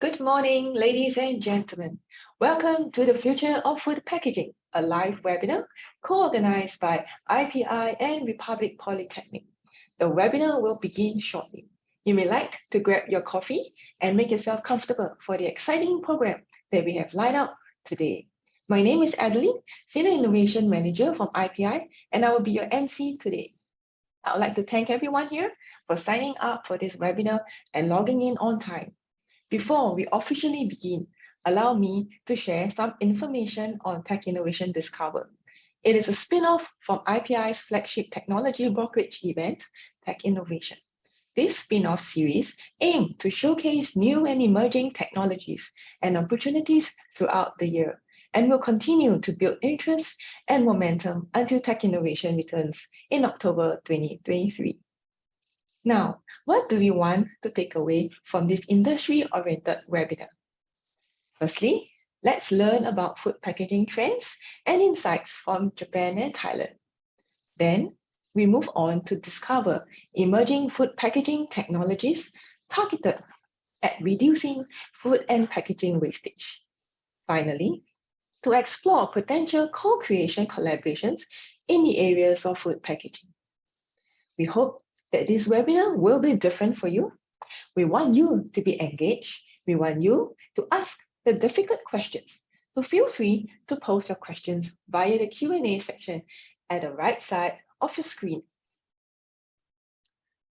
Good morning, ladies and gentlemen. Welcome to the Future of Food Packaging, a live webinar co-organized by IPI and Republic Polytechnic. The webinar will begin shortly. You may like to grab your coffee and make yourself comfortable for the exciting program that we have lined up today. My name is Adeline, Senior Innovation Manager from IPI, and I will be your MC today. I would like to thank everyone here for signing up for this webinar and logging in on time. Before we officially begin, allow me to share some information on Tech Innovation Discover. It is a spin-off from IPI's flagship technology brokerage event, Tech Innovation. This spin-off series aims to showcase new and emerging technologies and opportunities throughout the year, and will continue to build interest and momentum until Tech Innovation returns in October 2023. Now, what do we want to take away from this industry-oriented webinar? Firstly, let's learn about food packaging trends and insights from Japan and Thailand. Then, we move on to discover emerging food packaging technologies targeted at reducing food and packaging wastage. Finally, to explore potential co-creation collaborations in the areas of food packaging. We hope that this webinar will be different for you. We want you to be engaged. We want you to ask the difficult questions. So feel free to post your questions via the Q&A section at the right side of your screen.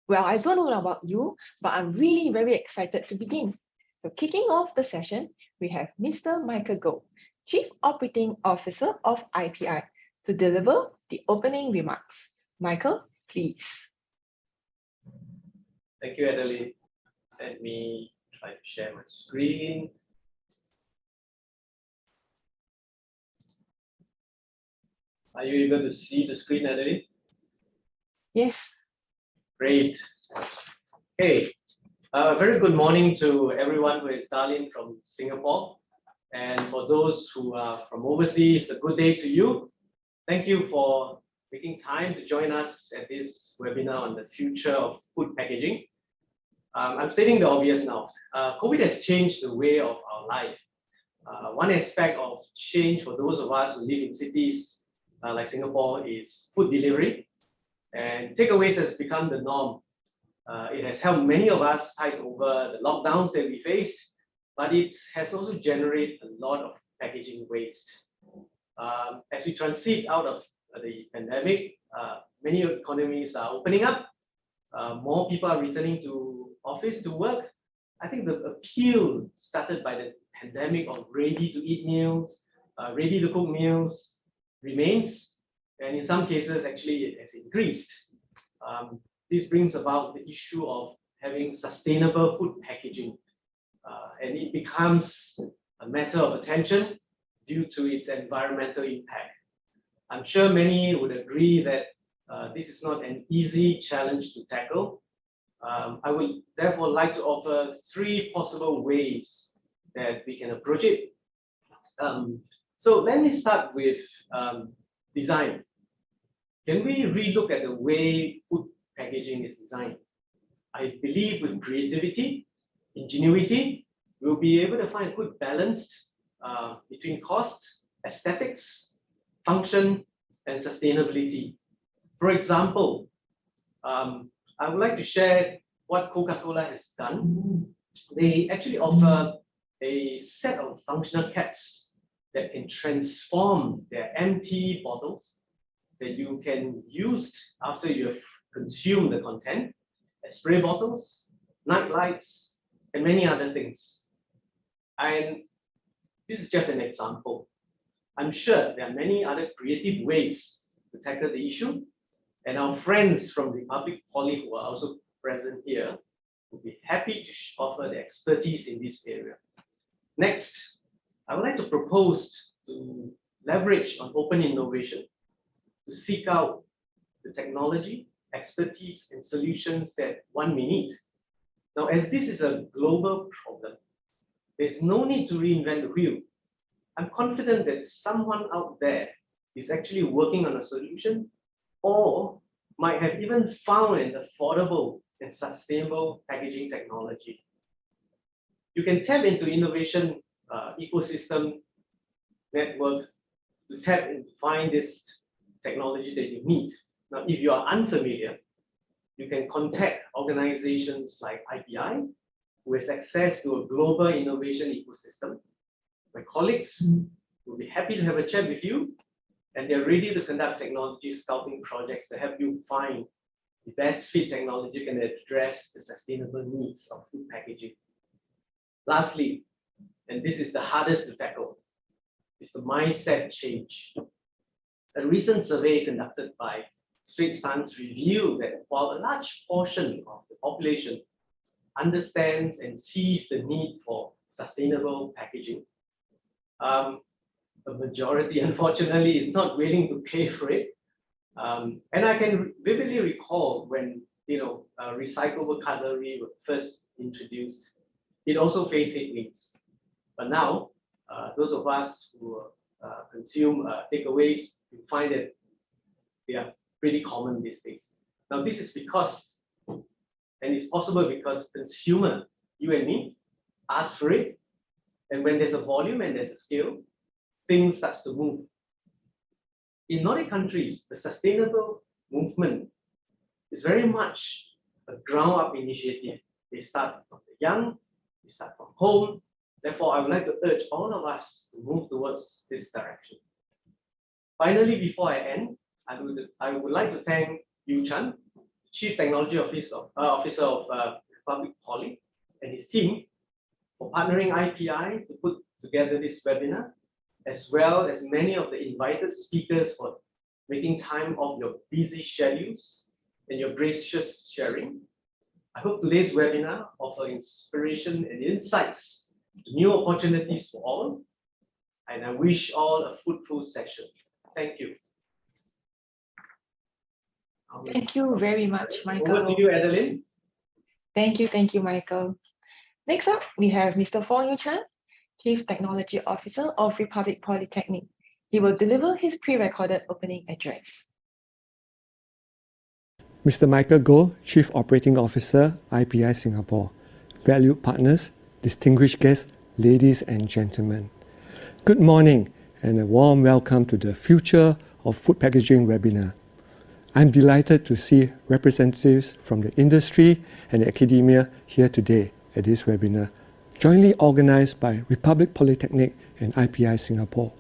Well, I don't know about you, but I'm really very excited to begin. So kicking off the session, we have Mr. Michael Goh, Chief Operating Officer of IPI, to deliver the opening remarks. Michael, please. Thank you, Adeline. Let me try to share my screen. Are you able to see the screen, Adeline? Yes. Great. Hey, very good morning to everyone who is dialed in from Singapore. And for those who are from overseas, a good day to you. Thank you for making time to join us at this webinar on the future of food packaging. I'm stating the obvious now. COVID has changed the way of our life. One aspect of change for those of us who live in cities like Singapore is food delivery. And takeaways has become the norm. It has helped many of us tide over the lockdowns that we faced, but it has also generated a lot of packaging waste. As we transit out of the pandemic, many economies are opening up. More people are returning to office to work. I think the appeal started by the pandemic of ready-to-eat meals, ready-to-cook meals remains, and in some cases actually it has increased. This brings about the issue of having sustainable food packaging, and it becomes a matter of attention due to its environmental impact. I'm sure many would agree that this is not an easy challenge to tackle. I would therefore like to offer three possible ways that we can approach it. So let me start with design. Can we relook at the way food packaging is designed? I believe with creativity, ingenuity, we'll be able to find a good balance between cost, aesthetics, function, and sustainability. For example, I would like to share what Coca-Cola has done. They actually offer a set of functional caps that can transform their empty bottles that you can use after you have consumed the content as spray bottles, night lights, and many other things. And this is just an example. I'm sure there are many other creative ways to tackle the issue, and our friends from Republic Poly who are also present here will be happy to offer their expertise in this area. Next, I would like to propose to leverage on open innovation to seek out the technology, expertise, and solutions that one may need. Now, as this is a global problem, there's no need to reinvent the wheel. I'm confident that someone out there is actually working on a solution or might have even found an affordable and sustainable packaging technology. you can tap into innovation ecosystem network to tap and find this technology that you need. Now, if you are unfamiliar, you can contact organizations like IPI, who has access to a global innovation ecosystem. My colleagues will be happy to have a chat with you, and they're ready to conduct technology scouting projects to help you find the best fit technology can address the sustainable needs of food packaging. Lastly, and this is the hardest to tackle, is the mindset change. A recent survey conducted by Straits Times revealed that while a large portion of the population understands and sees the need for sustainable packaging, a majority, unfortunately, is not willing to pay for it. And I can vividly recall when recyclable cutlery was first introduced, it also faced headwinds. But now, those of us who consume takeaways, you find that they are pretty common these days. Now, this is because, and it's possible because consumer, you and me, ask for it, and when there's a volume and there's a scale, things start to move. In Nordic countries, the sustainable movement is very much a ground-up initiative. They start from the young, they start from home. Therefore, I would like to urge all of us to move towards this direction. Finally, before I end, I would like to thank Yu Chan, Chief Technology Officer of Republic Poly, and his team for partnering IPI to put together this webinar, as well as many of the invited speakers for making time of your busy schedules and your gracious sharing. I hope today's webinar offers inspiration and insights to new opportunities for all, and I wish all a fruitful session. Thank you. Thank you very much, Michael. Over to you, Adeline. Thank you, Michael. Next up, we have Mr. Fong Chan, Chief Technology Officer of Republic Polytechnic. He will deliver his pre-recorded opening address. Mr. Michael Goh, Chief Operating Officer, IPI Singapore. Valued partners, distinguished guests, ladies and gentlemen. Good morning and a warm welcome to the Future of Food Packaging webinar. I'm delighted to see representatives from the industry and academia here today at this webinar, jointly organized by Republic Polytechnic and IPI Singapore.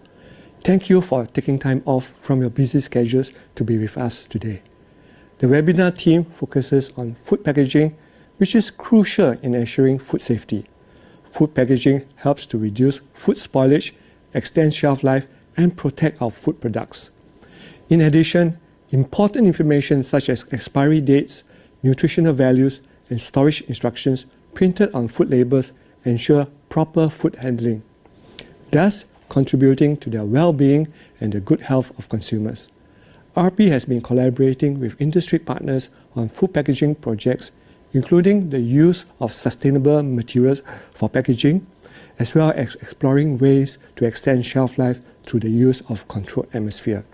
Thank you for taking time off from your busy schedules to be with us today. The webinar theme focuses on food packaging, which is crucial in ensuring food safety. Food packaging helps to reduce food spoilage, extend shelf life, and protect our food products. In addition, important information such as expiry dates, nutritional values, and storage instructions printed on food labels ensure proper food handling, thus contributing to their well-being and the good health of consumers. RP has been collaborating with industry partners on food packaging projects, including the use of sustainable materials for packaging, as well as exploring ways to extend shelf life through the use of controlled atmosphere.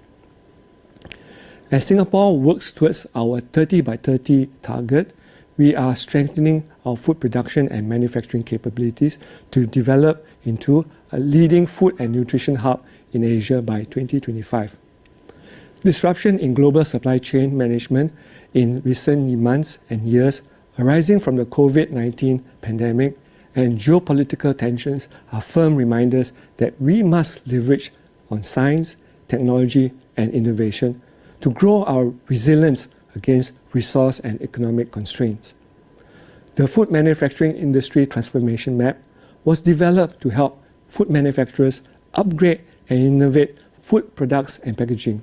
As Singapore works towards our 30 by 30 target, we are strengthening our food production and manufacturing capabilities to develop into a leading food and nutrition hub in Asia by 2025. Disruption in global supply chain management in recent months and years arising from the COVID-19 pandemic and geopolitical tensions are firm reminders that we must leverage on science, technology, and innovation to grow our resilience against resource and economic constraints. The Food Manufacturing Industry Transformation Map was developed to help food manufacturers upgrade and innovate food products and packaging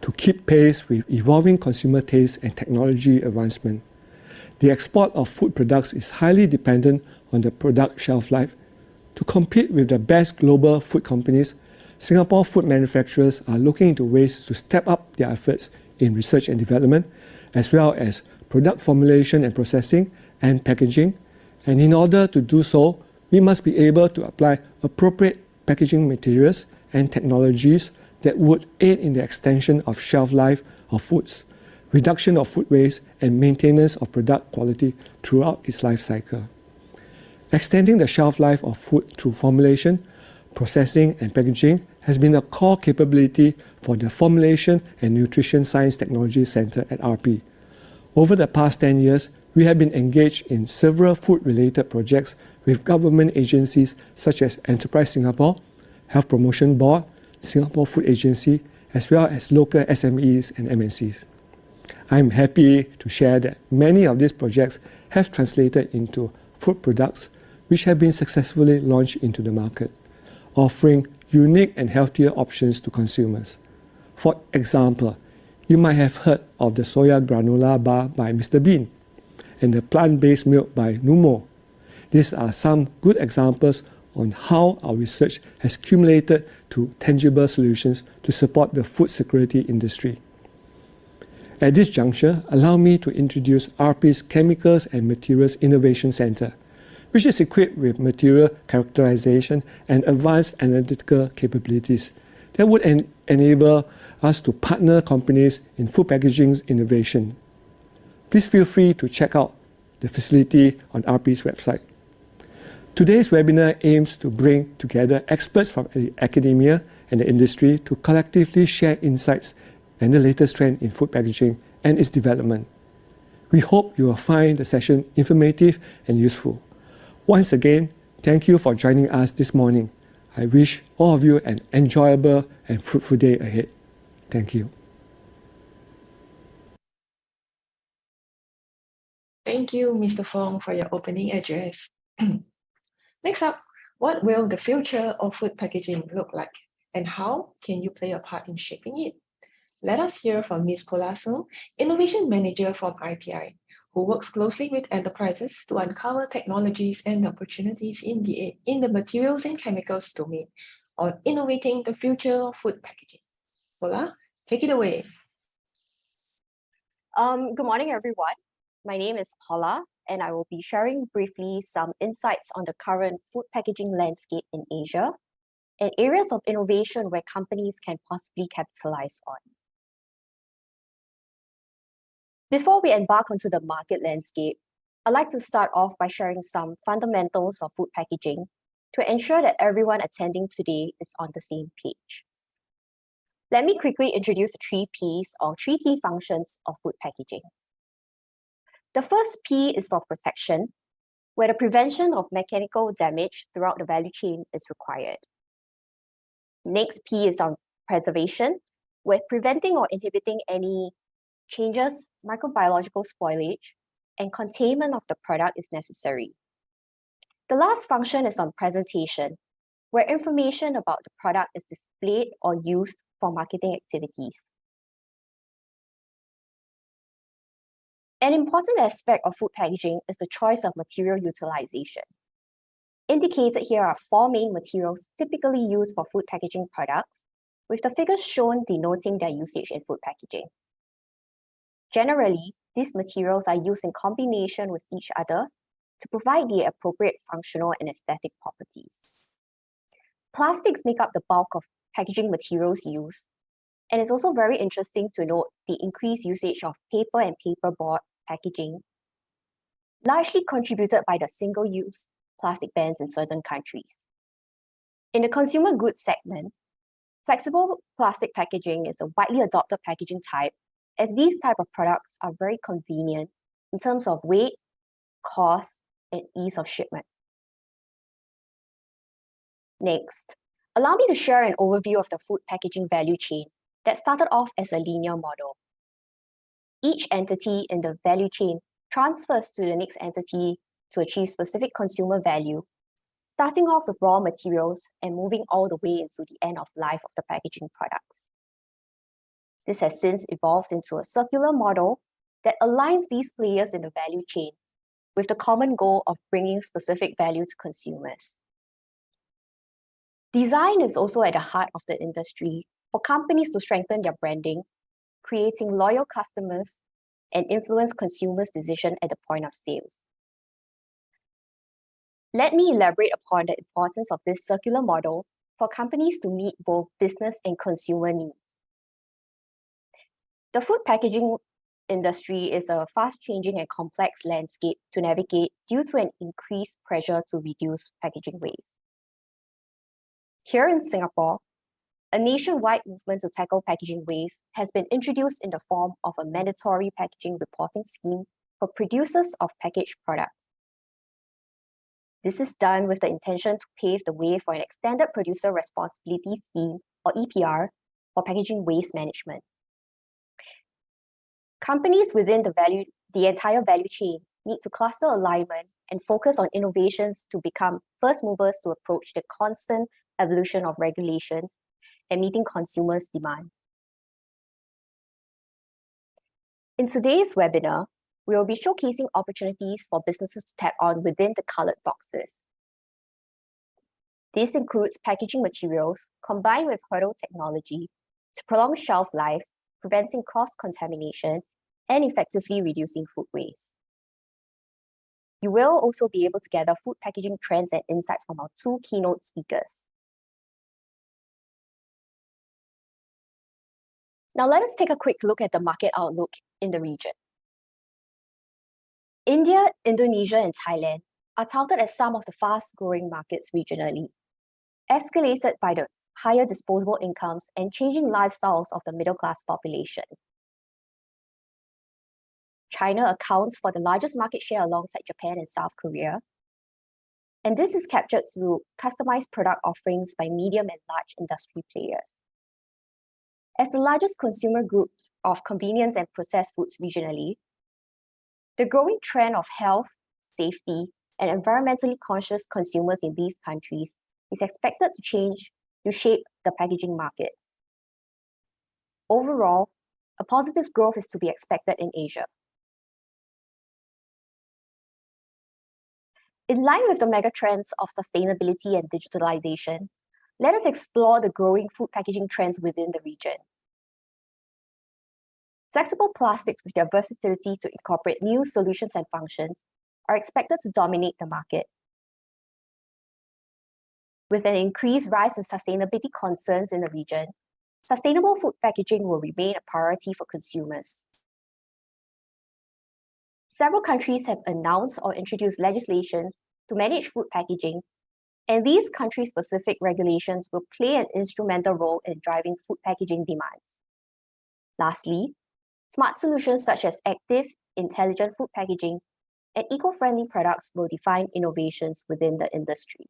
to keep pace with evolving consumer tastes and technology advancement. The export of food products is highly dependent on the product shelf life. To compete with the best global food companies, Singapore food manufacturers are looking into ways to step up their efforts in research and development, as well as product formulation and processing and packaging. And in order to do so, we must be able to apply appropriate packaging materials and technologies that would aid in the extension of shelf life of foods, reduction of food waste, and maintenance of product quality throughout its life cycle. Extending the shelf life of food through formulation, processing and packaging has been a core capability for the Formulation and Nutrition Science Technology Centre at RP. Over the past 10 years, we have been engaged in several food-related projects with government agencies such as Enterprise Singapore, Health Promotion Board, Singapore Food Agency, as well as local SMEs and MNCs. I'm happy to share that many of these projects have translated into food products which have been successfully launched into the market, offering unique and healthier options to consumers. For example, you might have heard of the soya granola bar by Mr. Bean and the plant-based milk by Numo. These are some good examples on how our research has accumulated to tangible solutions to support the food security industry. At this juncture, allow me to introduce RP's Chemicals and Materials Innovation Centre, which is equipped with material characterization and advanced analytical capabilities that would enable us to partner companies in food packaging innovation. Please feel free to check out the facility on RP's website. Today's webinar aims to bring together experts from the academia and the industry to collectively share insights and the latest trend in food packaging and its development. We hope you will find the session informative and useful. Once again, thank you for joining us this morning. I wish all of you an enjoyable and fruitful day ahead. Thank you. Thank you, Mr. Fong, for your opening address. Next up, what will the future of food packaging look like, and how can you play a part in shaping it? Let us hear from Ms. Paula, Innovation Manager from IPI, who works closely with enterprises to uncover technologies and opportunities in the materials and chemicals domain on innovating the future of food packaging. Paula, take it away. Good morning, everyone. My name is Paula, and I will be sharing briefly some insights on the current food packaging landscape in Asia and areas of innovation where companies can possibly capitalize on. Before we embark onto the market landscape, I'd like to start off by sharing some fundamentals of food packaging to ensure that everyone attending today is on the same page. Let me quickly introduce the 3 Ps or 3 key functions of food packaging. The first P is for protection, where the prevention of mechanical damage throughout the value chain is required. Next P is on preservation, where preventing or inhibiting any changes, microbiological spoilage, and containment of the product is necessary. The last function is on presentation, where information about the product is displayed or used for marketing activities. An important aspect of food packaging is the choice of material utilization. Indicated here are 4 main materials typically used for food packaging products, with the figures shown denoting their usage in food packaging. Generally, these materials are used in combination with each other to provide the appropriate functional and aesthetic properties. Plastics make up the bulk of packaging materials used, and it's also very interesting to note the increased usage of paper and paperboard packaging, largely contributed by the single-use plastic bans in certain countries. In the consumer goods segment, flexible plastic packaging is a widely adopted packaging type, as these type of products are very convenient in terms of weight, cost, and ease of shipment. Next, allow me to share an overview of the food packaging value chain that started off as a linear model. Each entity in the value chain transfers to the next entity to achieve specific consumer value, starting off with raw materials and moving all the way into the end of life of the packaging products. This has since evolved into a circular model that aligns these players in the value chain with the common goal of bringing specific value to consumers. Design is also at the heart of the industry for companies to strengthen their branding, creating loyal customers, and influence consumers' decision at the point of sales. Let me elaborate upon the importance of this circular model for companies to meet both business and consumer needs. The food packaging industry is a fast-changing and complex landscape to navigate due to an increased pressure to reduce packaging waste. Here in Singapore, a nationwide movement to tackle packaging waste has been introduced in the form of a mandatory packaging reporting scheme for producers of packaged products. This is done with the intention to pave the way for an extended producer responsibility scheme, or EPR, for packaging waste management. Companies within the entire value chain need to cluster alignment and focus on innovations to become first movers to approach the constant evolution of regulations and meeting consumers' demand. In today's webinar, we will be showcasing opportunities for businesses to tap on within the colored boxes. This includes packaging materials combined with hurdle technology to prolong shelf life, preventing cross-contamination, and effectively reducing food waste. You will also be able to gather food packaging trends and insights from our two keynote speakers. Now let us take a quick look at the market outlook in the region. India, Indonesia, and Thailand are touted as some of the fast-growing markets regionally, escalated by the higher disposable incomes and changing lifestyles of the middle-class population. China accounts for the largest market share alongside Japan and South Korea, and this is captured through customized product offerings by medium and large industry players. As the largest consumer groups of convenience and processed foods regionally, the growing trend of health, safety, and environmentally conscious consumers in these countries is expected to shape the packaging market. Overall, a positive growth is to be expected in Asia. In line with the mega trends of sustainability and digitalization, let us explore the growing food packaging trends within the region. Flexible plastics with their versatility to incorporate new solutions and functions are expected to dominate the market. With an increased rise in sustainability concerns in the region, sustainable food packaging will remain a priority for consumers. Several countries have announced or introduced legislation to manage food packaging, and these country-specific regulations will play an instrumental role in driving food packaging demands. Lastly, smart solutions such as active, intelligent food packaging and eco-friendly products will define innovations within the industry.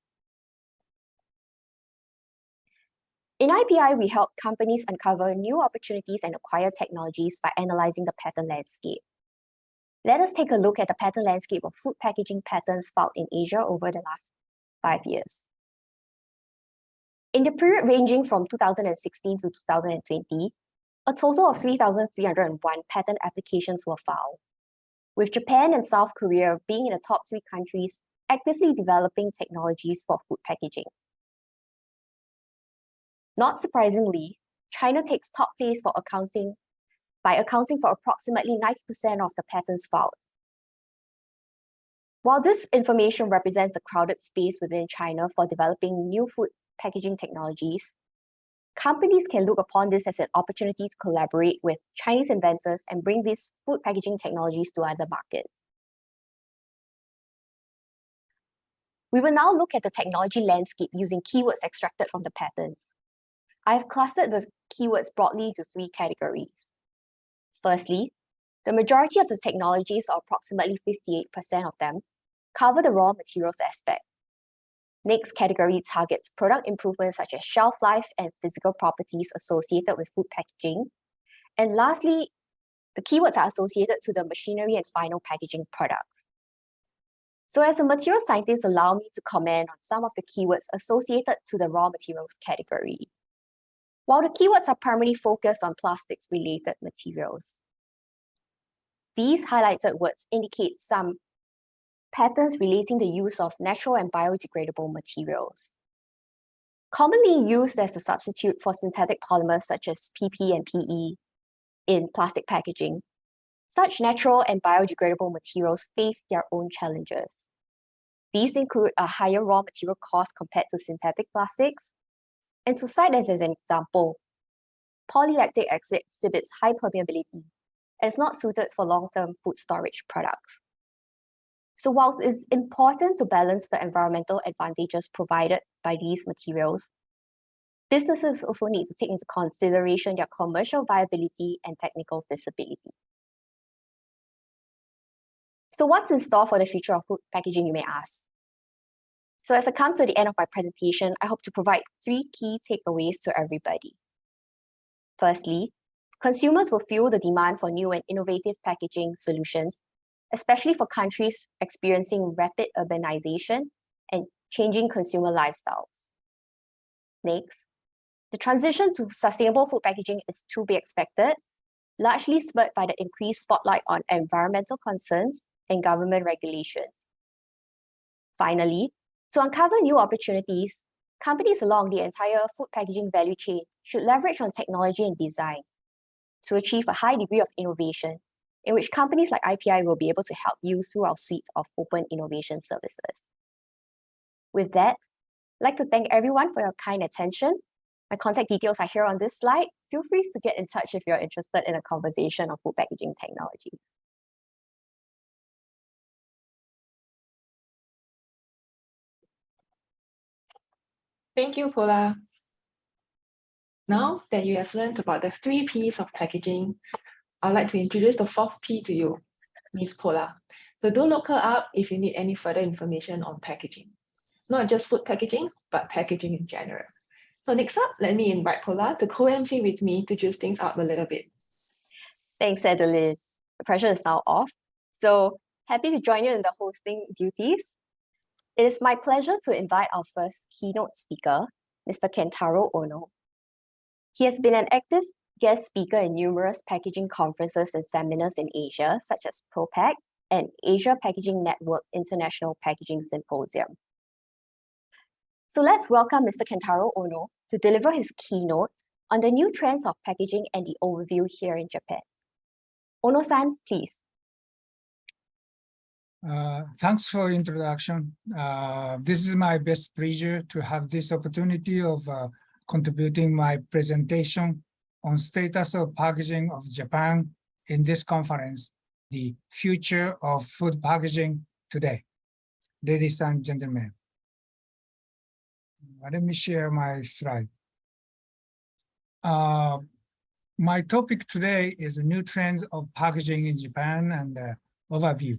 In IPI, we help companies uncover new opportunities and acquire technologies by analyzing the pattern landscape. Let us take a look at the pattern landscape of food packaging patterns found in Asia over the last 5 years. In the period ranging from 2016 to 2020, a total of 3,301 patent applications were filed, with Japan and South Korea being in the top 3 countries actively developing technologies for food packaging. Not surprisingly, China takes top place by accounting for approximately 90% of the patents filed. While this information represents a crowded space within China for developing new food packaging technologies, companies can look upon this as an opportunity to collaborate with Chinese inventors and bring these food packaging technologies to other markets. We will now look at the technology landscape using keywords extracted from the patents. I have clustered the keywords broadly into 3 categories. Firstly, the majority of the technologies, or approximately 58% of them, cover the raw materials aspect. Next category targets product improvements such as shelf life and physical properties associated with food packaging. And lastly, the keywords are associated to the machinery and final packaging products. So as a material scientist, allow me to comment on some of the keywords associated to the raw materials category. While the keywords are primarily focused on plastics-related materials, these highlighted words indicate some patterns relating the use of natural and biodegradable materials. Commonly used as a substitute for synthetic polymers such as PP and PE in plastic packaging, such natural and biodegradable materials face their own challenges. These include a higher raw material cost compared to synthetic plastics. And to cite as an example, polylactic acid exhibits high permeability and is not suited for long-term food storage products. So while it's important to balance the environmental advantages provided by these materials, businesses also need to take into consideration their commercial viability and technical feasibility. So what's in store for the future of food packaging, you may ask? So as I come to the end of my presentation, I hope to provide 3 key takeaways to everybody. Firstly, consumers will fuel the demand for new and innovative packaging solutions, especially for countries experiencing rapid urbanization and changing consumer lifestyles. Next, the transition to sustainable food packaging is to be expected, largely spurred by the increased spotlight on environmental concerns and government regulations. Finally, to uncover new opportunities, companies along the entire food packaging value chain should leverage on technology and design to achieve a high degree of innovation, in which companies like IPI will be able to help you through our suite of open innovation services. With that, I'd like to thank everyone for your kind attention. My contact details are here on this slide. Feel free to get in touch if you're interested in a conversation on food packaging technology. Thank you, Paula. Now that you have learned about the 3 Ps of packaging, I'd like to introduce the 4th P to you, Ms. Paula. So do look her up if you need any further information on packaging. Not just food packaging, but packaging in general. So next up, let me invite Paula to co-MC with me to juice things up a little bit. Thanks, Adeline. The pressure is now off. So happy to join you in the hosting duties. It is my pleasure to invite our first keynote speaker, Mr. Kentaro Ono. He has been an active guest speaker in numerous packaging conferences and seminars in Asia, such as ProPack and Asia Packaging Network International Packaging Symposium. So let's welcome Mr. Kentaro Ono to deliver his keynote on the new trends of packaging and the overview here in Japan. Ono-san, please. Thanks for introduction. This is my best pleasure to have this opportunity of contributing my presentation on status of packaging of Japan in this conference, the future of food packaging today. Ladies and gentlemen, let me share my slide. My topic today is new trends of packaging in Japan and overview.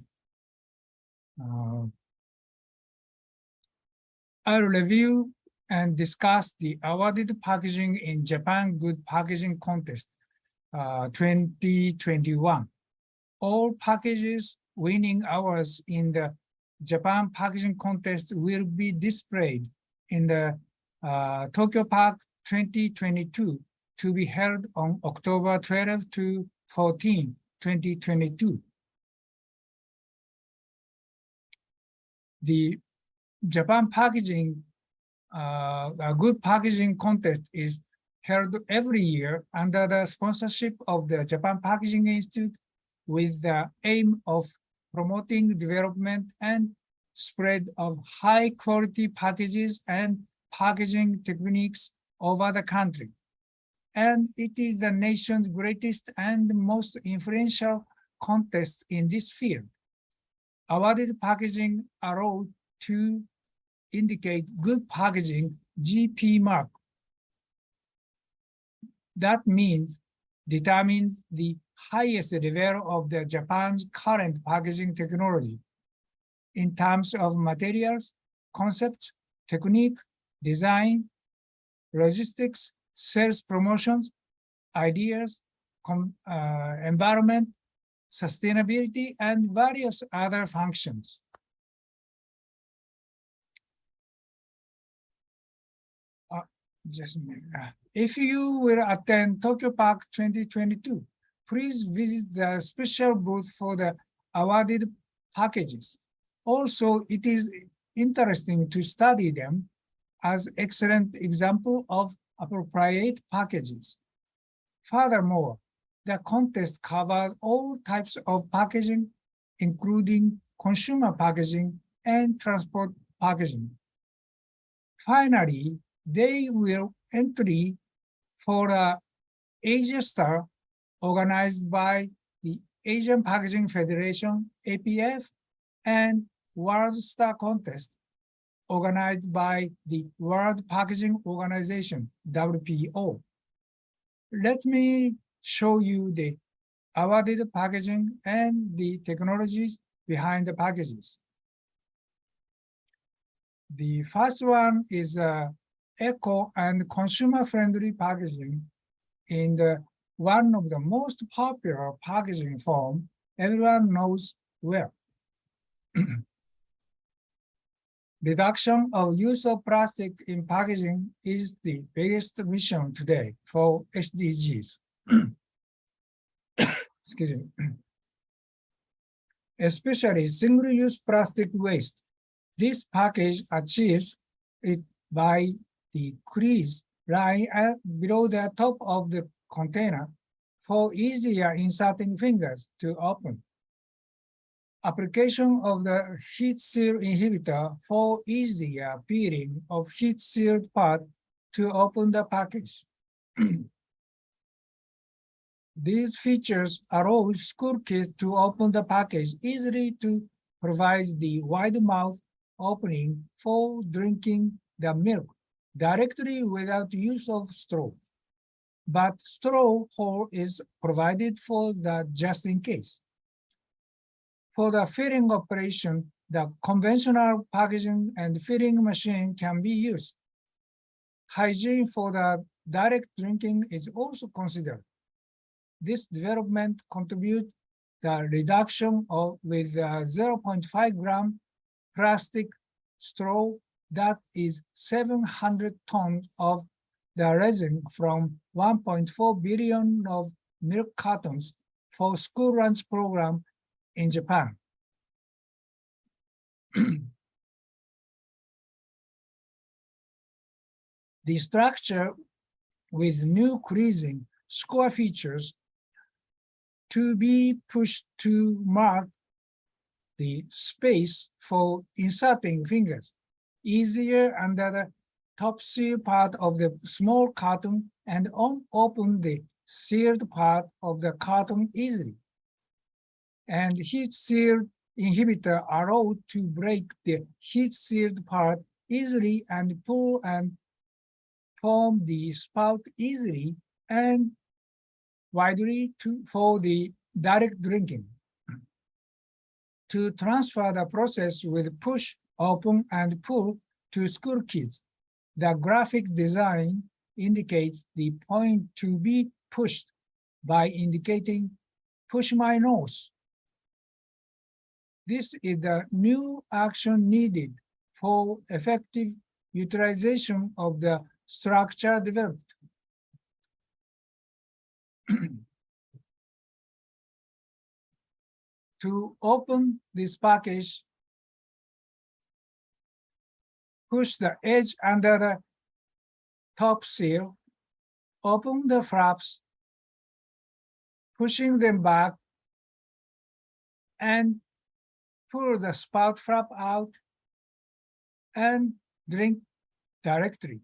I'll review and discuss the awarded packaging in Japan Good Packaging Contest 2021. All packages winning awards in the Japan Packaging Contest will be displayed in the Tokyo Park 2022 to be held on October 12 to 14, 2022. The Japan Packaging Good Packaging Contest is held every year under the sponsorship of the Japan Packaging Institute with the aim of promoting development and spread of high quality packages and packaging techniques over the country. And it is the nation's greatest and most influential contest in this field. Awarded packaging allowed to indicate good packaging GP mark. That means determine the highest level of the Japan's current packaging technology in terms of materials, concept, technique, design, logistics, sales promotions, ideas, environment, sustainability, and various other functions. Just a minute. If you will attend Tokyo Park 2022, please visit the special booth for the awarded packages. Also, it is interesting to study them as excellent example of appropriate packages. Furthermore, the contest covers all types of packaging, including consumer packaging and transport packaging. Finally, they will entry for a Asia Star organized by the Asian Packaging Federation, APF, and World Star Contest, organized by the World Packaging Organization, WPO. Let me show you the awarded packaging and the technologies behind the packages. The first one is eco and consumer-friendly packaging in one of the most popular packaging form everyone knows well. Reduction of use of plastic in packaging is the biggest mission today for SDGs. Excuse me. Especially single-use plastic waste. This package achieves it by the crease line below the top of the container for easier inserting fingers to open. Application of the heat seal inhibitor for easier peeling of heat sealed part to open the package. These features allow school kids to open the package easily to provide the wide mouth opening for drinking the milk directly without use of straw. But straw hole is provided for the just in case. For the filling operation, the conventional packaging and filling machine can be used. Hygiene for the direct drinking is also considered. This development contributes the reduction of with 0.5 gram plastic straw that is 700 tons of the resin from 1.4 billion of milk cartons for school lunch program in Japan. The structure with new creasing square features to be pushed to mark the space for inserting fingers, easier under the top seal part of the small carton and open the sealed part of the carton easily. And heat sealed inhibitor allowed to break the heat sealed part easily and pull and form the spout easily and widely for the direct drinking. To transfer the process with push, open, and pull to school kids, the graphic design indicates the point to be pushed by indicating push my nose. This is the new action needed for effective utilization of the structure developed. To open this package, push the edge under the top seal, open the flaps, pushing them back, and pull the spout flap out and drink directly.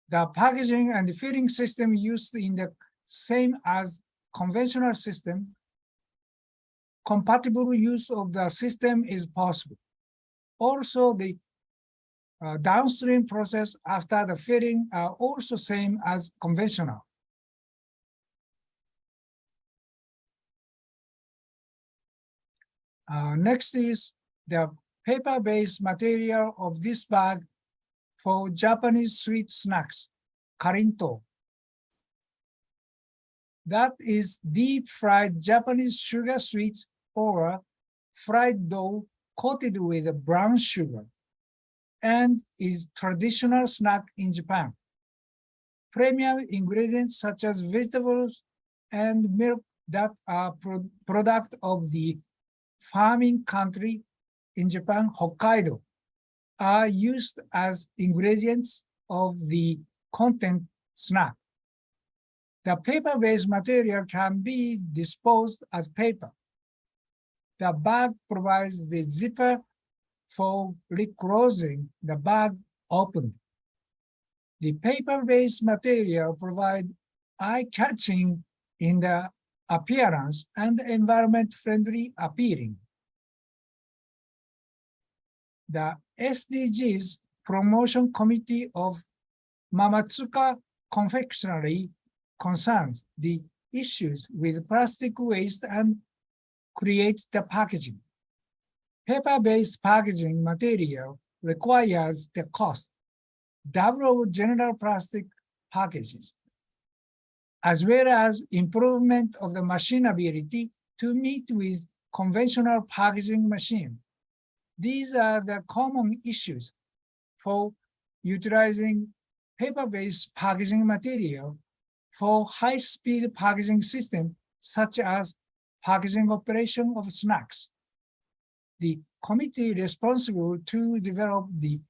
The packaging and the filling system used in the same as conventional system. Compatible use of the system is possible. Also, the downstream process after the filling are also same as conventional. Next is the paper-based material of this bag for Japanese sweet snacks, karinto. That is deep-fried Japanese sugar sweets or fried dough coated with brown sugar and is traditional snack in Japan. Premium ingredients such as vegetables and milk that are product of the farming country in Japan, Hokkaido, are used as ingredients of the content snack. The paper-based material can be disposed as paper. The bag provides the zipper for reclosing the bag open. The paper-based material provides eye-catching in the appearance and environment-friendly appearing. The SDGs Promotion Committee of Mamatsuka Confectionery concerns the issues with plastic waste and creates the packaging. Paper-based packaging material requires the cost double of general plastic packages, as well as improvement of the machinability to meet with conventional packaging machine. These are the common issues for utilizing paper-based packaging material for high-speed packaging system, such as packaging operation of snacks. The committee responsible to develop the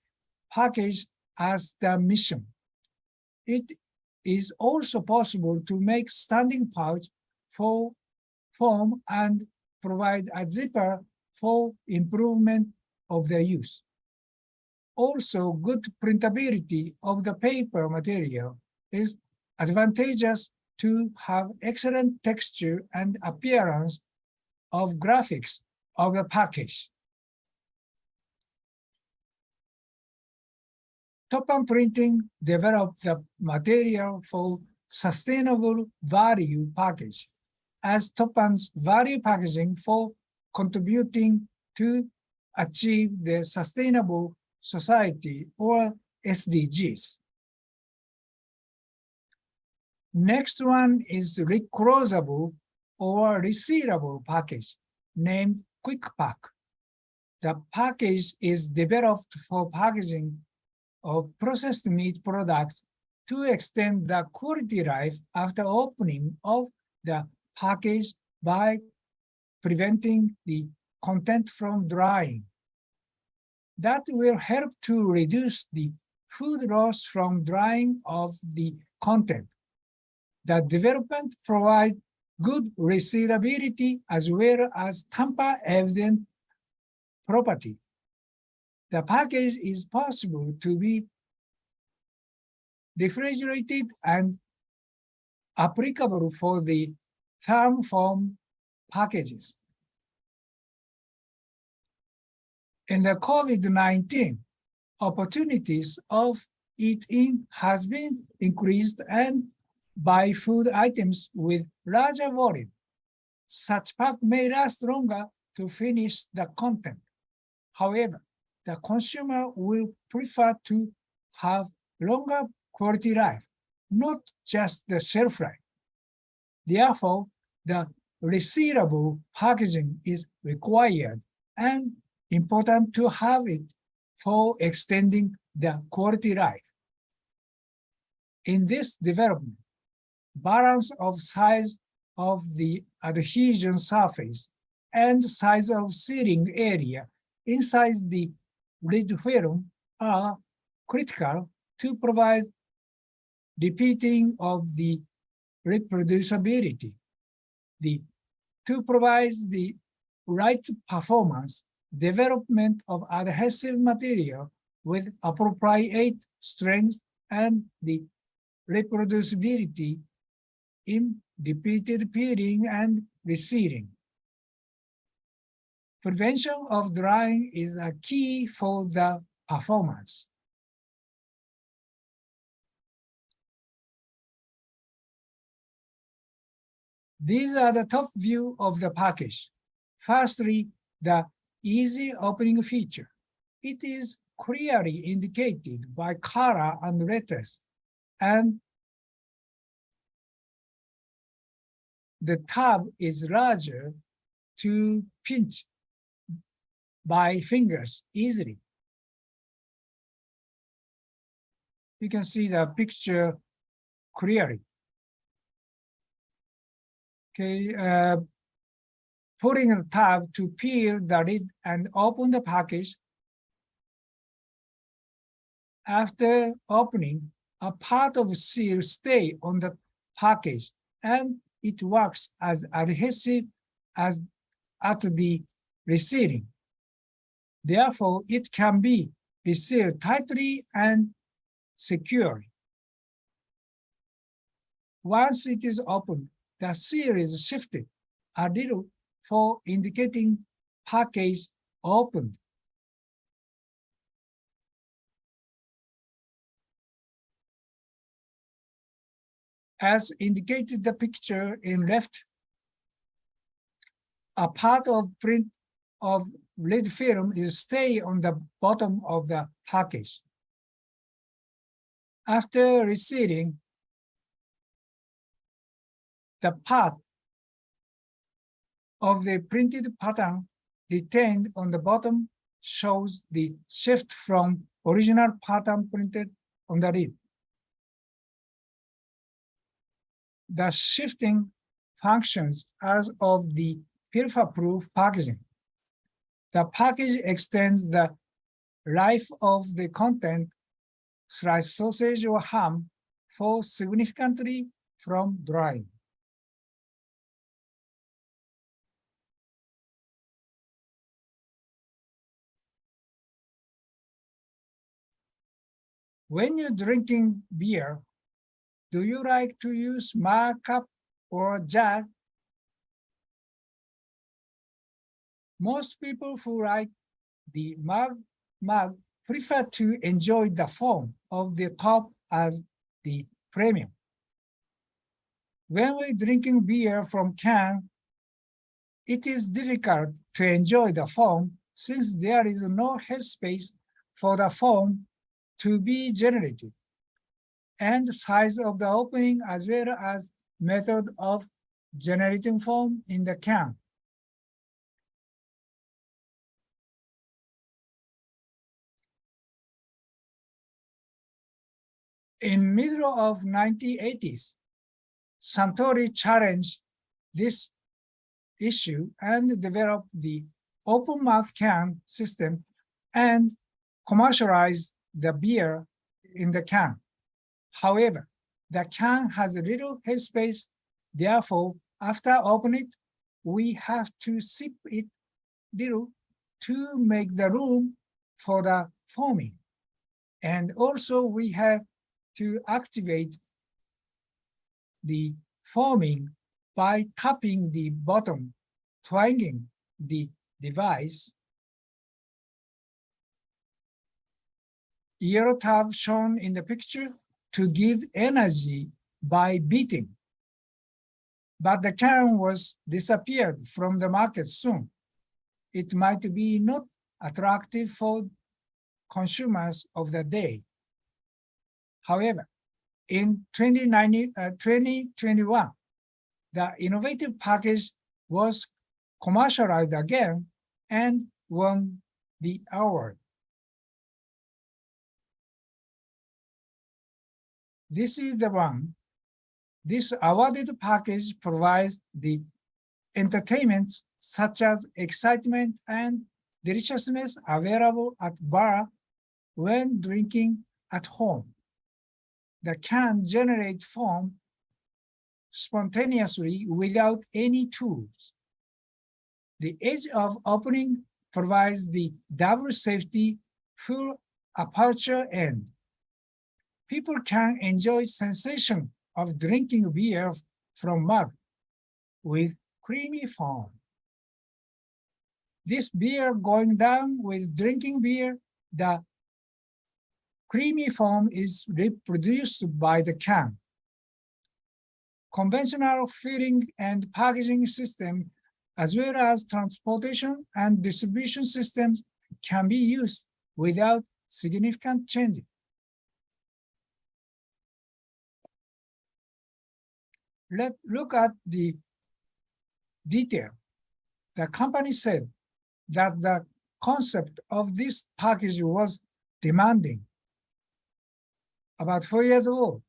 package as the mission. It is also possible to make standing pouch for foam and provide a zipper for improvement of their use. Also, good printability of the paper material is advantageous to have excellent texture and appearance of graphics of the package. Toppan Printing developed the material for sustainable value package as Toppan's value packaging for contributing to achieve the sustainable society or SDGs. Next one is reclosable or resealable package named Quick Pack. The package is developed for packaging of processed meat products to extend the quality life after opening of the package by preventing the content from drying. That will help to reduce the food loss from drying of the content. The development provides good recyclability as well as tamper-evident property. The package is possible to be refrigerated and applicable for the thermoform packages. In the COVID-19, opportunities of eat-in has been increased and buy food items with larger volume. Such pack may last longer to finish the content. However, the consumer will prefer to have longer quality life, not just the shelf life. Therefore, the resealable packaging is required and important to have it for extending the quality life. In this development, balance of size of the adhesion surface and size of sealing area inside the lid film are critical to provide repeating of the reproducibility. To provide the right performance, development of adhesive material with appropriate strength and the reproducibility in repeated peeling and resealing. Prevention of drying is a key for the performance. These are the top view of the package. Firstly, the easy opening feature. It is clearly indicated by color and letters, and the tab is larger to pinch by fingers easily. You can see the picture clearly. Okay, putting the tab to peel the lid and open the package. After opening, a part of seal stays on the package and it works as adhesive as at the resealing. Therefore, it can be resealed tightly and securely. Once it is opened, the seal is shifted a little for indicating package opened. As indicated the picture in left, a part of print of lead film is stay on the bottom of the package. After resealing, the part of the printed pattern retained on the bottom shows the shift from original pattern printed on the lid. The shifting functions as of the PIRFA-proof packaging. The package extends the life of the content, sliced sausage or ham, for significantly from drying. When you're drinking beer, do you like to use mug cup or jug? Most people who like the mug prefer to enjoy the foam of the top as the premium. When we're drinking beer from can, it is difficult to enjoy the foam since there is no headspace for the foam to be generated, and the size of the opening as well as method of generating foam in the can. In middle of 1980s, Suntory challenged this issue and developed the open mouth can system and commercialized the beer in the can. However, the can has a little headspace. Therefore, after opening it, we have to sip it little to make the room for the foaming. And also we have to activate the foaming by tapping the bottom, twanging the device. Yellow tab shown in the picture to give energy by beating. But the can was disappeared from the market soon. It might be not attractive for consumers of the day. However, in 2021, the innovative package was commercialized again and won the award. This is the one. This awarded package provides the entertainments such as excitement and deliciousness available at bar when drinking at home. The can generate foam spontaneously without any tools. The edge of opening provides the double safety full aperture end. People can enjoy sensation of drinking beer from mug with creamy foam. This beer going down with drinking beer, the creamy foam is reproduced by the can. Conventional filling and packaging system, as well as transportation and distribution systems, can be used without significant changes. Let's look at the detail. The company said that the concept of this package was demanding. About 4 years old,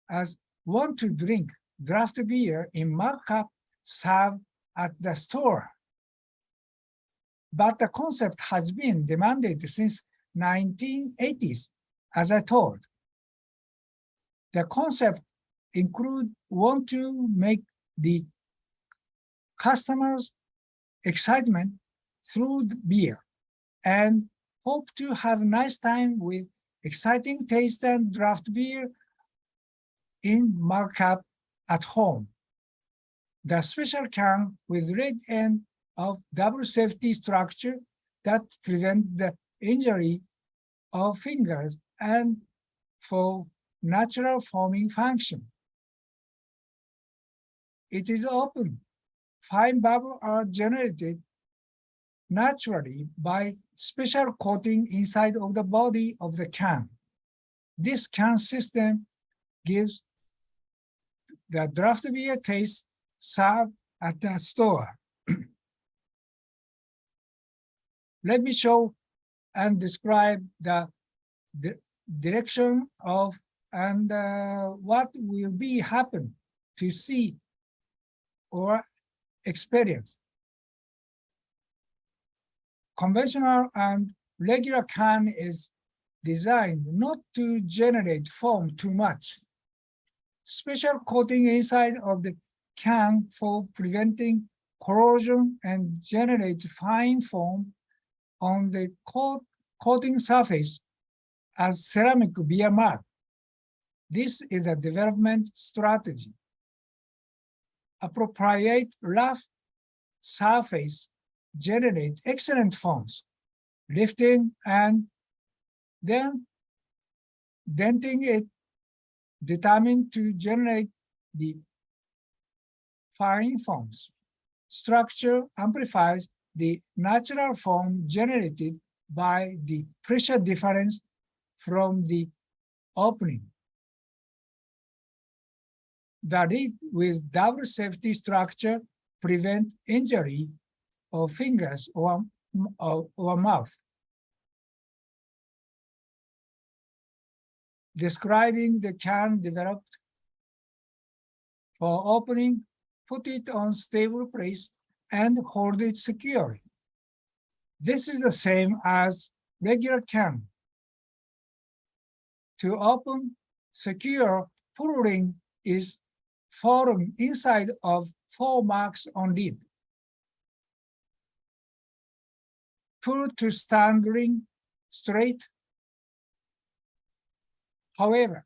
as want to drink draft beer in mug cup served at the store. But the concept has been demanded since 1980s, as I told. The concept include want to make the customers' excitement through the beer and hope to have a nice time with exciting taste and draft beer in mug cup at home. The special can with red end of double safety structure that prevent the injury of fingers and for natural foaming function. It is open. Fine bubbles are generated naturally by special coating inside of the body of the can. This can system gives the draft beer taste served at the store. Let me show and describe the direction of and what will be happen to see or experience. Conventional and regular can is designed not to generate foam too much. Special coating inside of the can for preventing corrosion and generate fine foam on the coating surface as ceramic beer mud. This is a development strategy. Appropriate rough surface generate excellent foams, lifting and then denting it determined to generate the fine foams. Structure amplifies the natural foam generated by the pressure difference from the opening. The lid with double safety structure prevent injury of fingers or mouth. Describing the can developed for opening, put it on stable place and hold it securely. This is the same as regular can. To open, secure pull ring is formed inside of 4 marks on lid. Pull to stand ring straight. However,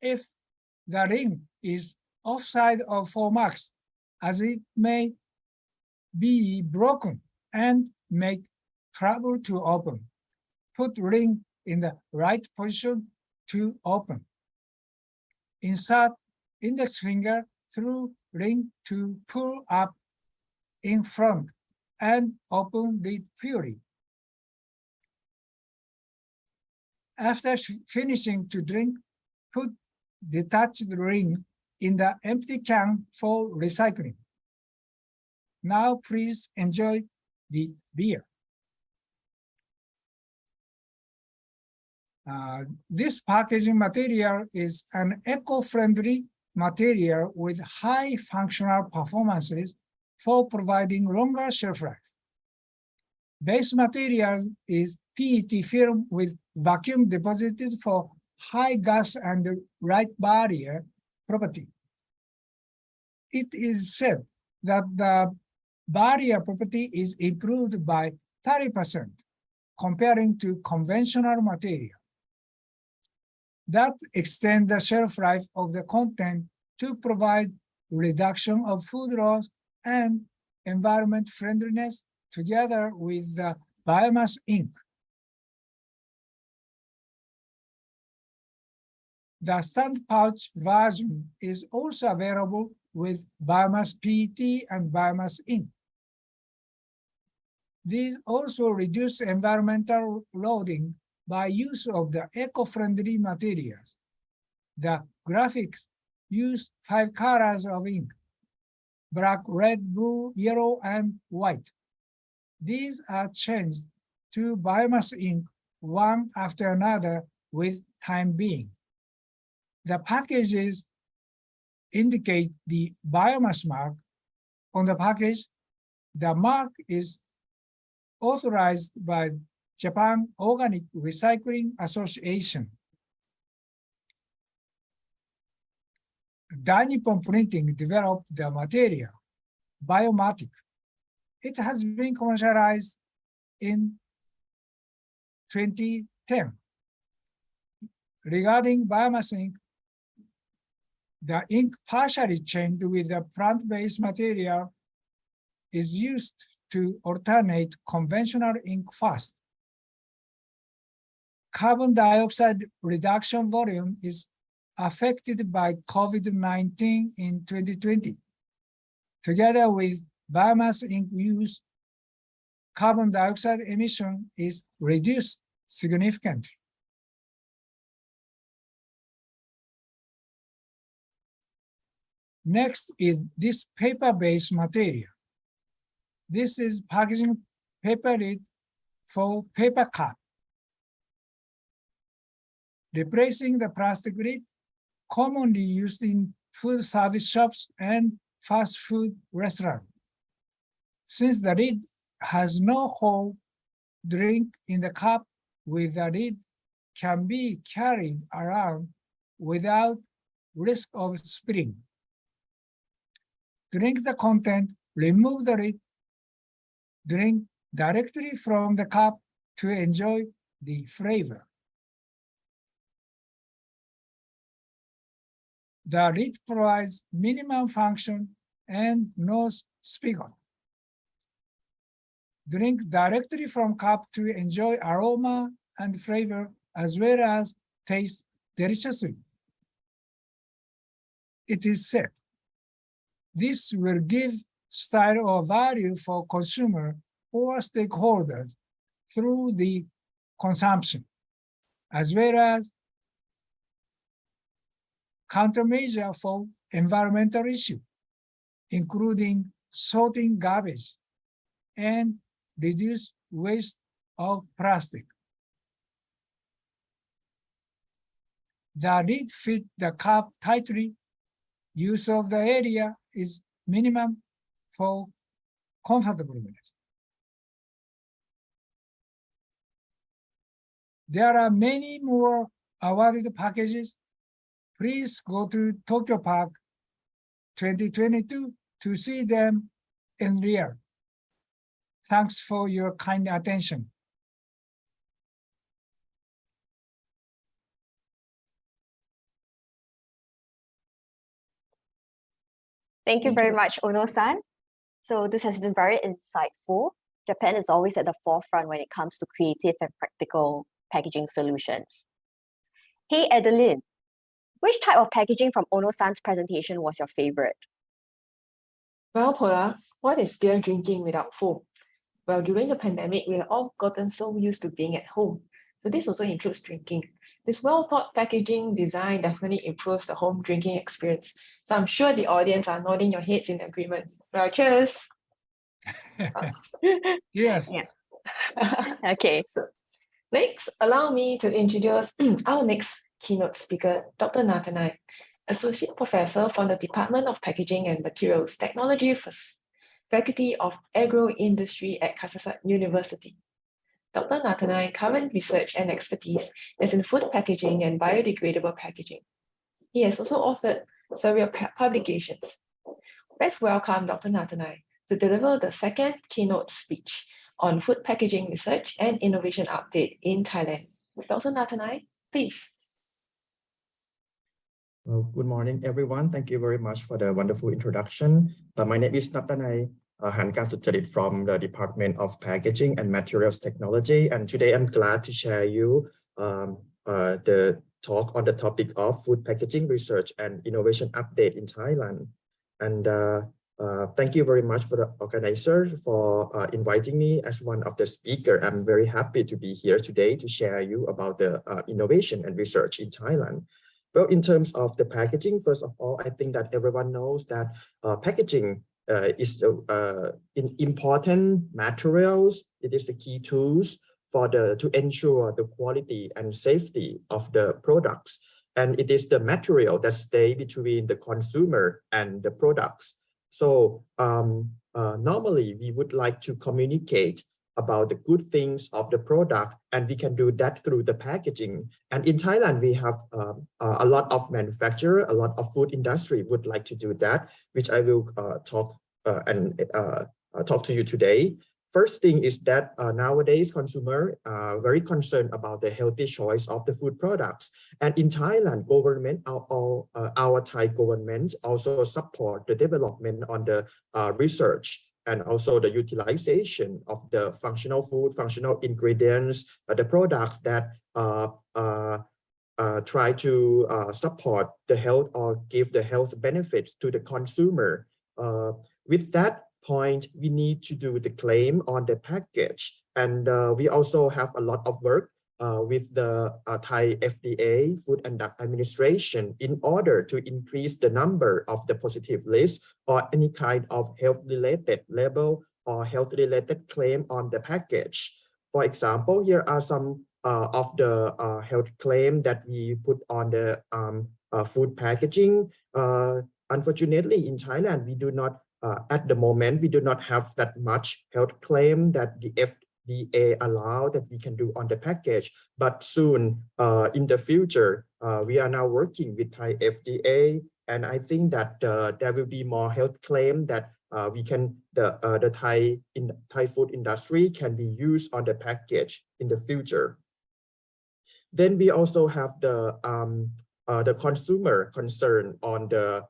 if the ring is offside of 4 marks, as it may be broken and make trouble to open, put ring in the right position to open. Insert index finger through ring to pull up in front and open lid freely. After finishing to drink, put detached ring in the empty can for recycling. Now please enjoy the beer. This packaging material is an eco-friendly material with high functional performances for providing longer shelf life. Base material is PET film with vacuum deposited for high gas and light barrier property. It is said that the barrier property is improved by 30% comparing to conventional material. That extends the shelf life of the content to provide reduction of food loss and environment friendliness together with the biomass ink. The stand pouch version is also available with biomass PET and biomass ink. These also reduce environmental loading by use of the eco-friendly materials. The graphics use 5 colors of ink: black, red, blue, yellow, and white. These are changed to biomass ink one after another with time being. The packages indicate the biomass mark on the package. The mark is authorized by Japan Organic Recycling Association. Dainippon Printing developed the material, Biomatic. It has been commercialized in 2010. Regarding biomass ink, the ink partially changed with the plant-based material is used to alternate conventional ink fast. Carbon dioxide reduction volume is affected by COVID-19 in 2020. Together with biomass ink use, carbon dioxide emission is reduced significantly. Next is this paper-based material. This is packaging paper lid for paper cup, replacing the plastic lid commonly used in food service shops and fast food restaurants. Since the lid has no hole, drink in the cup with the lid can be carried around without risk of spilling. Drink the content, remove the lid, drink directly from the cup to enjoy the flavor. The lid provides minimum function and no spigot. Drink directly from cup to enjoy aroma and flavor as well as taste deliciously. It is said this will give style or value for consumer or stakeholders through the consumption, as well as countermeasure for environmental issue, including sorting garbage and reduce waste of plastic. The lid fit the cup tightly. Use of the area is minimum for comfortableness. There are many more awarded packages. Please go to Tokyo Park 2022 to see them in real. Thanks for your kind attention. Thank you Thank very you. much, Ono-san. So this has been very insightful. Japan is always at the forefront when it comes to creative and practical packaging solutions. Hey, Adeline, which type of packaging from Ono-san's presentation was your favorite? Well, Paula, what is beer drinking without foam? Well, during the pandemic, we have all gotten so used to being at home. So this also includes drinking. This well-thought packaging design definitely improves the home drinking experience. So I'm sure the audience are nodding your heads in agreement. Well, cheers. Yes. Yeah. Okay. So, next, allow me to introduce our next keynote speaker, Dr. Nathdanai, Associate Professor from the Department of Packaging and Materials Technology, Faculty of Agro-Industry at Kasetsart University. Dr. Nathdanai's current research and expertise is in food packaging and biodegradable packaging. He has also authored several publications. Let's welcome Dr. Nathdanai to deliver the second keynote speech on food packaging research and innovation update in Thailand. Dr. Nathdanai, please. Well, good morning, everyone. Thank you very much for the wonderful introduction. My name is Nathdanai Harnkarnsujarit from the Department of Packaging and Materials Technology. And today I'm glad to share you the talk on the topic of food packaging research and innovation update in Thailand. And thank you very much for the organizer for inviting me as one of the speakers. I'm very happy to be here today to share you about the innovation and research in Thailand. Well, in terms of the packaging, first of all, I think that everyone knows that packaging is important materials. It is the key tools for to ensure the quality and safety of the products. And it is the material that stays between the consumer and the products. So normally we would like to communicate about the good things of the product, and we can do that through the packaging. And in Thailand, we have a lot of manufacturer, a lot of food industry would like to do that, which I will talk to you today. First thing is that nowadays consumers are very concerned about the healthy choice of the food products. And in Thailand, government, our Thai government also support the development on the research and also the utilization of the functional food, functional ingredients, the products that try to support the health or give the health benefits to the consumer. With that point, we need to do the claim on the package. And we also have a lot of work with the Thai FDA, Food and Drug Administration, in order to increase the number of the positive list or any kind of health-related label or health-related claim on the package. For example, here are some of the health claim that we put on the food packaging. Unfortunately, in Thailand, we do not, at the moment, we do not have that much health claim that the FDA allow that we can do on the package. But soon, in the future, we are now working with Thai FDA, and I think that there will be more health claim that we can, the Thai food industry can be used on the package in the future. Then we also have the consumer concern on the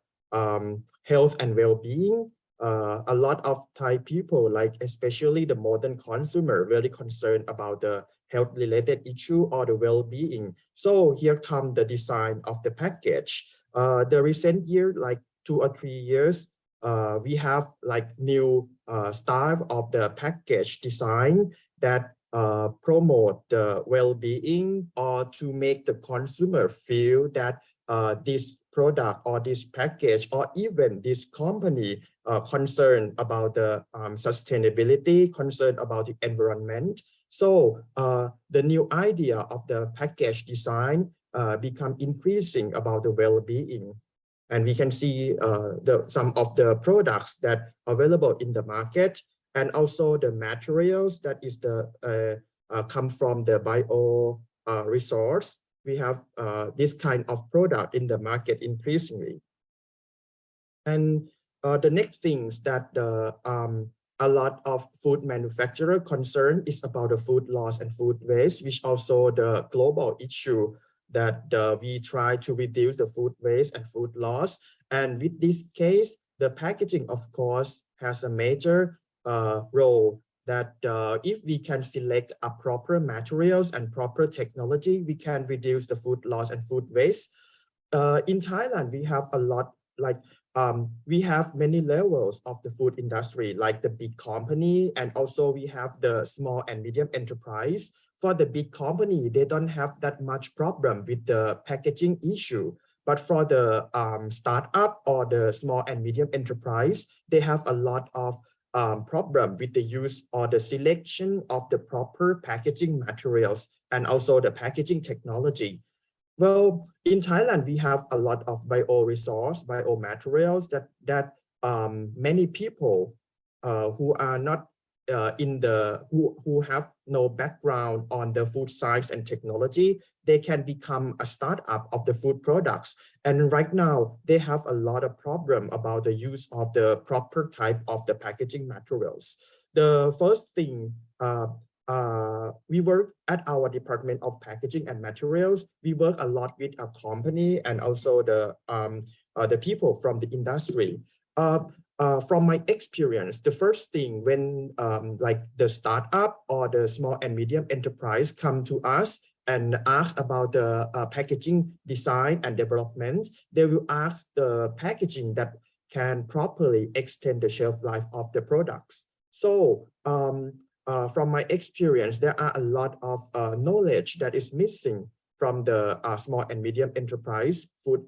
health and well-being. A lot of Thai people, like especially the modern consumer, very concerned about the health-related issue or the well-being. So here come the design of the package. The recent year, like 2 or 3 years, we have like new style of the package design that promote the well-being or to make the consumer feel that this product or this package or even this company concerned about the sustainability, concerned about the environment. So the new idea of the package design become increasing about the well-being. And we can see some of the products that are available in the market, and also the materials that is the come from the bio resource. We have this kind of product in the market increasingly. And the next things that a lot of food manufacturer concern is about the food loss and food waste, which also the global issue that we try to reduce the food waste and food loss. And with this case, the packaging, of course, has a major role that if we can select a proper materials and proper technology, we can reduce the food loss and food waste. In Thailand, we have a lot, like we have many levels of the food industry, like the big company, and also we have the small and medium enterprise. For the big company, they don't have that much problem with the packaging issue. But for the startup or the small and medium enterprise, they have a lot of problem with the use or the selection of the proper packaging materials and also the packaging technology. Well, in Thailand, we have a lot of bio-resource, biomaterials that many people who are not who have no background on the food science and technology, they can become a startup of the food products. And right now, they have a lot of problem about the use of the proper type of the packaging materials. The first thing, we work at our Department of Packaging and Materials. We work a lot with a company and also the people from the industry. From my experience, the first thing when like the startup or the small and medium enterprise come to us and ask about the packaging design and development, they will ask the packaging that can properly extend the shelf life of the products. So from my experience, there are a lot of knowledge that is missing from the small and medium enterprise food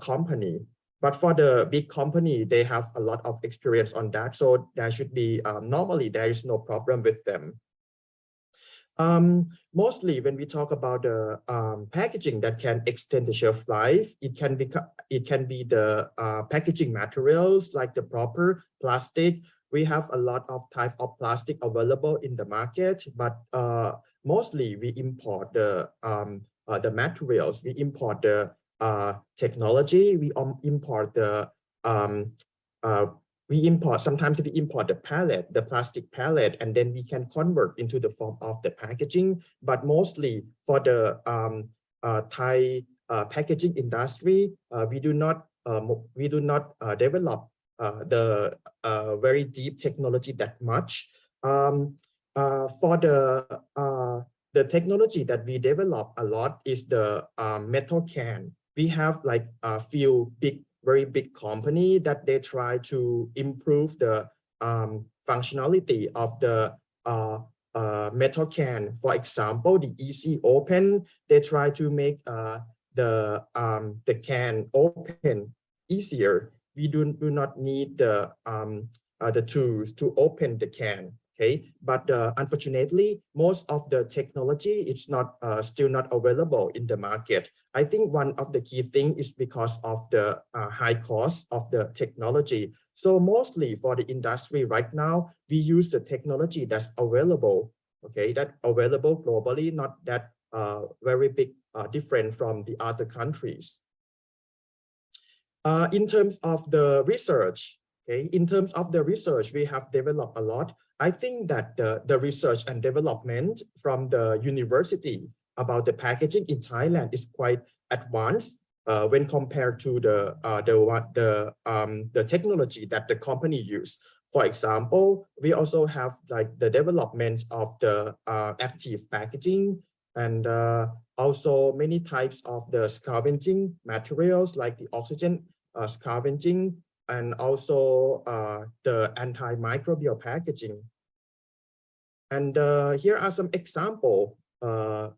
company. But for the big company, they have a lot of experience on that. So there should be, normally there is no problem with them. Mostly when we talk about the packaging that can extend the shelf life, it can be the packaging materials like the proper plastic. We have a lot of types of plastic available in the market, but mostly we import the materials. We import the technology. We import the we import, sometimes we import the pellet, the plastic pellet, and then we can convert into the form of the packaging. But mostly for the Thai packaging industry, we do not develop the very deep technology that much. For the technology that we develop a lot is the metal can. We have like a few very big company that they try to improve the functionality of the metal can. For example, the easy open, they try to make the can open easier. We do not need the tools to open the can. Okay, but unfortunately, most of the technology is not still not available in the market. I think one of the key things is because of the high cost of the technology. So mostly for the industry right now, we use the technology that's available. Okay, that available globally, not that very big different from the other countries. In terms of the research, okay, in terms of the research, we have developed a lot. I think that the research and development from the university about the packaging in Thailand is quite advanced when compared to the technology that the company use. For example, we also have like the development of the active packaging and also many types of the scavenging materials like the oxygen scavenging and also the antimicrobial packaging. And here are some examples.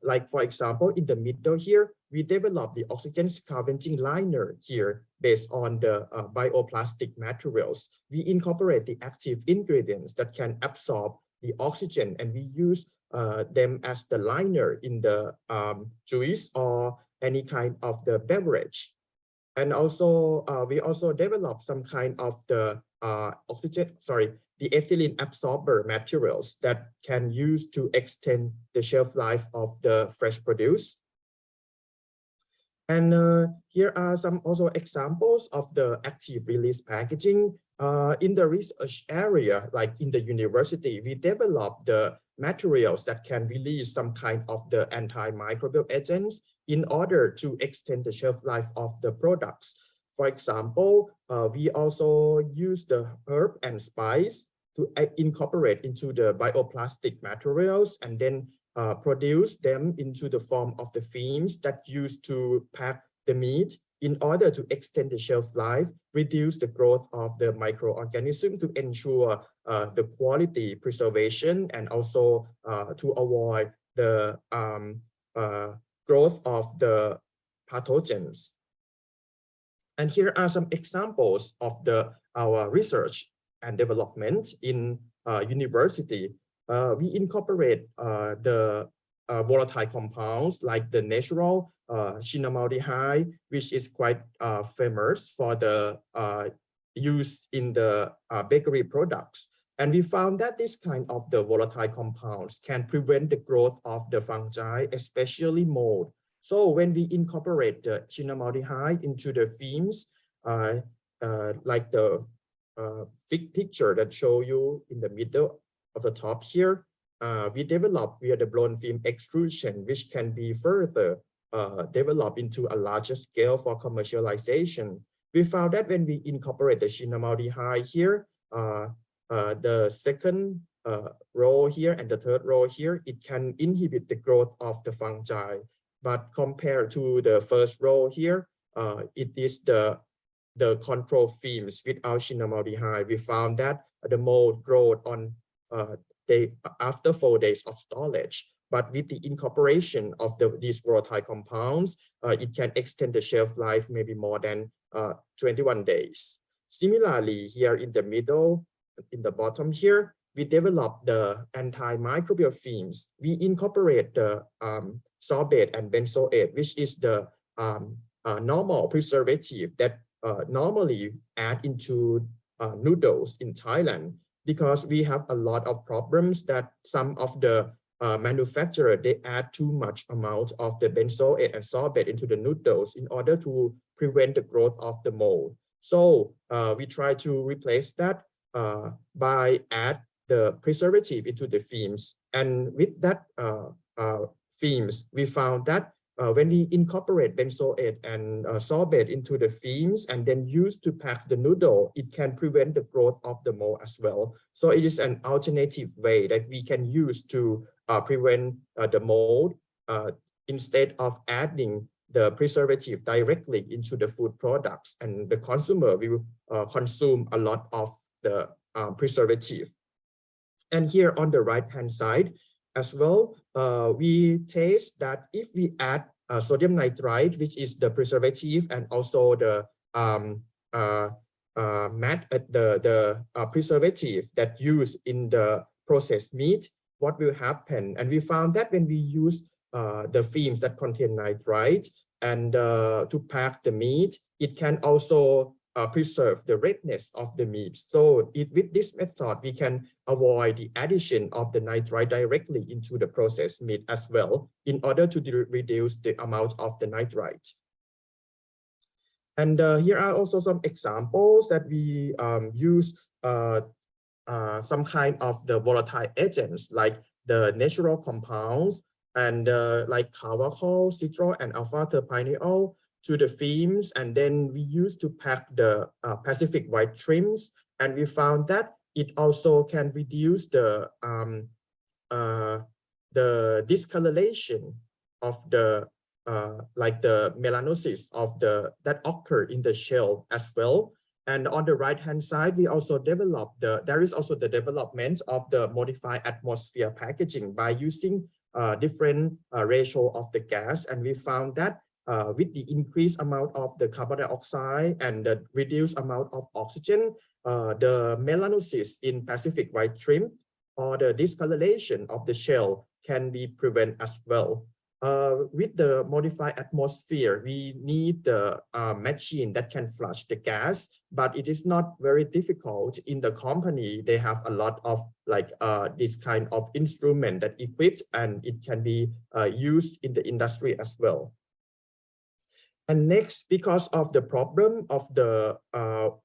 Like for example, in the middle here, we developed the oxygen scavenging liner here based on the bioplastic materials. We incorporate the active ingredients that can absorb the oxygen, and we use them as the liner in the juice or any kind of the beverage. And also, we also developed some kind of the the ethylene absorber materials that can use to extend the shelf life of the fresh produce. And here are some also examples of the active release packaging. In the research area, like in the university, we developed the materials that can release some kind of the antimicrobial agents in order to extend the shelf life of the products. For example, we also use the herb and spice to incorporate into the bioplastic materials and then produce them into the form of the films that used to pack the meat in order to extend the shelf life, reduce the growth of the microorganism to ensure the quality preservation and also to avoid the growth of the pathogens. And here are some examples of our research and development in university. We incorporate the volatile compounds like the natural cinnamaldehyde, which is quite famous for the use in the bakery products. And we found that this kind of the volatile compounds can prevent the growth of the fungi, especially mold. So when we incorporate the cinnamaldehyde into the films, like the picture that show you in the middle of the top here, we developed via the blown film extrusion, which can be further developed into a larger scale for commercialization. We found that when we incorporate the cinnamaldehyde here, the second row here and the third row here, it can inhibit the growth of the fungi. But compared to the first row here, it is the control films without cinnamaldehyde. We found that the mold growth on after 4 days of storage. But with the incorporation of these volatile compounds, it can extend the shelf life maybe more than 21 days. Similarly, here in the middle, in the bottom here, we developed the antimicrobial films. We incorporate the sorbate and benzoate, which is the normal preservative that normally add into noodles in Thailand, because we have a lot of problems that some of the manufacturer, they add too much amount of the benzoate and sorbate into the noodles in order to prevent the growth of the mold. So we try to replace that by add the preservative into the films. And with that films, we found that when we incorporate benzoate and sorbate into the films and then use to pack the noodle, it can prevent the growth of the mold as well. So it is an alternative way that we can use to prevent the mold instead of adding the preservative directly into the food products, and the consumer will consume a lot of the preservative. And here on the right hand side as well, we taste that if we add sodium nitrite, which is the preservative, and also the preservative that used in the processed meat, what will happen? And we found that when we use the films that contain nitrite and to pack the meat, it can also preserve the redness of the meat. So with this method, we can avoid the addition of the nitrite directly into the processed meat as well, in order to reduce the amount of the nitrite. And here are also some examples that we use some kind of the volatile agents like the natural compounds and like carbachol, citral, and alpha-terpineol to the films, and then we used to pack the Pacific white shrimps, and we found that it also can reduce the discoloration of the like the melanosis of that occur in the shell as well. And on the right hand side, we also developed there is also the development of the modified atmosphere packaging by using different ratio of the gas, and we found that with the increased amount of the carbon dioxide and the reduced amount of oxygen, the melanosis in Pacific white shrimp or the discoloration of the shell can be prevented as well. With the modified atmosphere, we need the machine that can flush the gas, but it is not very difficult. In the company, they have a lot of like this kind of instrument that equipped, and it can be used in the industry as well. And next, because of the problem of the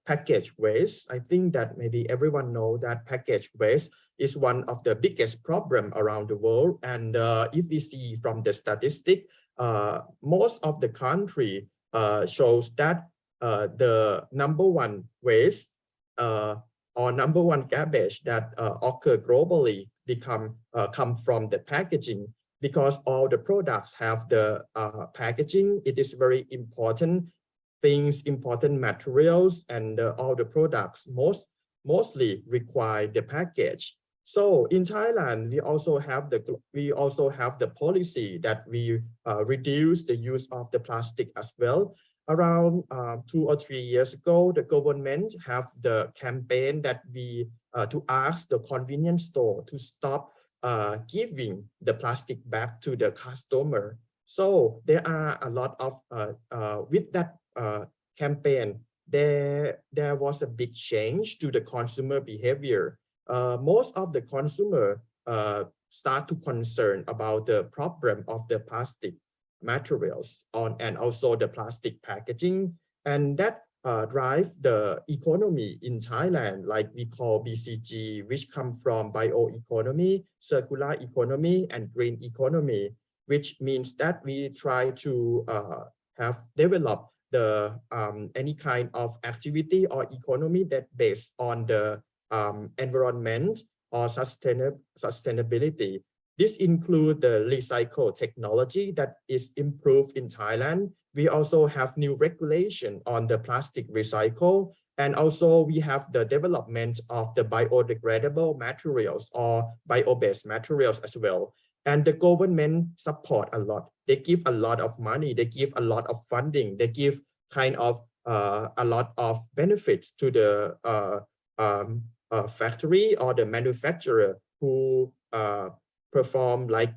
package waste, I think that maybe everyone know that package waste is one of the biggest problem around the world. And if we see from the statistic, most of the country shows that the number one waste or number one garbage that occur globally come from the packaging. Because all the products have the packaging, it is very important things, important materials, and all the products mostly require the package. So in Thailand, we also have the policy that we reduce the use of the plastic as well. Around 2 or 3 years ago, the government have the campaign that we to ask the convenience store to stop giving the plastic back to the customer. So there are a lot of with that campaign, there was a big change to the consumer behavior. Most of the consumer start to concern about the problem of the plastic materials and also the plastic packaging, and that drive the economy in Thailand, like we call BCG, which come from bioeconomy, circular economy, and green economy, which means that we try to have developed the any kind of activity or economy that based on the environment or sustainability. This includes the recycle technology that is improved in Thailand. We also have new regulation on the plastic recycle, and also we have the development of the biodegradable materials or bio-based materials as well. And the government support a lot. They give a lot of money. They give a lot of funding. They give kind of a lot of benefits to the factory or the manufacturer who perform like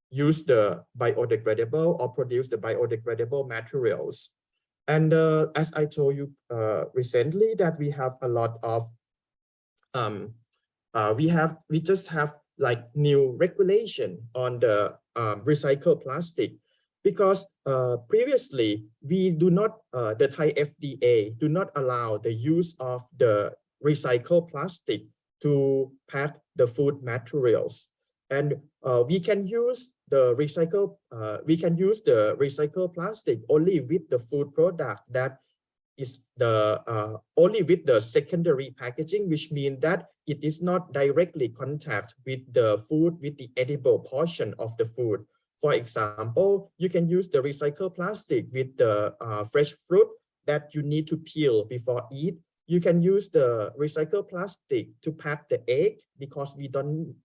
use the biodegradable or produce the biodegradable materials. And as I told you recently, that we have a lot of we just have like new regulation on the recycled plastic. because previously we do not, the Thai FDA do not allow the use of the recycled plastic to pack the food materials, and we can use the recycled plastic only with the food product that is the only with the secondary packaging, which means that it is not directly contact with the food, with the edible portion of the food. For example, you can use the recycled plastic with the fresh fruit that you need to peel before eat. You can use the recycled plastic to pack the egg because we don't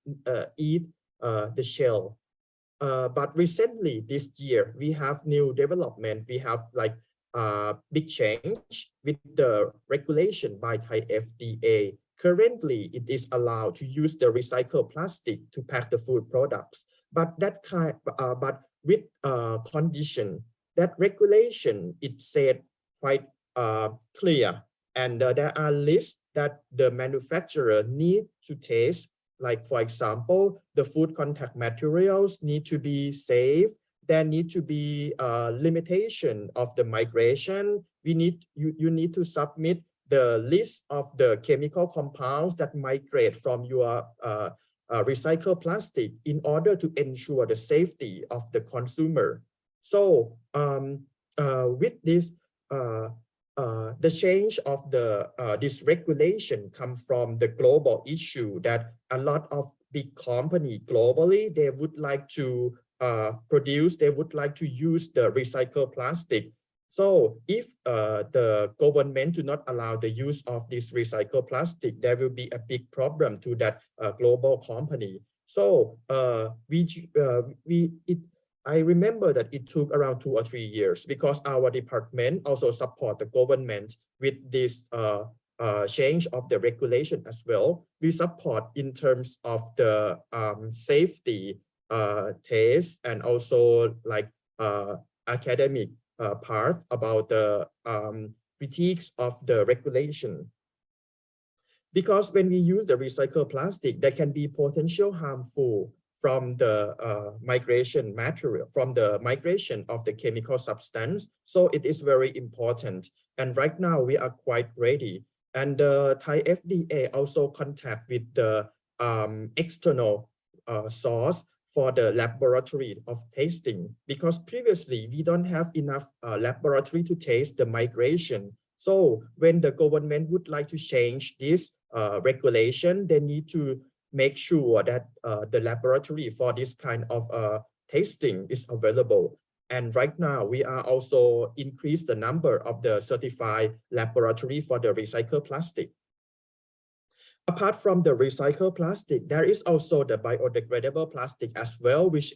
eat the shell. But recently this year, we have new development. We have like big change with the regulation by Thai FDA. Currently, it is allowed to use the recycled plastic to pack the food products, but with condition. That regulation, it said quite clear, and there are lists that the manufacturer need to test. Like, for example, the food contact materials need to be safe. There need to be a limitation of the migration. You need to submit the list of the chemical compounds that migrate from your recycled plastic in order to ensure the safety of the consumer. So with this, the change of the this regulation come from the global issue that a lot of big companies globally, they would like to they would like to use the recycled plastic. So if the government do not allow the use of this recycled plastic, there will be a big problem to that global company. So I remember that it took around 2 or 3 years because our department also support the government with this change of the regulation as well. We support in terms of the safety test and also like academic part about the critiques of the regulation. Because when we use the recycled plastic, there can be potential harmful from the migration material, from the migration of the chemical substance. So it is very important. And right now we are quite ready. And the Thai FDA also contact with the external source for the laboratory of tasting, because previously we don't have enough laboratory to taste the migration. So when the government would like to change this regulation, they need to make sure that the laboratory for this kind of tasting is available. And right now we are also increase the number of the certified laboratory for the recycled plastic. Apart from the recycled plastic, there is also the biodegradable plastic as well, which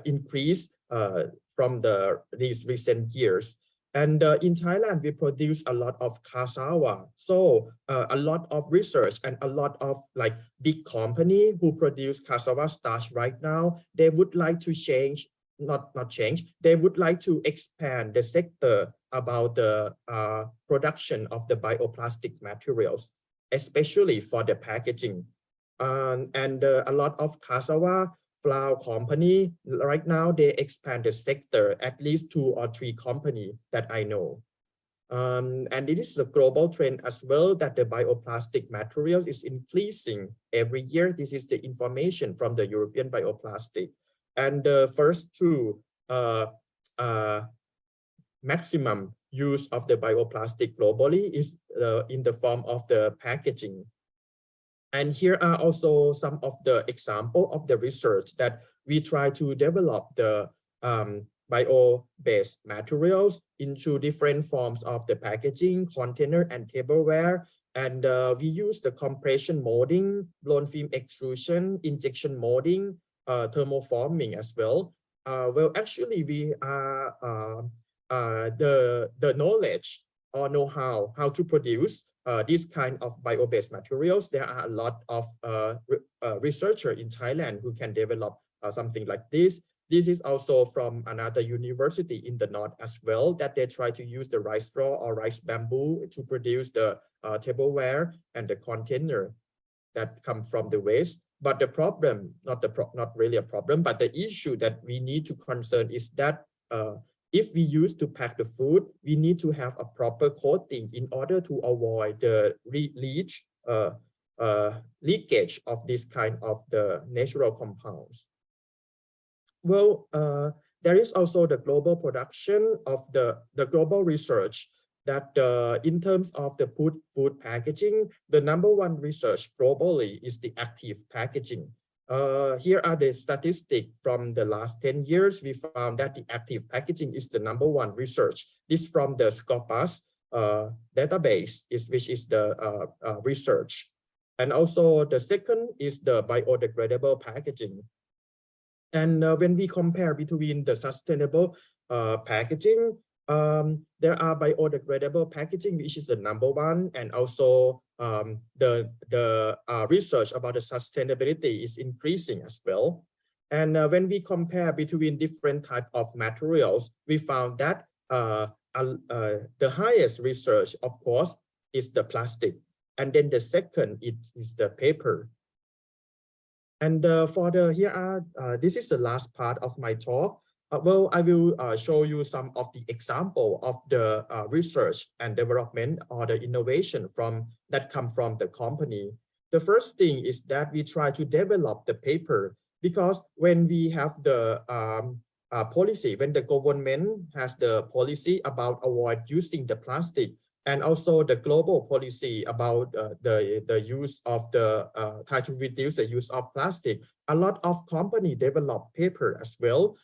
increased from these recent years. And in Thailand, we produce a lot of cassava. So a lot of research and a lot of like big company who produce cassava starch right now, they would like to change, not change, they would like to expand the sector about the production of the bioplastic materials, especially for the packaging. And a lot of cassava flour company right now, they expand the sector, at least 2 or 3 companies that I know. And it is a global trend as well that the bioplastic materials is increasing every year. This is the information from the European bioplastic. And the first 2 maximum use of the bioplastic globally is in the form of the packaging. And here are also some of the example of the research that we try to develop the bio-based materials into different forms of the packaging, container, and tableware. And we use the compression molding, blown film extrusion, injection molding, thermoforming as well. Well, actually, we are the knowledge or know-how to produce this kind of bio-based materials. There are a lot of researchers in Thailand who can develop something like this. This is also from another university in the north as well, that they try to use the rice straw or rice bamboo to produce the tableware and the container that come from the waste. But the problem, not really a problem, but the issue that we need to concern is that if we use to pack the food, we need to have a proper coating in order to avoid the leakage of this kind of the natural compounds. Well, there is also the global production of the global research that in terms of the food packaging, the #1 research globally is the active packaging. Here are the statistics from the last 10 years. We found that the active packaging is the #1 research. This from the Scopus database, which is the research. And also the second is the biodegradable packaging. And when we compare between the sustainable packaging, there are biodegradable packaging, which is the #1, and also the research about the sustainability is increasing as well. And when we compare between different types of materials, we found that the highest research, of course, is the plastic, and then the second is the paper. And this is the last part of my talk. Well, I will show you some of the example of the research and development or the innovation that come from the company. The first thing is that we try to develop the paper, because when we have the policy, when the government has the policy about avoid using the plastic, and also the global policy about the use of try to reduce the use of plastic, a lot of company develop paper as well.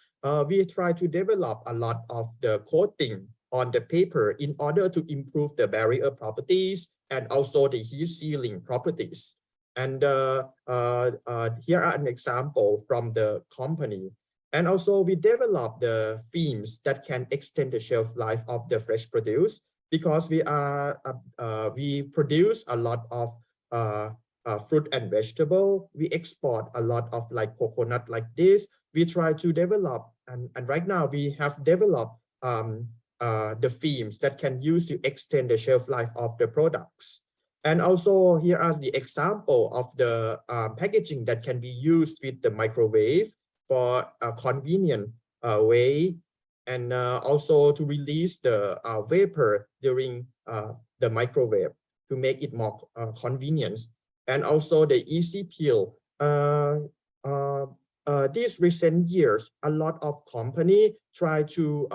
We try to develop a lot of the coating on the paper in order to improve the barrier properties and also the heat sealing properties. And here are an example from the company. And also we develop the films that can extend the shelf life of the fresh produce, because we produce a lot of fruit and vegetable. We export a lot of like coconut like this. We try to develop, and right now we have developed the films that can use to extend the shelf life of the products. And also here are the example of the packaging that can be used with the microwave for a convenient way, and also to release the vapor during the microwave to make it more convenient. And also the easy peel. These recent years, a lot of companies try to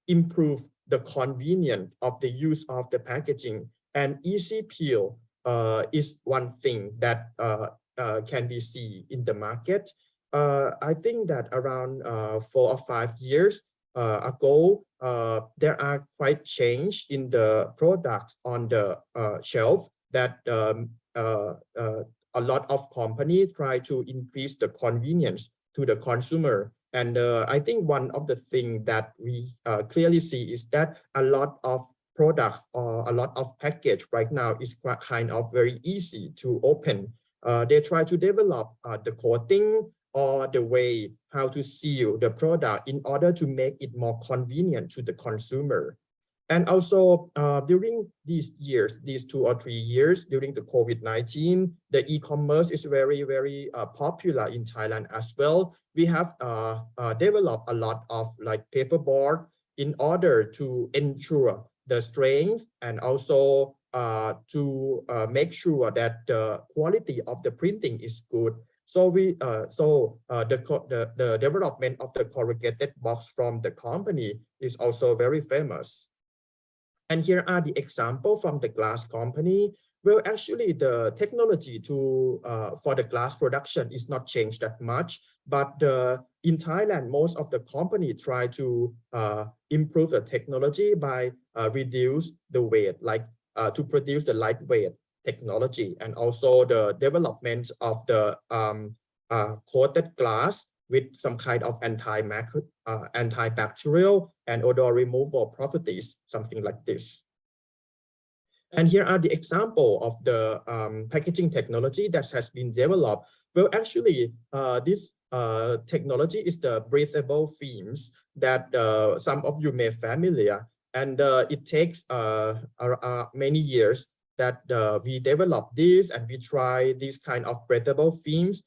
improve the convenience of the use of the packaging, and easy peel is one thing that can be seen in the market. I think that around 4 or 5 years ago, there are quite change in the products on the shelf that a lot of companies try to increase the convenience to the consumer. And I think one of the things that we clearly see is that a lot of products or a lot of package right now is quite kind of very easy to open. They try to develop the coating or the way how to seal the product in order to make it more convenient to the consumer. And also during these years, these 2 or 3 years during the COVID-19, the e-commerce is very, very popular in Thailand as well. We have developed a lot of like paperboard in order to ensure the strength, and also to make sure that the quality of the printing is good. So the development of the corrugated box from the company is also very famous. And here are the example from the glass company. Well, actually the technology for the glass production is not changed that much, but in Thailand, most of the company try to improve the technology by reduce the weight, like to produce the lightweight technology, and also the development of the coated glass with some kind of antibacterial and odor removal properties, something like this. And here are the example of the packaging technology that has been developed. Well, actually, this technology is the breathable films that some of you may familiar, and it takes many years that we developed this and we try these kind of breathable films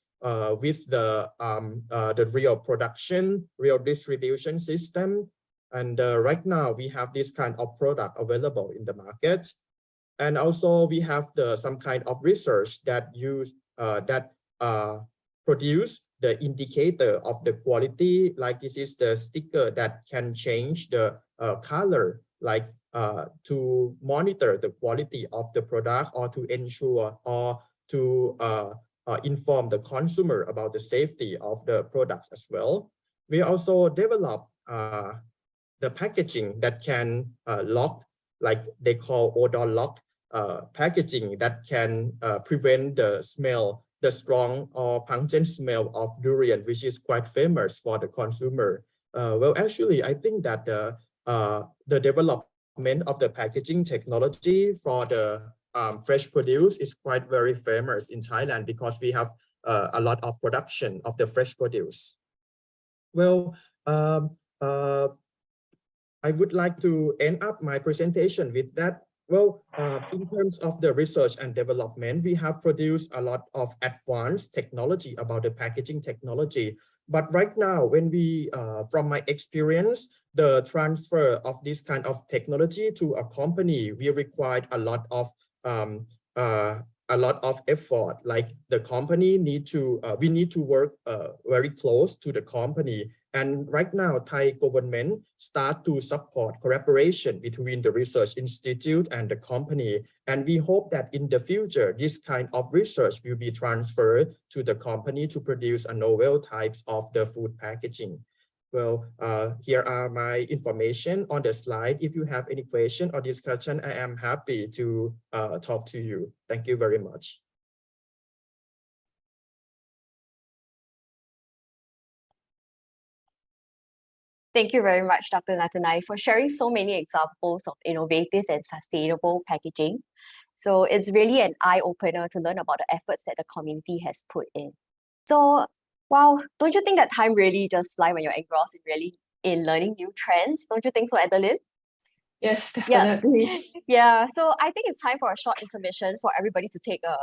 with the real production, real distribution system. And right now we have this kind of product available in the market. And also we have some kind of research that produce the indicator of the quality, like this is the sticker that can change the color, like to monitor the quality of the product or to ensure or to inform the consumer about the safety of the products as well. We also develop the packaging that can lock, like they call odor lock packaging that can prevent the smell, the strong or pungent smell of durian, which is quite famous for the consumer. Well, actually, I think that the development of the packaging technology for the fresh produce is quite very famous in Thailand because we have a lot of production of the fresh produce. Well, I would like to end up my presentation with that. Well, in terms of the research and development, we have produced a lot of advanced technology about the packaging technology. But right now, when we, from my experience, the transfer of this kind of technology to a company, we require a lot of effort. Like the company we need to work very close to the company. And right now, Thai government start to support collaboration between the research institute and the company. And we hope that in the future, this kind of research will be transferred to the company to produce a novel types of the food packaging. Well, here are my information on the slide. If you have any question or discussion, I am happy to talk to you. Thank you very much. Thank you very much, Dr. Nathdanai, for sharing so many examples of innovative and sustainable packaging. So it's really an eye-opener to learn about the efforts that the community has put in. So, wow, don't you think that time really just flies when you're engrossed in learning new trends? Don't you think so, Adeline? Yes, definitely. Yeah, so I think it's time for a short intermission for everybody to take a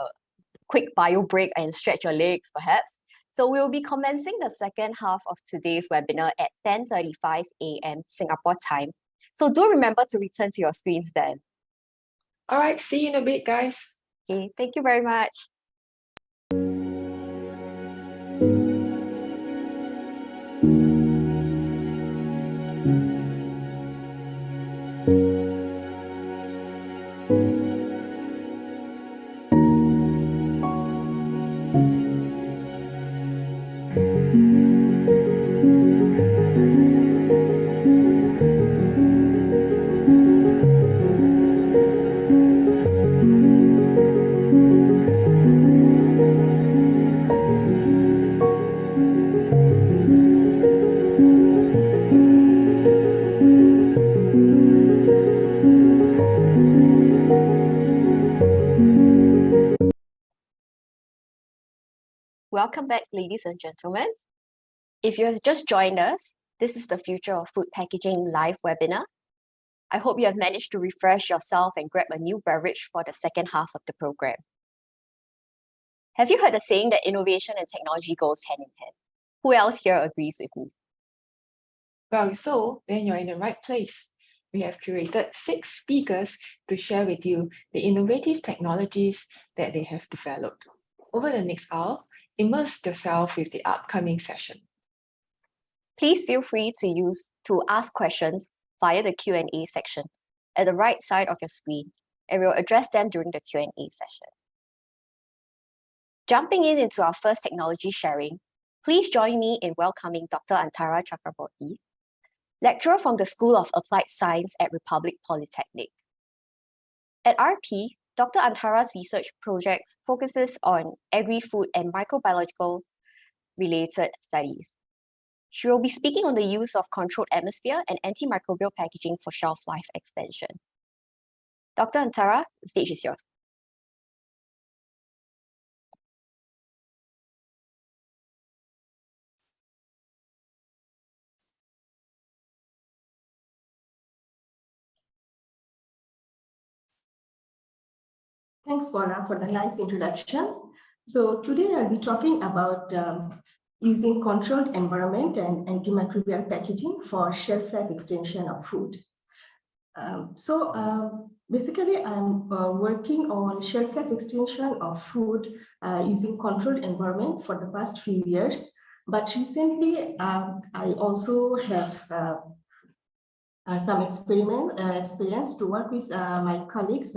quick bio break and stretch your legs, perhaps. So we'll be commencing the second half of today's webinar at 10:35 a.m. Singapore time. So do remember to return to your screens then. All right, see you in a bit, guys. Okay, thank you very much. Welcome back, ladies and gentlemen. If you have just joined us, this is the Future of Food Packaging live webinar. I hope you have managed to refresh yourself and grab a new beverage for the second half of the program. Have you heard the saying that innovation and technology goes hand in hand? Who else here agrees with me? Well, so then you're in the right place. We have curated 6 speakers to share with you the innovative technologies that they have developed. Over the next hour, immerse yourself with the upcoming session. Please feel free to ask questions via the Q&A section at the right side of your screen, and we'll address them during the Q&A session. Jumping into our first technology sharing, please join me in welcoming Dr. Antara Chakraborty, lecturer from the School of Applied Science at Republic Polytechnic. At RP, Dr. Antara's research project focuses on agri-food and microbiological related studies. She will be speaking on the use of controlled atmosphere and antimicrobial packaging for shelf life extension. Dr. Antara, the stage is yours. Thanks, Paula, for the nice introduction. So today I'll be talking about using controlled environment and antimicrobial packaging for shelf life extension of food. Basically, I'm working on shelf life extension of food using controlled environment for the past few years. But recently, I also have some experience to work with my colleagues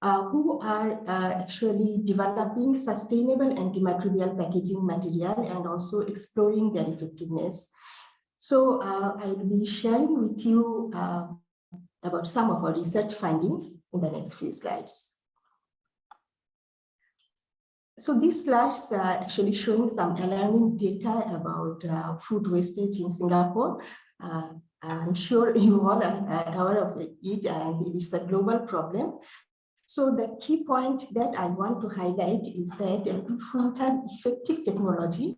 who are actually developing sustainable antimicrobial packaging material and also exploring their effectiveness. So I'll be sharing with you about some of our research findings in the next few slides. So these slides are actually showing some alarming data about food wastage in Singapore. I'm sure you all are aware of it, and it is a global problem. So the key point that I want to highlight is that if we have effective technology,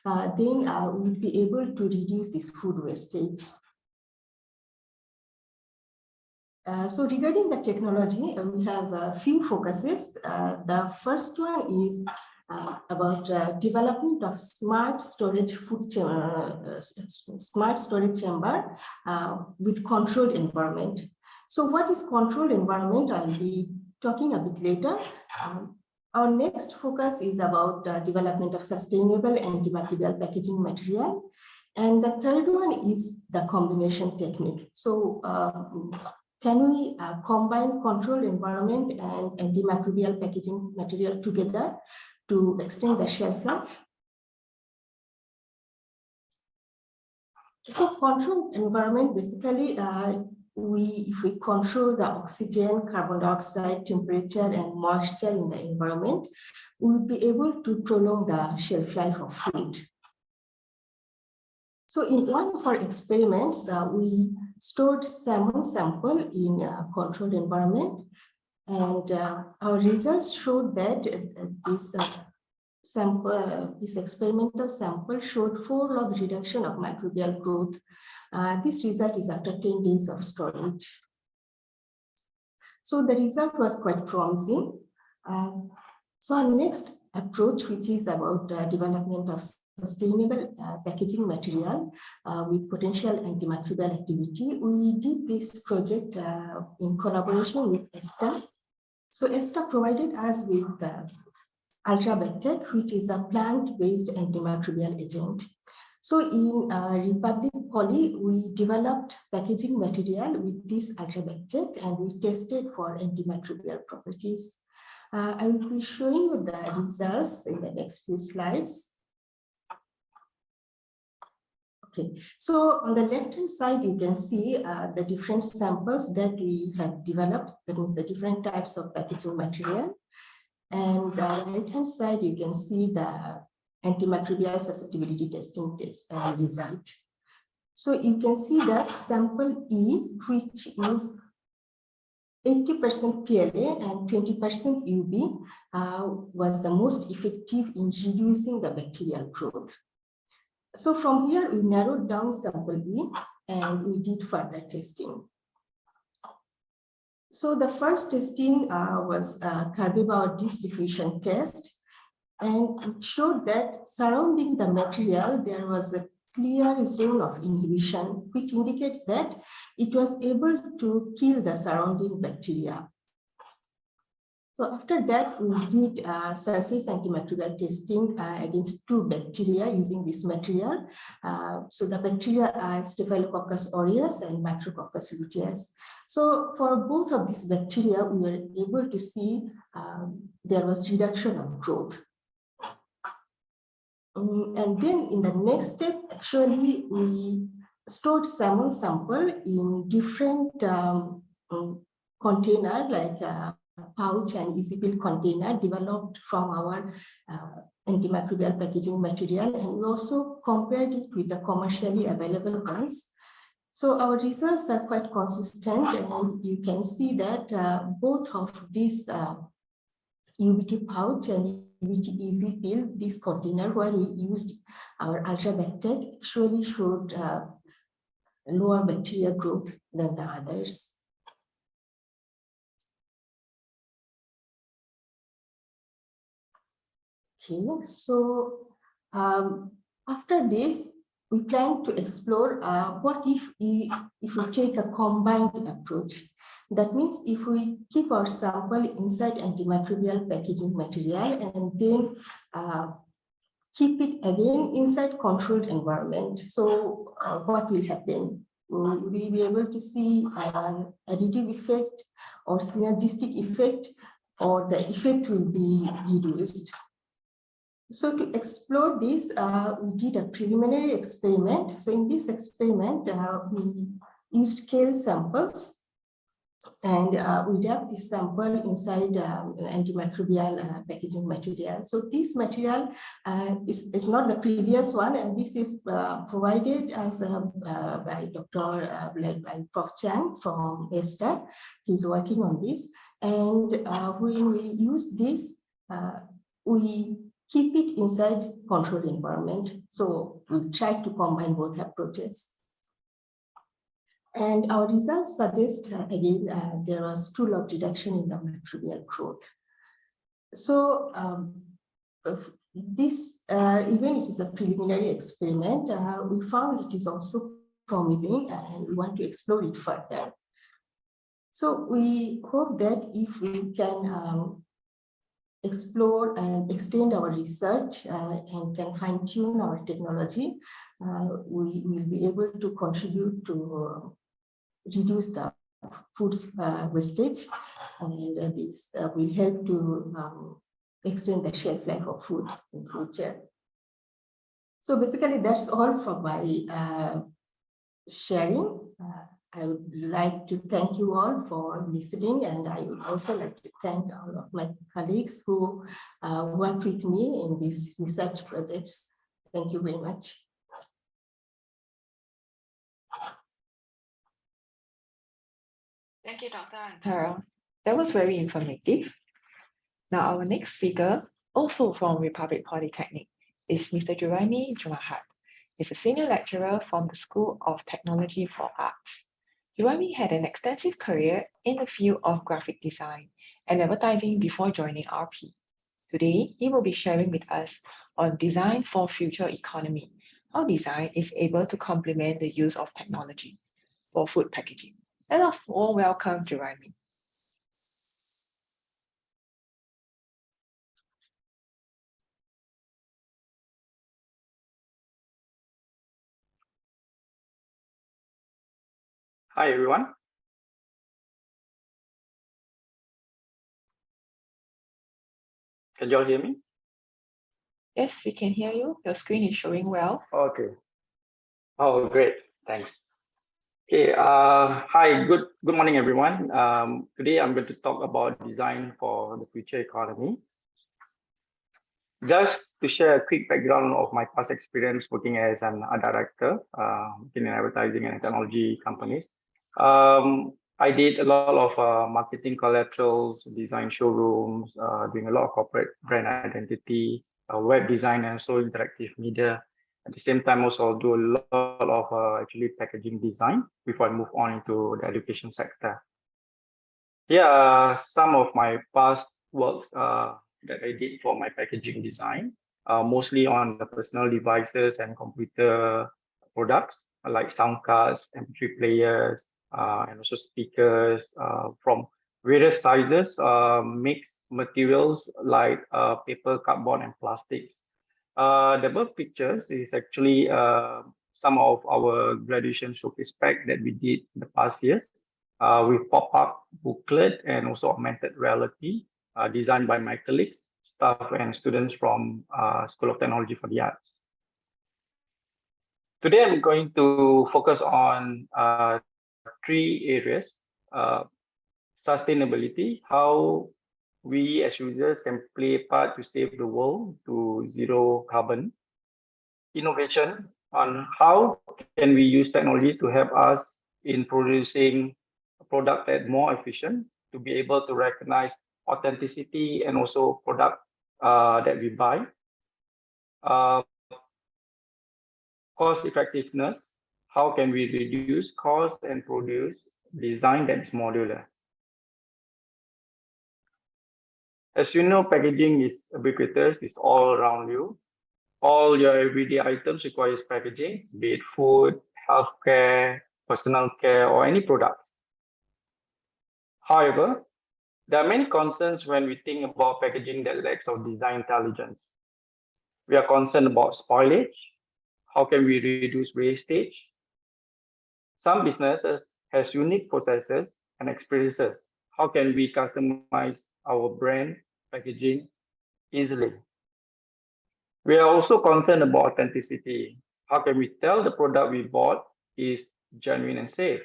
then we'll be able to reduce this food wastage. So regarding the technology, we have a few focuses. The first one is about development of smart storage chamber with controlled environment. So what is controlled environment? I'll be talking a bit later. Our next focus is about development of sustainable antimicrobial packaging material. And the third one is the combination technique. So can we combine controlled environment and antimicrobial packaging material together to extend the shelf life? So controlled environment, basically, if we control the oxygen, carbon dioxide, temperature, and moisture in the environment, we will be able to prolong the shelf life of food. So in one of our experiments, we stored salmon sample in a controlled environment, and our results showed that this experimental sample showed 4-log reduction of microbial growth. This result is after 10 days of storage. So the result was quite promising. So our next approach, which is about development of sustainable packaging material with potential antimicrobial activity, we did this project in collaboration with ESTA. So ESTA provided us with Alterpacks, which is a plant-based antimicrobial agent. So in Republic Poly, we developed packaging material with this Alterpacks and we tested for antimicrobial properties. I will be showing you the results in the next few slides. Okay, so on the left-hand side, you can see the different samples that we have developed, that means the different types of packaging material. And the right-hand side, you can see the antimicrobial susceptibility testing result. So you can see that sample E, which is 80% PLA and 20% UV, was the most effective in reducing the bacterial growth. So from here, we narrowed down sample E and we did further testing. So the first testing was Carby-Bauer distribution test, and it showed that surrounding the material, there was a clear zone of inhibition, which indicates that it was able to kill the surrounding bacteria. So after that, we did surface antimicrobial testing against 2 bacteria using this material. So the bacteria are Staphylococcus aureus and Micrococcus luteus. So for both of these bacteria, we were able to see there was reduction of growth. And then in the next step, actually, we stored salmon sample in different container, like pouch and easy peel container developed from our antimicrobial packaging material, and we also compared it with the commercially available ones. So our results are quite consistent, and you can see that both of these UBT pouch and UBT easy peel, this container where we used our Alterpacks, actually showed lower bacterial growth than the others. Okay, so after this, we plan to explore what if we take a combined approach. That means if we keep our sample inside antimicrobial packaging material and then keep it again inside controlled environment. So what will happen? Will we be able to see additive effect or synergistic effect, or the effect will be reduced? So to explore this, we did a preliminary experiment. So in this experiment, we used kale samples, and we wrap this sample inside antimicrobial packaging material. So this material is not the previous one, and this is provided as by by Prof. Chang from ESTAR. He's working on this. And when we use this, we keep it inside controlled environment. So we try to combine both approaches. And our results suggest, again, there was true log reduction in the microbial growth. So this, even it is a preliminary experiment, we found it is also promising, and we want to explore it further. So we hope that if we can explore and extend our research and can fine-tune our technology, we will be able to contribute to reduce the food wastage, and this will help to extend the shelf life of food in future. So basically, that's all for my sharing. I would like to thank you all for listening, and I would also like to thank all of my colleagues who worked with me in these research projects. Thank you very much. Thank you, Dr. Antara. That was very informative. Now, our next speaker, also from Republic Polytechnic, is Mr. Juraimi Jumahat. He's a senior lecturer from the School of Technology for Arts. Juraimi had an extensive career in the field of graphic design and advertising before joining RP. Today, he will be sharing with us on design for future economy, how design is able to complement the use of technology for food packaging. Let us all welcome Juraimi. Hi, everyone. Can you all hear me? Yes, we can hear you. Your screen is showing well. Okay. Oh, great. Thanks. Okay. Hi. Good morning, everyone. Today, I'm going to talk about design for the future economy. Just to share a quick background of my past experience working as an art director in advertising and technology companies. I did a lot of marketing collaterals, design showrooms, doing a lot of corporate brand identity, web design, and so interactive media. At the same time, also I'll do a lot of actually packaging design before I move on into the education sector. Yeah, some of my past works that I did for my packaging design, mostly on the personal devices and computer products like sound cards, MP3 players, and also speakers from various sizes, mixed materials like paper, cardboard, and plastics. The above pictures is actually some of our graduation showcase pack that we did in the past years with pop-up booklet and also augmented reality designed by my colleagues, staff, and students from School of Technology for the Arts. Today, I'm going to focus on 3 areas. Sustainability, how we as users can play a part to save the world to zero carbon. Innovation, on how can we use technology to help us in producing a product that's more efficient, to be able to recognize authenticity and also product that we buy. Cost effectiveness, how can we reduce cost and produce design that is modular? As you know, packaging is ubiquitous, it's all around you. All your everyday items requires packaging, be it food, healthcare, personal care, or any products. However, there are many concerns when we think about packaging that lacks of design intelligence. We are concerned about spoilage. How can we reduce wastage? Some businesses has unique processes and experiences. How can we customize our brand packaging easily? We are also concerned about authenticity. How can we tell the product we bought is genuine and safe?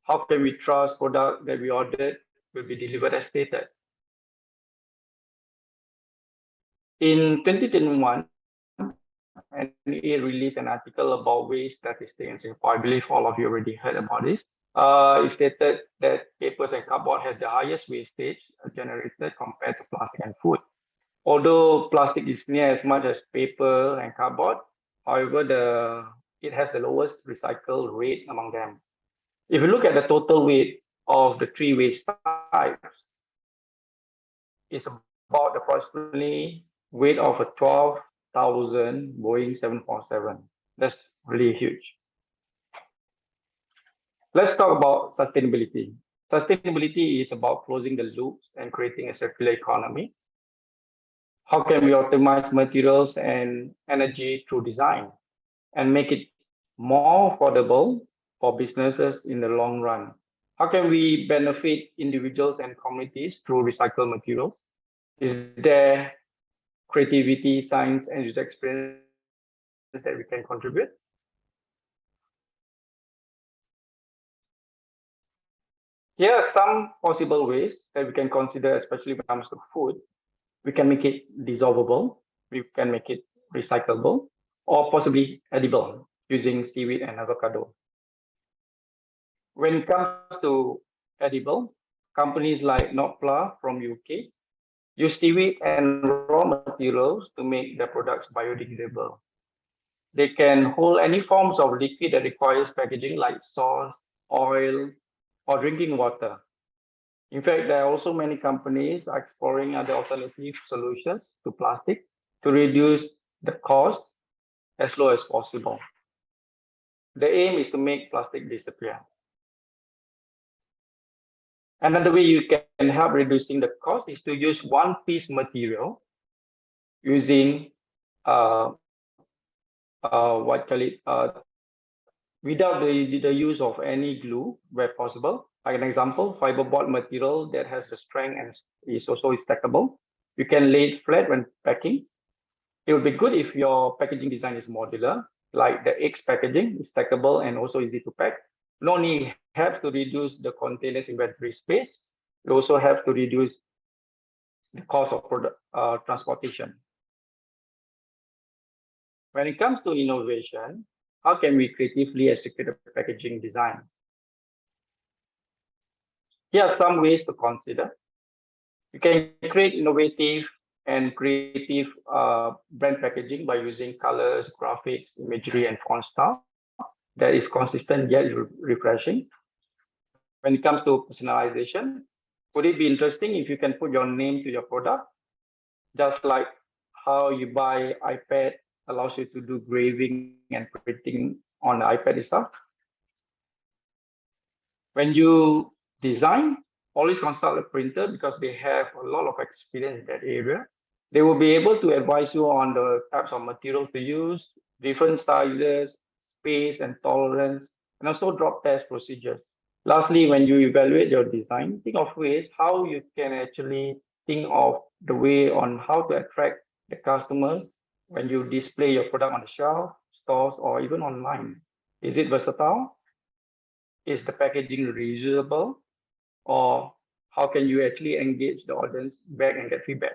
How can we trust product that we ordered will be delivered as stated? In 2021, NEA released an article about waste statistics in Singapore. I believe all of you already heard about this. It stated that papers and cardboard has the highest wastage generated compared to plastic and food. Although plastic is near as much as paper and cardboard, however, it has the lowest recycle rate among them. If you look at the total weight of the three waste types, it's about approximately weight of a 12,000 Boeing 747. That's really huge. Let's talk about sustainability. Sustainability is about closing the loops and creating a circular economy. How can we optimize materials and energy through design and make it more affordable for businesses in the long run? How can we benefit individuals and communities through recycled materials? Is there creativity, science, and user experience that we can contribute? Here are some possible ways that we can consider, especially when it comes to food. We can make it dissolvable, we can make it recyclable, or possibly edible using seaweed and avocado. When it comes to edible, companies like Notpla from UK use seaweed and raw materials to make their products biodegradable. They can hold any forms of liquid that requires packaging like sauce, oil, or drinking water. In fact, there are also many companies exploring other alternative solutions to plastic to reduce the cost as low as possible. The aim is to make plastic disappear. Another way you can help reducing the cost is to use one-piece material using without the use of any glue where possible. Like an example, fiberboard material that has the strength and is also stackable. You can lay it flat when packing. It would be good if your packaging design is modular, like the eggs packaging is stackable and also easy to pack. Not only helps to reduce the container's inventory space, you also have to reduce the cost of product transportation. When it comes to innovation, how can we creatively execute a packaging design? Here are some ways to consider. You can create innovative and creative brand packaging by using colors, graphics, imagery, and font style that is consistent yet refreshing. When it comes to personalization, would it be interesting if you can put your name to your product? Just like how you buy iPad allows you to do graving and printing on the iPad itself. When you design, always consult a printer because they have a lot of experience in that area. They will be able to advise you on the types of materials to use, different sizes, space and tolerance, and also drop test procedures. Lastly, when you evaluate your design, think of ways how you can actually think of the way on how to attract the customers when you display your product on the shelf, stores, or even online. Is it versatile? Is the packaging reusable? Or how can you actually engage the audience back and get feedback?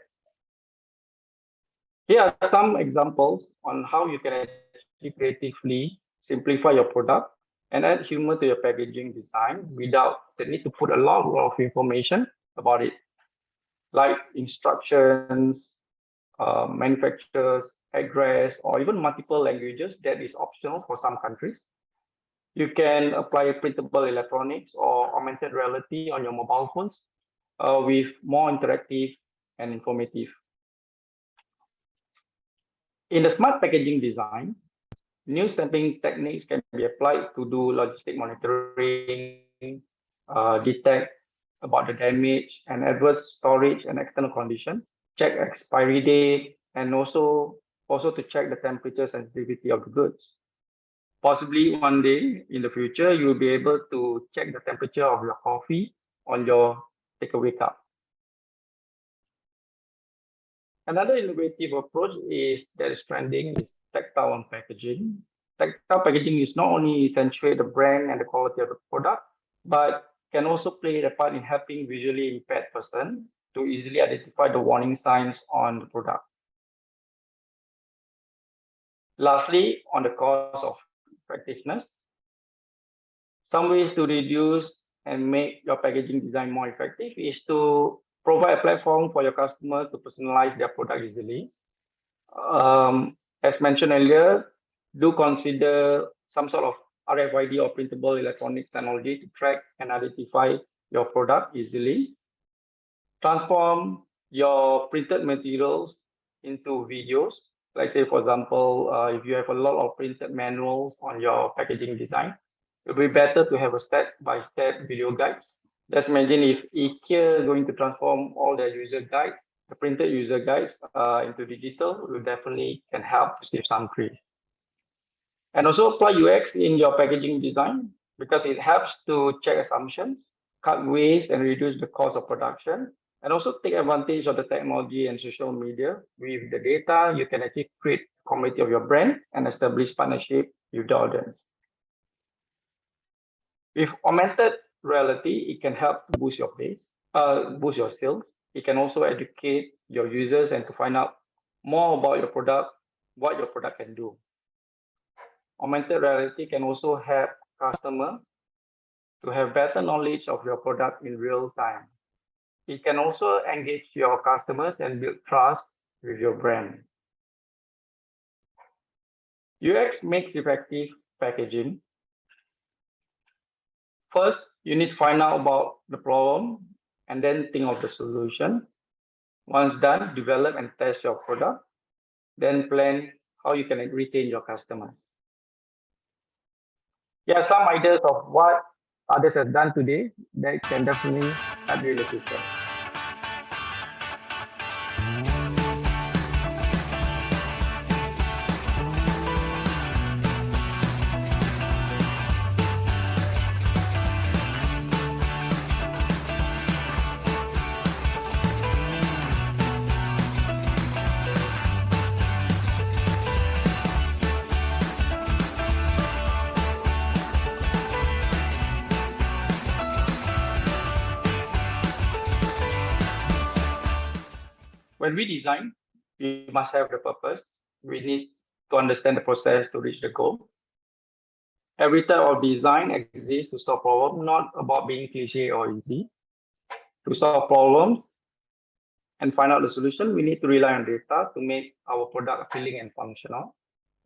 Here are some examples on how you can actually creatively simplify your product and add humor to your packaging design without the need to put a lot of information about it, like instructions, manufacturers, address, or even multiple languages that is optional for some countries. You can apply printable electronics or augmented reality on your mobile phones. with more interactive and informative. In the smart packaging design, new stamping techniques can be applied to do logistic monitoring, detect about the damage and adverse storage and external condition, check expiry date, and also to check the temperature sensitivity of the goods. Possibly one day in the future, you will be able to check the temperature of your coffee on your takeaway cup. Another innovative approach that is trending is tactile packaging. Tactile packaging is not only accentuate the brand and the quality of the product, but can also play a part in helping visually impaired person to easily identify the warning signs on the product. Lastly, on the cost of effectiveness, some ways to reduce and make your packaging design more effective is to provide a platform for your customer to personalize their product easily. As mentioned earlier, do consider some sort of RFID or printable electronics technology to track and identify your product easily. Transform your printed materials into videos. Like say, for example, if you have a lot of printed manuals on your packaging design, it will be better to have a step-by-step video guides. Just imagine if IKEA is going to transform all their user guides, the printed user guides into digital, will definitely can help to save some trees. And also apply UX in your packaging design because it helps to check assumptions, cut waste and reduce the cost of production, and also take advantage of the technology and social media. With the data, you can actually create a community of your brand and establish partnership with the audience. With augmented reality, it can help to boost your boost your sales. It can also educate your users and to find out more about your product, what your product can do. Augmented reality can also help customers to have better knowledge of your product in real time. It can also engage your customers and build trust with your brand. UX makes effective packaging. First, you need to find out about the problem and then think of the solution. Once done, develop and test your product. Then plan how you can retain your customers. Here are some ideas of what others have done today that can definitely help you in the future. When we design, we must have the purpose. We need to understand the process to reach the goal. Every type of design exists to solve problems, not about being cliche or easy. To solve problems and find out the solution, we need to rely on data to make our product appealing and functional.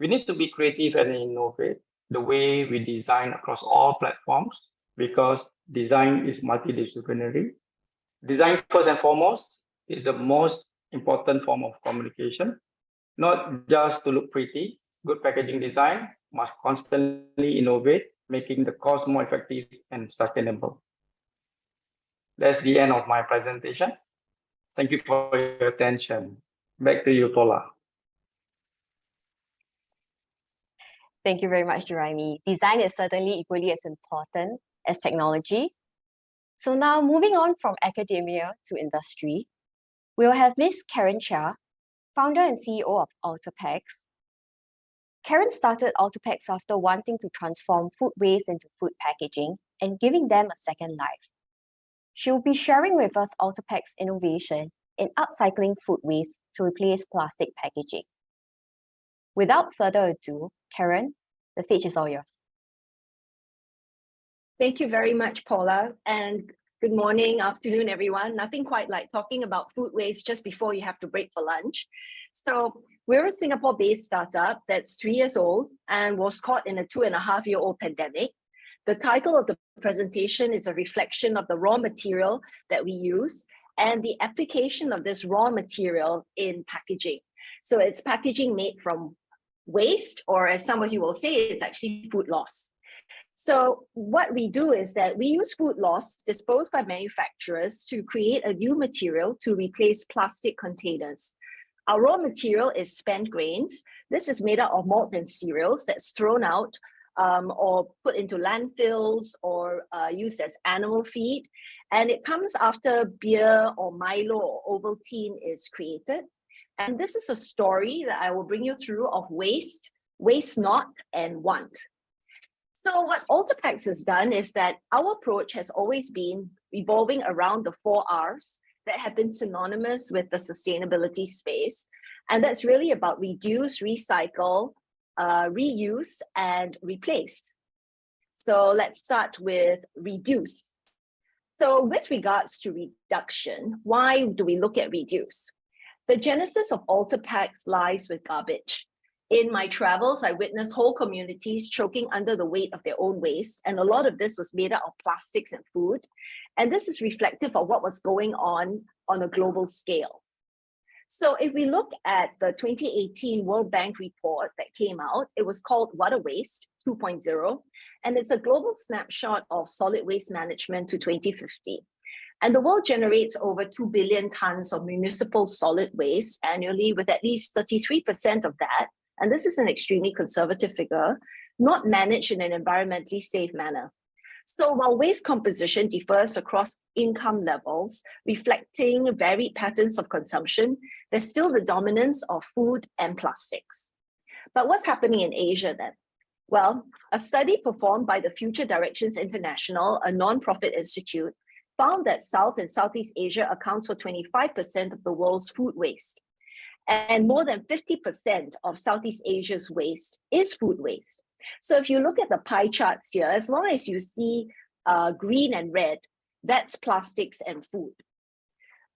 We need to be creative and innovate the way we design across all platforms because design is multidisciplinary. Design first and foremost is the most important form of communication, not just to look pretty. Good packaging design must constantly innovate, making the cost more effective and sustainable. That's the end of my presentation. Thank you for your attention. Back to you, Paula. Thank you very much, Juraimi. Design is certainly equally as important as technology. So now moving on from academia to industry, we'll have Ms. Karen Cheah, founder and CEO of Alterpacks. Karen started Alterpacks after wanting to transform food waste into food packaging and giving them a second life. She will be sharing with us Alterpacks' innovation in upcycling food waste to replace plastic packaging. Without further ado, Karen, the stage is all yours. Thank you very much, Paula, and good morning, afternoon, everyone. Nothing quite like talking about food waste just before you have to break for lunch. So we're a Singapore-based startup that's 3 years old and was caught in a 2.5-year-old pandemic. The title of the presentation is a reflection of the raw material that we use and the application of this raw material in packaging. So it's packaging made from waste, or as some of you will say, it's actually food loss. So what we do is that we use food loss disposed by manufacturers to create a new material to replace plastic containers. Our raw material is spent grains. This is made up of malt and cereals that's thrown out or put into landfills or used as animal feed. And it comes after beer or Milo or Ovaltine is created. And this is a story that I will bring you through of waste, waste not, and want. So what Alterpacks has done is that our approach has always been revolving around the 4 Rs that have been synonymous with the sustainability space. And that's really about reduce, recycle, reuse, and replace. So let's start with reduce. So with regards to reduction, why do we look at reduce? The genesis of Alterpacks lies with garbage. In my travels, I witnessed whole communities choking under the weight of their own waste, and a lot of this was made up of plastics and food. And this is reflective of what was going on a global scale. So if we look at the 2018 World Bank report that came out, it was called Water Waste 2.0, and it's a global snapshot of solid waste management to 2050. And the world generates over 2 billion tons of municipal solid waste annually, with at least 33% of that, and this is an extremely conservative figure, not managed in an environmentally safe manner. So while waste composition differs across income levels, reflecting varied patterns of consumption, there's still the dominance of food and plastics. But what's happening in Asia then? Well, a study performed by the Future Directions International, a non-profit institute, found that South and Southeast Asia accounts for 25% of the world's food waste. And more than 50% of Southeast Asia's waste is food waste. So if you look at the pie charts here, as long as you see green and red, that's plastics and food.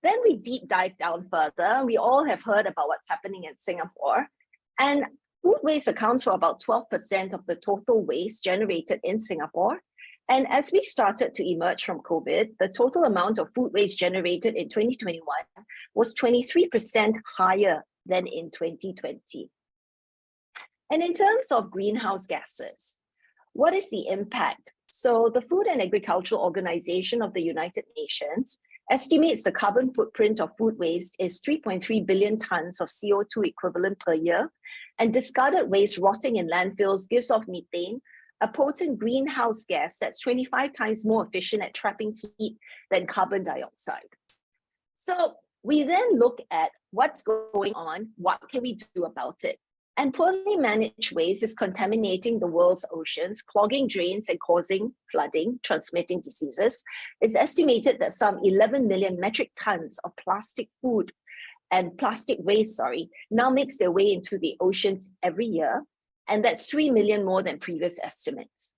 Then we deep dive down further. We all have heard about what's happening in Singapore. And food waste accounts for about 12% of the total waste generated in Singapore. And as we started to emerge from COVID, the total amount of food waste generated in 2021 was 23% higher than in 2020. And in terms of greenhouse gases, what is the impact? So the Food and Agricultural Organization of the United Nations estimates the carbon footprint of food waste is 3.3 billion tons of CO2 equivalent per year, and discarded waste rotting in landfills gives off methane, a potent greenhouse gas that's 25 times more efficient at trapping heat than carbon dioxide. So we then look at what's going on, what can we do about it? And poorly managed waste is contaminating the world's oceans, clogging drains and causing flooding, transmitting diseases. It's estimated that some 11 million metric tons of plastic food and plastic waste, now makes their way into the oceans every year. And that's 3 million more than previous estimates.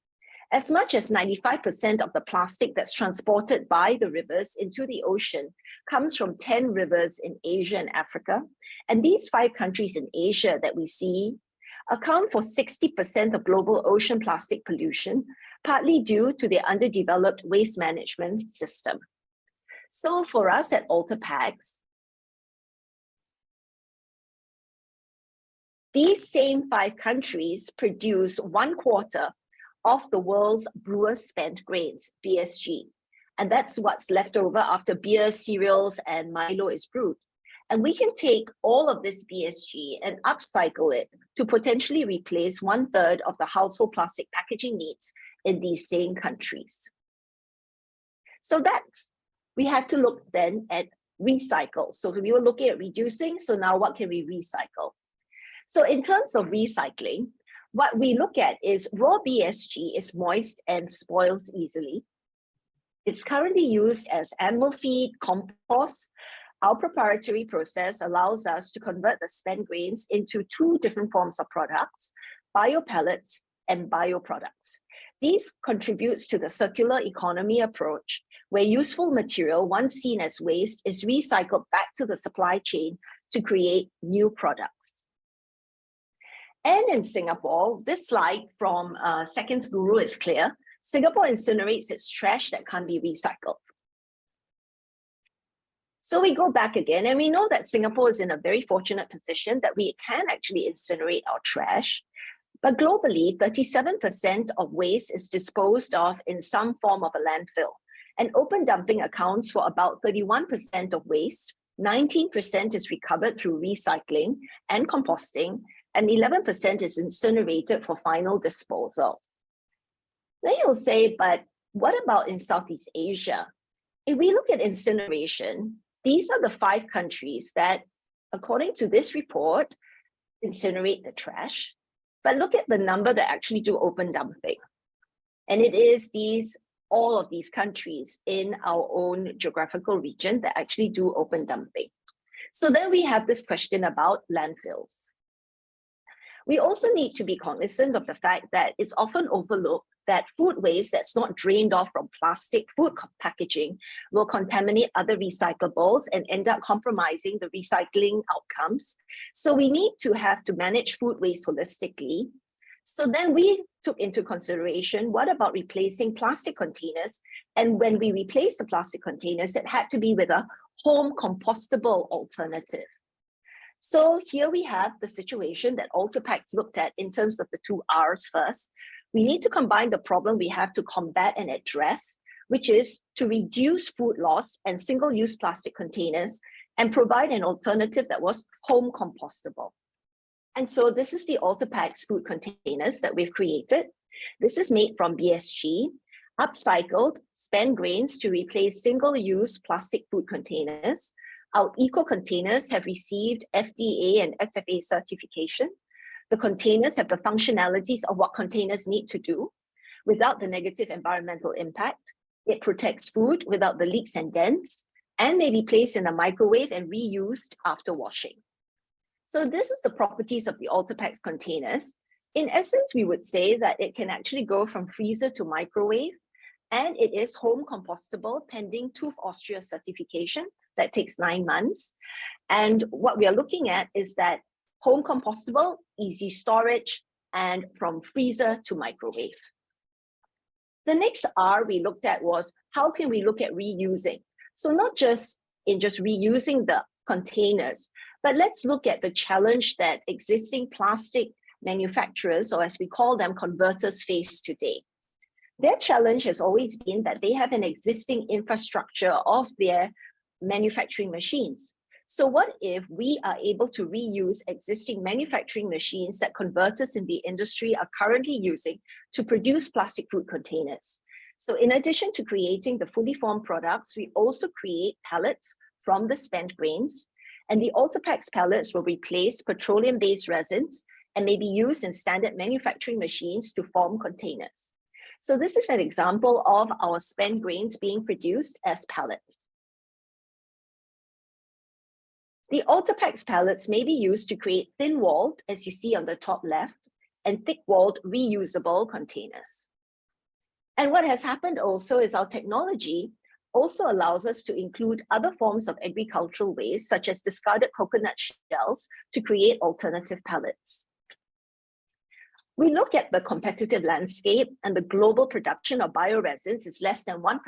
As much as 95% of the plastic that's transported by the rivers into the ocean comes from 10 rivers in Asia and Africa. And these 5 countries in Asia that we see account for 60% of global ocean plastic pollution, partly due to their underdeveloped waste management system. So for us at Alterpacks, these same 5 countries produce 1/4 of the world's brewer's spent grains, BSG. And that's what's left over after beer, cereals, and Milo is brewed. And we can take all of this BSG and upcycle it to potentially replace 1/3 of the household plastic packaging needs in these same countries. So we have to look then at recycle. So we were looking at reducing, so now what can we recycle? So in terms of recycling, what we look at is raw BSG is moist and spoils easily. It's currently used as animal feed, compost. Our proprietary process allows us to convert the spent grains into 2 different forms of products, biopellets and bioproducts. These contributes to the circular economy approach, where useful material, once seen as waste, is recycled back to the supply chain to create new products. And in Singapore, this slide from Seconds Guru is clear. Singapore incinerates its trash that can't be recycled. So we go back again, and we know that Singapore is in a very fortunate position that we can actually incinerate our trash. But globally, 37% of waste is disposed of in some form of a landfill. And open dumping accounts for about 31% of waste, 19% is recovered through recycling and composting, and 11% is incinerated for final disposal. Then you'll say, but what about in Southeast Asia? If we look at incineration, these are the 5 countries that, according to this report, incinerate the trash. But look at the number that actually do open dumping. And it is all of these countries in our own geographical region that actually do open dumping. So then we have this question about landfills. We also need to be cognizant of the fact that it's often overlooked that food waste that's not drained off from plastic food packaging will contaminate other recyclables and end up compromising the recycling outcomes. So we need to have to manage food waste holistically. So then we took into consideration, what about replacing plastic containers? And when we replaced the plastic containers, it had to be with a home compostable alternative. So here we have the situation that Alterpacks looked at in terms of the 2 R's first. We need to combine the problem we have to combat and address, which is to reduce food loss and single-use plastic containers and provide an alternative that was home compostable. And so this is the Alterpacks food containers that we've created. This is made from BSG, upcycled spent grains to replace single-use plastic food containers. Our eco containers have received FDA and SFA certification. The containers have the functionalities of what containers need to do without the negative environmental impact. It protects food without the leaks and dents, and may be placed in a microwave and reused after washing. So this is the properties of the Alterpacks containers. In essence, we would say that it can actually go from freezer to microwave, and it is home compostable pending Tooth Austria certification. That takes 9 months. And what we are looking at is that home compostable, easy storage, and from freezer to microwave. The next R we looked at was, how can we look at reusing? So not just in reusing the containers, but let's look at the challenge that existing plastic manufacturers, or as we call them, converters, face today. Their challenge has always been that they have an existing infrastructure of their manufacturing machines. So what if we are able to reuse existing manufacturing machines that converters in the industry are currently using to produce plastic food containers? So in addition to creating the fully formed products, we also create pellets from the spent grains, and the Alterpacks pellets will replace petroleum-based resins and may be used in standard manufacturing machines to form containers. So this is an example of our spent grains being produced as pellets. The Alterpacks pellets may be used to create thin-walled, as you see on the top left, and thick-walled reusable containers. And what has happened also is our technology also allows us to include other forms of agricultural waste, such as discarded coconut shells, to create alternative pellets. We look at the competitive landscape, and the global production of bioresins is less than 1%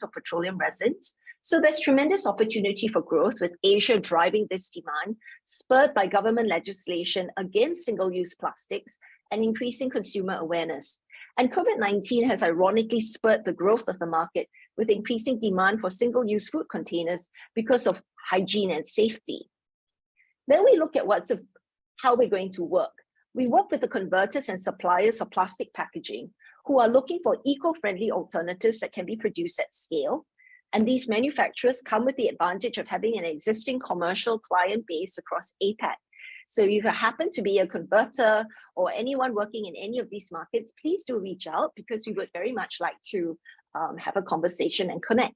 of petroleum resins. So there's tremendous opportunity for growth, with Asia driving this demand, spurred by government legislation against single-use plastics and increasing consumer awareness. And COVID-19 has ironically spurred the growth of the market, with increasing demand for single-use food containers because of hygiene and safety. Then we look at how we're going to work. We work with the converters and suppliers of plastic packaging who are looking for eco-friendly alternatives that can be produced at scale. And these manufacturers come with the advantage of having an existing commercial client base across APAC. So if you happen to be a converter or anyone working in any of these markets, please do reach out, because we would very much like to have a conversation and connect.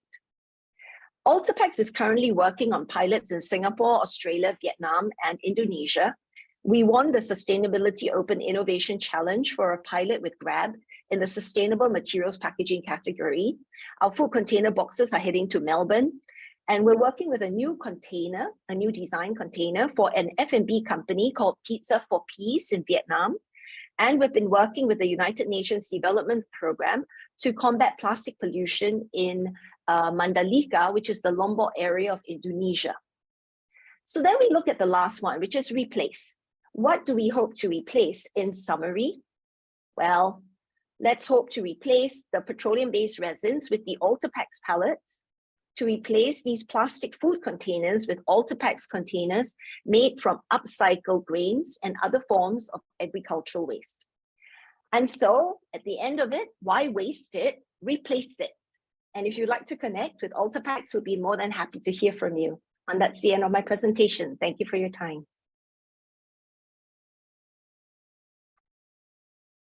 Alterpacks is currently working on pilots in Singapore, Australia, Vietnam, and Indonesia. We won the Sustainability Open Innovation Challenge for a pilot with Grab in the Sustainable Materials Packaging category. Our food container boxes are heading to Melbourne, and we're working with a new container, a new design container for an F&B company called Pizza for Peace in Vietnam. And we've been working with the United Nations Development Programme to combat plastic pollution in Mandalika, which is the Lombok area of Indonesia. So then we look at the last one, which is replace. What do we hope to replace in summary? Well, let's hope to replace the petroleum-based resins with the Alterpacks pellets, to replace these plastic food containers with Alterpacks containers made from upcycled grains and other forms of agricultural waste. And so at the end of it, why waste it? Replace it. And if you'd like to connect with Alterpacks, we'll be more than happy to hear from you. And that's the end of my presentation. Thank you for your time.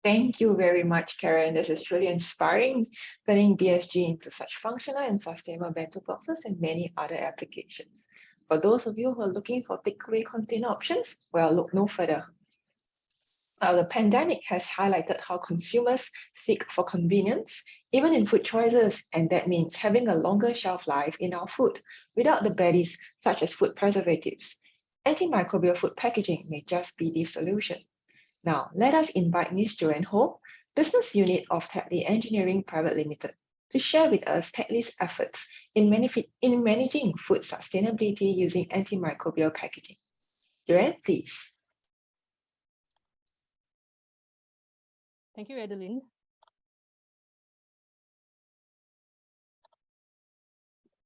Thank you very much, Karen. This is truly inspiring, turning BSG into such functional and sustainable bento boxes and many other applications. For those of you who are looking for takeaway container options, well, look no further. The pandemic has highlighted how consumers seek for convenience, even in food choices, and that means having a longer shelf life in our food without the baddies such as food preservatives. Antimicrobial food packaging may just be the solution. Now, let us invite Ms. Joanne, Business Unit of Tetley Engineering Private Limited, to share with us Tetley's efforts in managing food sustainability using antimicrobial packaging. Joanne, please. Thank you, Adeline.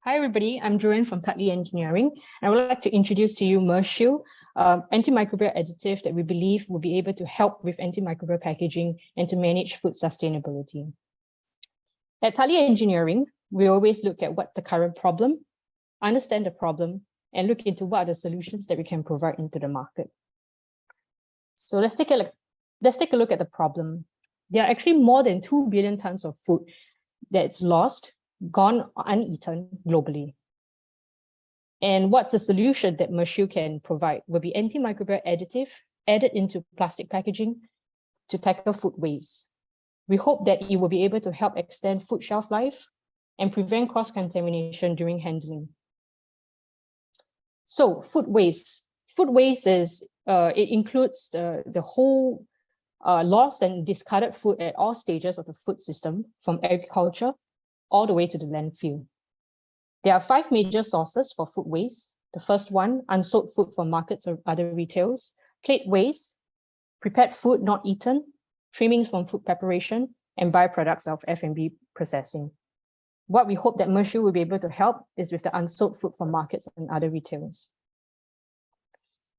Hi, everybody. I'm Joanne from Tetley Engineering. I would like to introduce to you Mershil, antimicrobial additive that we believe will be able to help with antimicrobial packaging and to manage food sustainability. At Tetley Engineering, we always look at what the current problem, understand the problem, and look into what are the solutions that we can provide into the market. So let's take a look at the problem. There are actually more than 2 billion tons of food that's lost, gone uneaten globally. And what's the solution that Mershil can provide will be antimicrobial additive added into plastic packaging to tackle food waste. We hope that it will be able to help extend food shelf life and prevent cross-contamination during handling. So food waste. Food waste is, it includes the whole lost and discarded food at all stages of the food system, from agriculture all the way to the landfill. There are 5 major sources for food waste. The first one, unsold food from markets or other retails, plate waste, prepared food not eaten, trimmings from food preparation, and byproducts of F&B processing. What we hope that Mershil will be able to help is with the unsold food from markets and other retailers.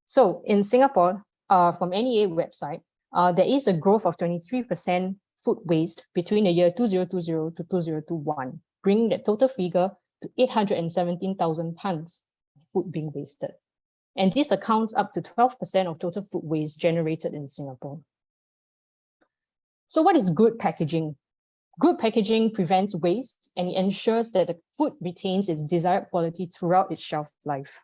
So in Singapore, from NEA website, there is a growth of 23% food waste between the year 2020 to 2021, bringing the total figure to 817,000 tons of food being wasted. And this accounts up to 12% of total food waste generated in Singapore. So what is good packaging? Good packaging prevents waste and it ensures that the food retains its desired quality throughout its shelf life.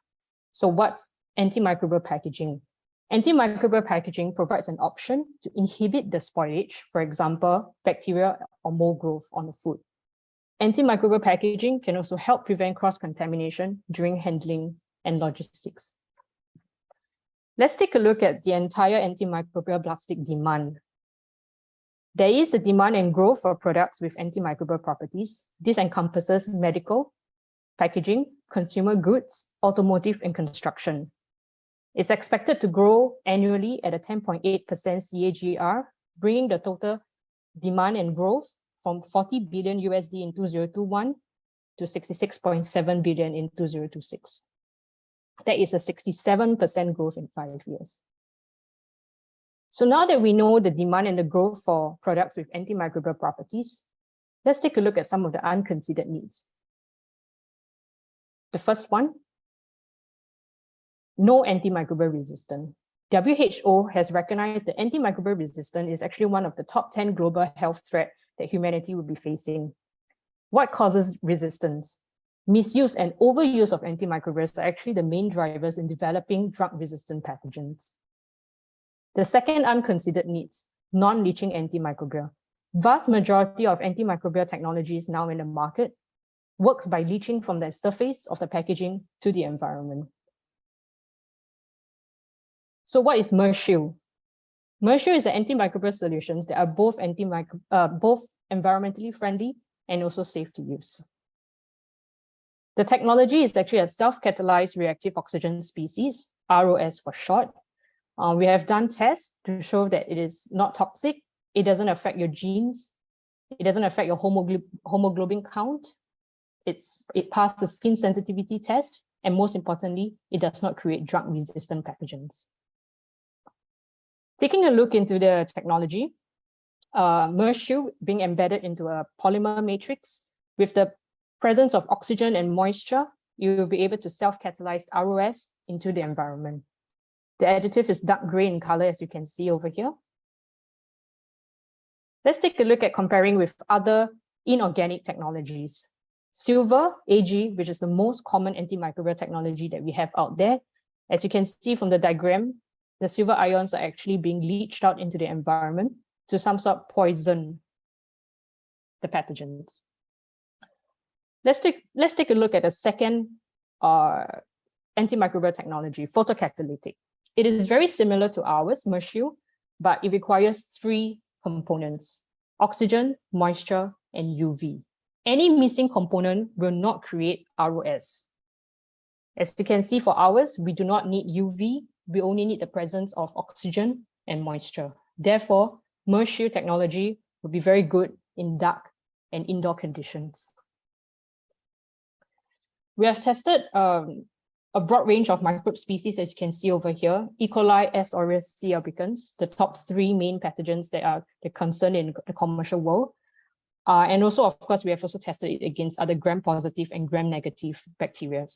So what's antimicrobial packaging? Antimicrobial packaging provides an option to inhibit the spoilage, for example, bacteria or mold growth on the food. Antimicrobial packaging can also help prevent cross-contamination during handling and logistics. Let's take a look at the entire antimicrobial plastic demand. There is a demand and growth for products with antimicrobial properties. This encompasses medical, packaging, consumer goods, automotive, and construction. It's expected to grow annually at a 10.8% CAGR, bringing the total demand and growth from $40 billion USD in 2021 to 66.7 billion in 2026. That is a 67% growth in 5 years. So now that we know the demand and the growth for products with antimicrobial properties, let's take a look at some of the unconsidered needs. The first one, no antimicrobial resistance. WHO has recognized that antimicrobial resistance is actually one of the top 10 global health threats that humanity will be facing. What causes resistance? Misuse and overuse of antimicrobials are actually the main drivers in developing drug-resistant pathogens. The second unconsidered needs, non-leaching antimicrobial. Vast majority of antimicrobial technologies now in the market works by leaching from the surface of the packaging to the environment. So what is Mershil? Mershu is an antimicrobial solutions that are both both environmentally friendly and also safe to use. The technology is actually a self-catalyzed reactive oxygen species, ROS for short. We have done tests to show that it is not toxic. It doesn't affect your genes. It doesn't affect your hemoglobin count. It passed the skin sensitivity test. And most importantly, it does not create drug-resistant pathogens. Taking a look into the technology, Mershu being embedded into a polymer matrix with the presence of oxygen and moisture, you will be able to self-catalyze ROS into the environment. The additive is dark gray in color, as you can see over here. Let's take a look at comparing with other inorganic technologies. Silver, Ag, which is the most common antimicrobial technology that we have out there. As you can see from the diagram, the silver ions are actually being leached out into the environment to some sort of poison the pathogens. Let's take a look at a second antimicrobial technology, photocatalytic. It is very similar to ours, Mershu, but it requires 3 components: oxygen, moisture, and UV. Any missing component will not create ROS. As you can see for ours, we do not need UV, we only need the presence of oxygen and moisture. Therefore, Mershu technology will be very good in dark and indoor conditions. We have tested a broad range of microbe species, as you can see over here: E. coli, S. aureus, C. albicans, the top 3 main pathogens that are the concern in the commercial world. And also, of course, we have also tested it against other gram-positive and gram-negative bacteria,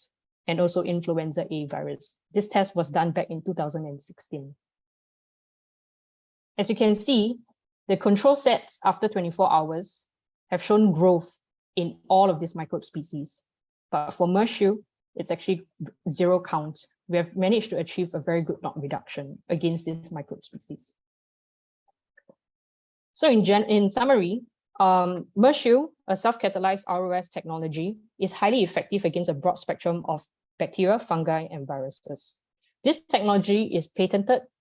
and also influenza A virus. This test was done back in 2016. As you can see, the control sets after 24 hours have shown growth in all of these microbe species. But for Mershu, it's actually 0 count. We have managed to achieve a very good knock reduction against this microbe species. So in summary, Mershu, a self-catalyzed ROS technology, is highly effective against a broad spectrum of bacteria, fungi, and viruses. This technology is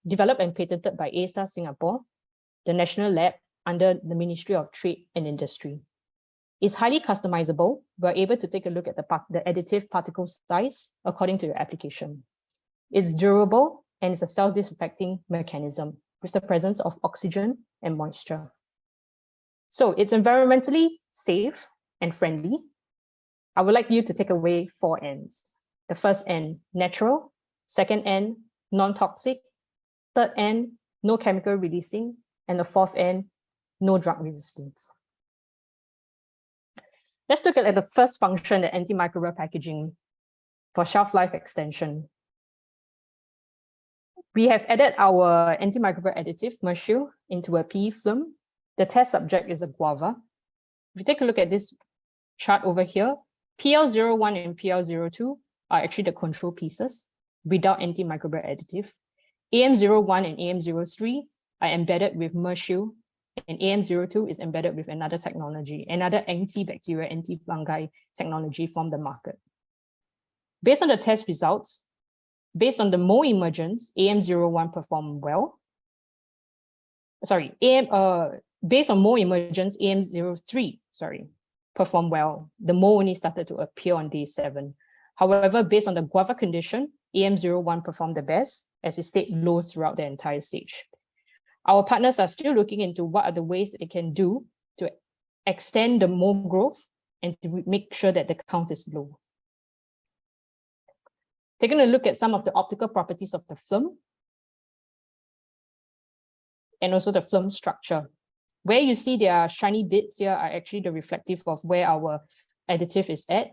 developed and patented by A-Star Singapore, the national lab under the Ministry of Trade and Industry. It's highly customizable. We're able to take a look at the additive particle size according to your application. It's durable and it's a self-disinfecting mechanism with the presence of oxygen and moisture. So it's environmentally safe and friendly. I would like you to take away 4 N's. The first N, natural. Second N, non-toxic. Third N, no chemical releasing. And the 4th N, no drug resistance. Let's look at the first function, the antimicrobial packaging for shelf life extension. We have added our antimicrobial additive, Mershu, into a PE film. The test subject is a guava. If you take a look at this chart over here, PL01 and PL02 are actually the control pieces without antimicrobial additive. AM01 and AM03 are embedded with Mershu, and AM02 is embedded with another technology, another antibacterial, anti-fungi technology from the market. Based on the test results, based on the mole emergence, AM01 performed well. Sorry, based on mole emergence, AM03, performed well. The mole only started to appear on day 7. However, based on the guava condition, AM01 performed the best as it stayed low throughout the entire stage. Our partners are still looking into what are the ways that they can do to extend the mole growth and to make sure that the count is low. Taking a look at some of the optical properties of the film and also the film structure. Where you see there are shiny bits here are actually the reflective of where our additive is at,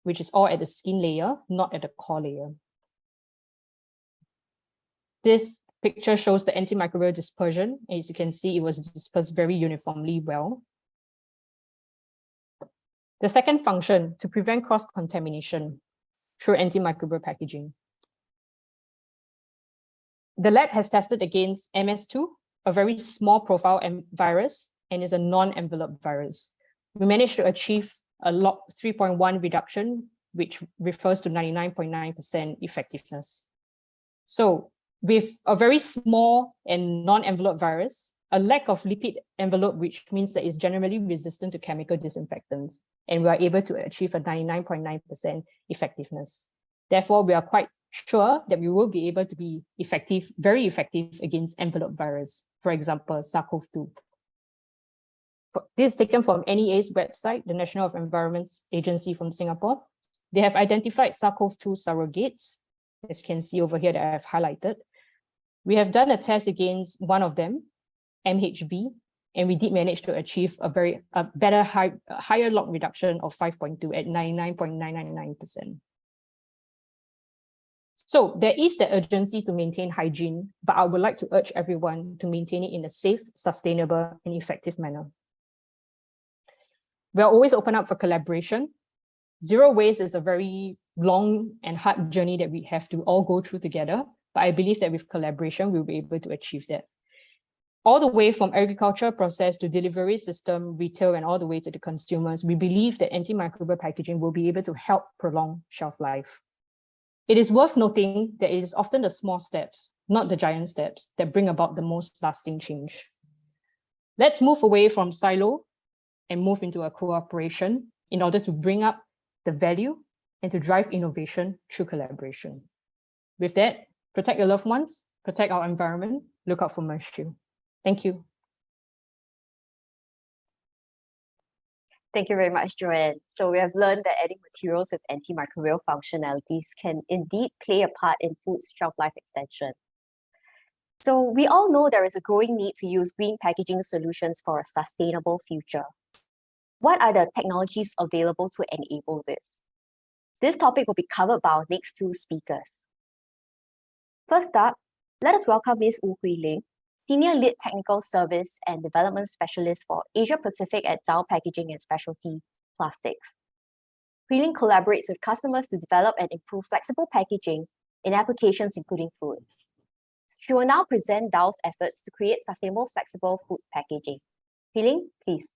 which is all at the skin layer, not at the core layer. This picture shows the antimicrobial dispersion. As you can see, it was dispersed very uniformly well. The second function, to prevent cross-contamination through antimicrobial packaging. The lab has tested against MS2, a very small profile virus, and is a non-enveloped virus. We managed to achieve a log 3.1 reduction, which refers to 99.9% effectiveness. So with a very small and non-envelope virus, a lack of lipid envelope, which means that it's generally resistant to chemical disinfectants, and we are able to achieve a 99.9% effectiveness. Therefore, we are quite sure that we will be able to be effective, very effective against envelope virus, for example, SARS-CoV-2. This is taken from NEA's website, the National Environment Agency from Singapore. They have identified SARS-CoV-2 surrogates, as you can see over here that I have highlighted. We have done a test against one of them, MHB, and we did manage to achieve a higher log reduction of 5.2 at 99.999%. So there is the urgency to maintain hygiene, but I would like to urge everyone to maintain it in a safe, sustainable, and effective manner. We are always open up for collaboration. Zero waste is a very long and hard journey that we have to all go through together, but I believe that with collaboration, we'll be able to achieve that. All the way from agriculture process to delivery system, retail, and all the way to the consumers, we believe that antimicrobial packaging will be able to help prolong shelf life. It is worth noting that it is often the small steps, not the giant steps, that bring about the most lasting change. Let's move away from silo and move into a cooperation in order to bring up the value and to drive innovation through collaboration. With that, protect your loved ones, protect our environment, look out for mercy. Thank you. Thank you very much, Joanne. So we have learned that adding materials with antimicrobial functionalities can indeed play a part in food's shelf life extension. So we all know there is a growing need to use green packaging solutions for a sustainable future. What are the technologies available to enable this? This topic will be covered by our next two speakers. First up, let us welcome Ms. Hwee Ling, Senior Lead Technical Service and Development Specialist for Asia Pacific at Dow Packaging and Specialty Plastics. Hwee Ling collaborates with customers to develop and improve flexible packaging in applications including food. She will now present Dow's efforts to create sustainable flexible food packaging. Hwee Ling, please.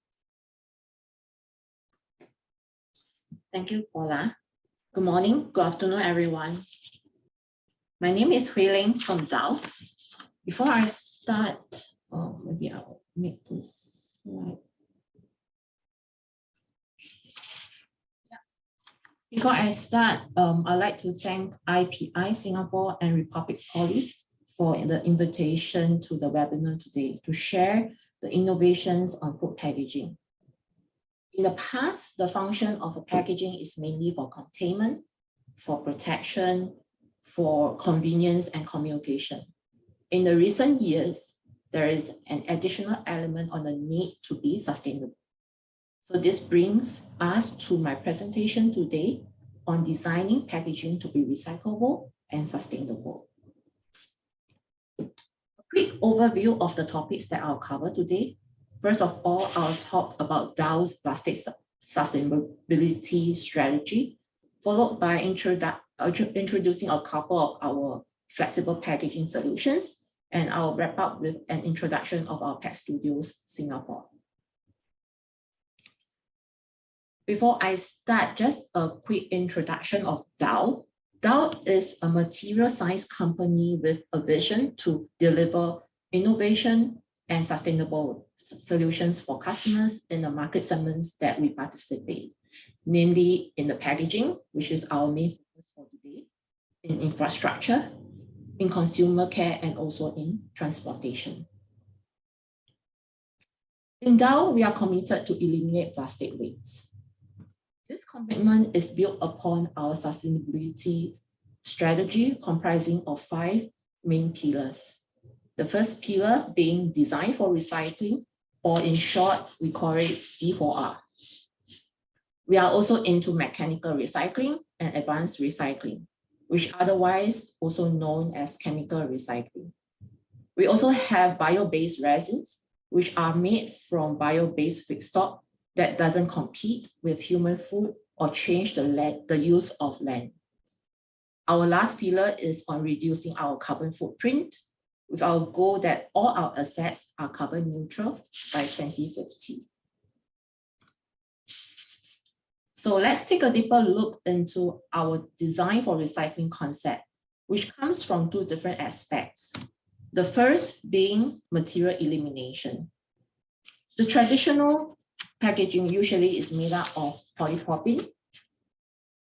Thank you, Paula. Good morning, good afternoon, everyone. My name is Hwee Ling from Dow. Before I start, maybe I'll make this slide. Before I start, I'd like to thank IPI Singapore and Republic Poly for the invitation to the webinar today to share the innovations on food packaging. In the past, the function of a packaging is mainly for containment, for protection, for convenience and communication. In the recent years, there is an additional element on the need to be sustainable. So this brings us to my presentation today on designing packaging to be recyclable and sustainable. A quick overview of the topics that I'll cover today. First of all, I'll talk about Dow's plastic sustainability strategy, followed by introducing a couple of our flexible packaging solutions, and I'll wrap up with an introduction of our Pack Studios Singapore. Before I start, just a quick introduction of Dow. Dow is a material science company with a vision to deliver innovation and sustainable solutions for customers in the market segments that we participate, namely in the packaging, which is our main focus for today, in infrastructure, in consumer care, and also in transportation. In Dow, we are committed to eliminate plastic waste. This commitment is built upon our sustainability strategy comprising of 5 main pillars. The first pillar being design for recycling, or in short, we call it D4R. We are also into mechanical recycling and advanced recycling, which otherwise also known as chemical recycling. We also have bio-based resins, which are made from bio-based feedstock that doesn't compete with human food or change the use of land. Our last pillar is on reducing our carbon footprint, with our goal that all our assets are carbon neutral by 2050. So let's take a deeper look into our design for recycling concept, which comes from two different aspects. The first being material elimination. The traditional packaging usually is made up of polypropylene,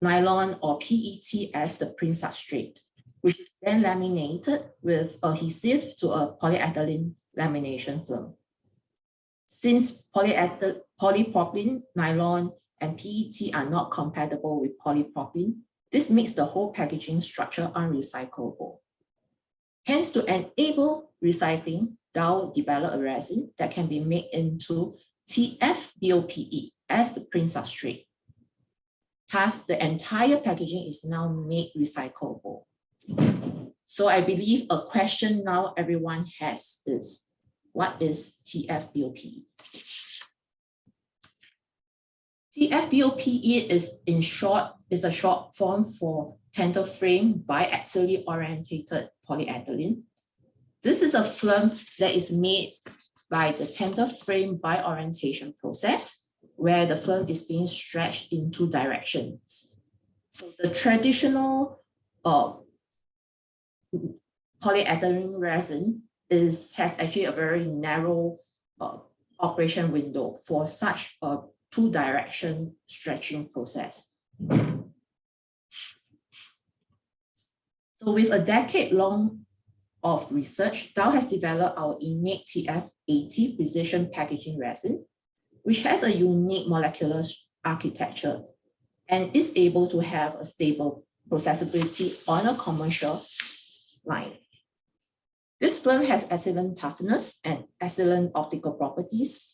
nylon, or PET as the print substrate, which is then laminated with adhesive to a polyethylene lamination film. Since polypropylene, nylon, and PET are not compatible with polypropylene, this makes the whole packaging structure unrecyclable. Hence, to enable recycling, Dow developed a resin that can be made into TFBOPE as the print substrate. Thus, the entire packaging is now made recyclable. So I believe a question now everyone has is, what is TFBOPE? TFBOPE is a short form for tender frame biaxially orientated polyethylene. This is a film that is made by the tender frame bi-orientation process, where the film is being stretched in two directions. So the traditional polyethylene resin has actually a very narrow operation window for such a two-direction stretching process. So with a decade long of research, Dow has developed our Innate TF80 precision packaging resin, which has a unique molecular architecture and is able to have a stable processability on a commercial line. This film has excellent toughness and excellent optical properties,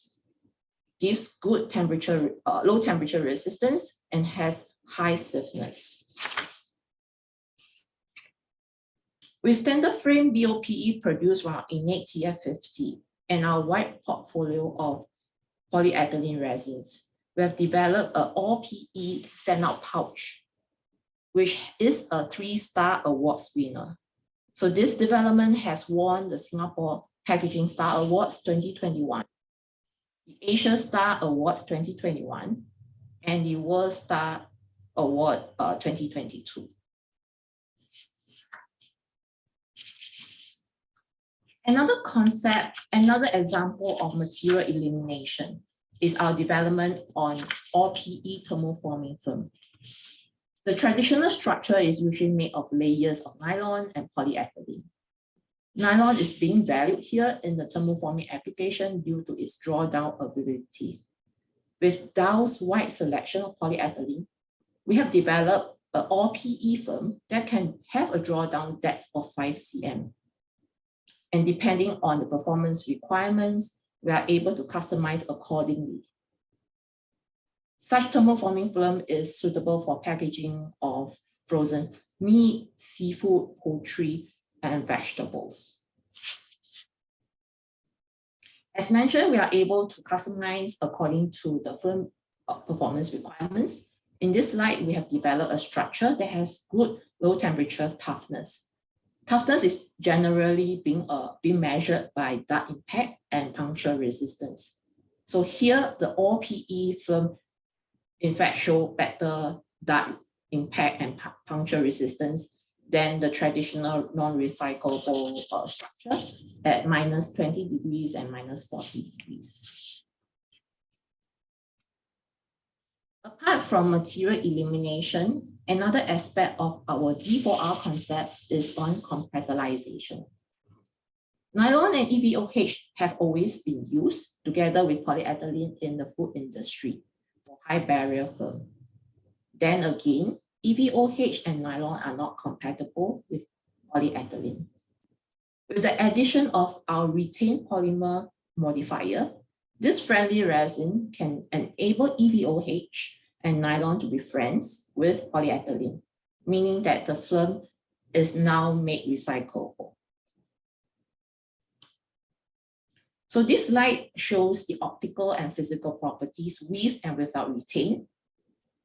gives good temperature, low temperature resistance, and has high stiffness. With tender frame BOPE produced from our Innate TF50 and our wide portfolio of polyethylene resins, we have developed an all-PE send-out pouch, which is a 3-star awards winner. So this development has won the Singapore Packaging Star Awards 2021, the Asia Star Awards 2021, and the World Star Award 2022. Another concept, another example of material elimination is our development on all-PE thermoforming film. The traditional structure is usually made of layers of nylon and polyethylene. Nylon is being valued here in the thermoforming application due to its drawdown ability. With Dow's wide selection of polyethylene, we have developed an all-PE film that can have a drawdown depth of 5 cm. And depending on the performance requirements, we are able to customize accordingly. Such thermoforming film is suitable for packaging of frozen meat, seafood, poultry, and vegetables. As mentioned, we are able to customize according to the film performance requirements. In this slide, we have developed a structure that has good low temperature toughness. Toughness is generally being measured by dart impact and puncture resistance. So here, the all-PE film in fact show better dart impact and puncture resistance than the traditional non-recyclable structure at -20 degrees and -40 degrees. Apart from material elimination, another aspect of our D4R concept is on compactalization. Nylon and EVOH have always been used together with polyethylene in the food industry for high barrier film. Then again, EVOH and nylon are not compatible with polyethylene. With the addition of our retained polymer modifier, this friendly resin can enable EVOH and nylon to be friends with polyethylene, meaning that the film is now made recyclable. So this slide shows the optical and physical properties with and without retain.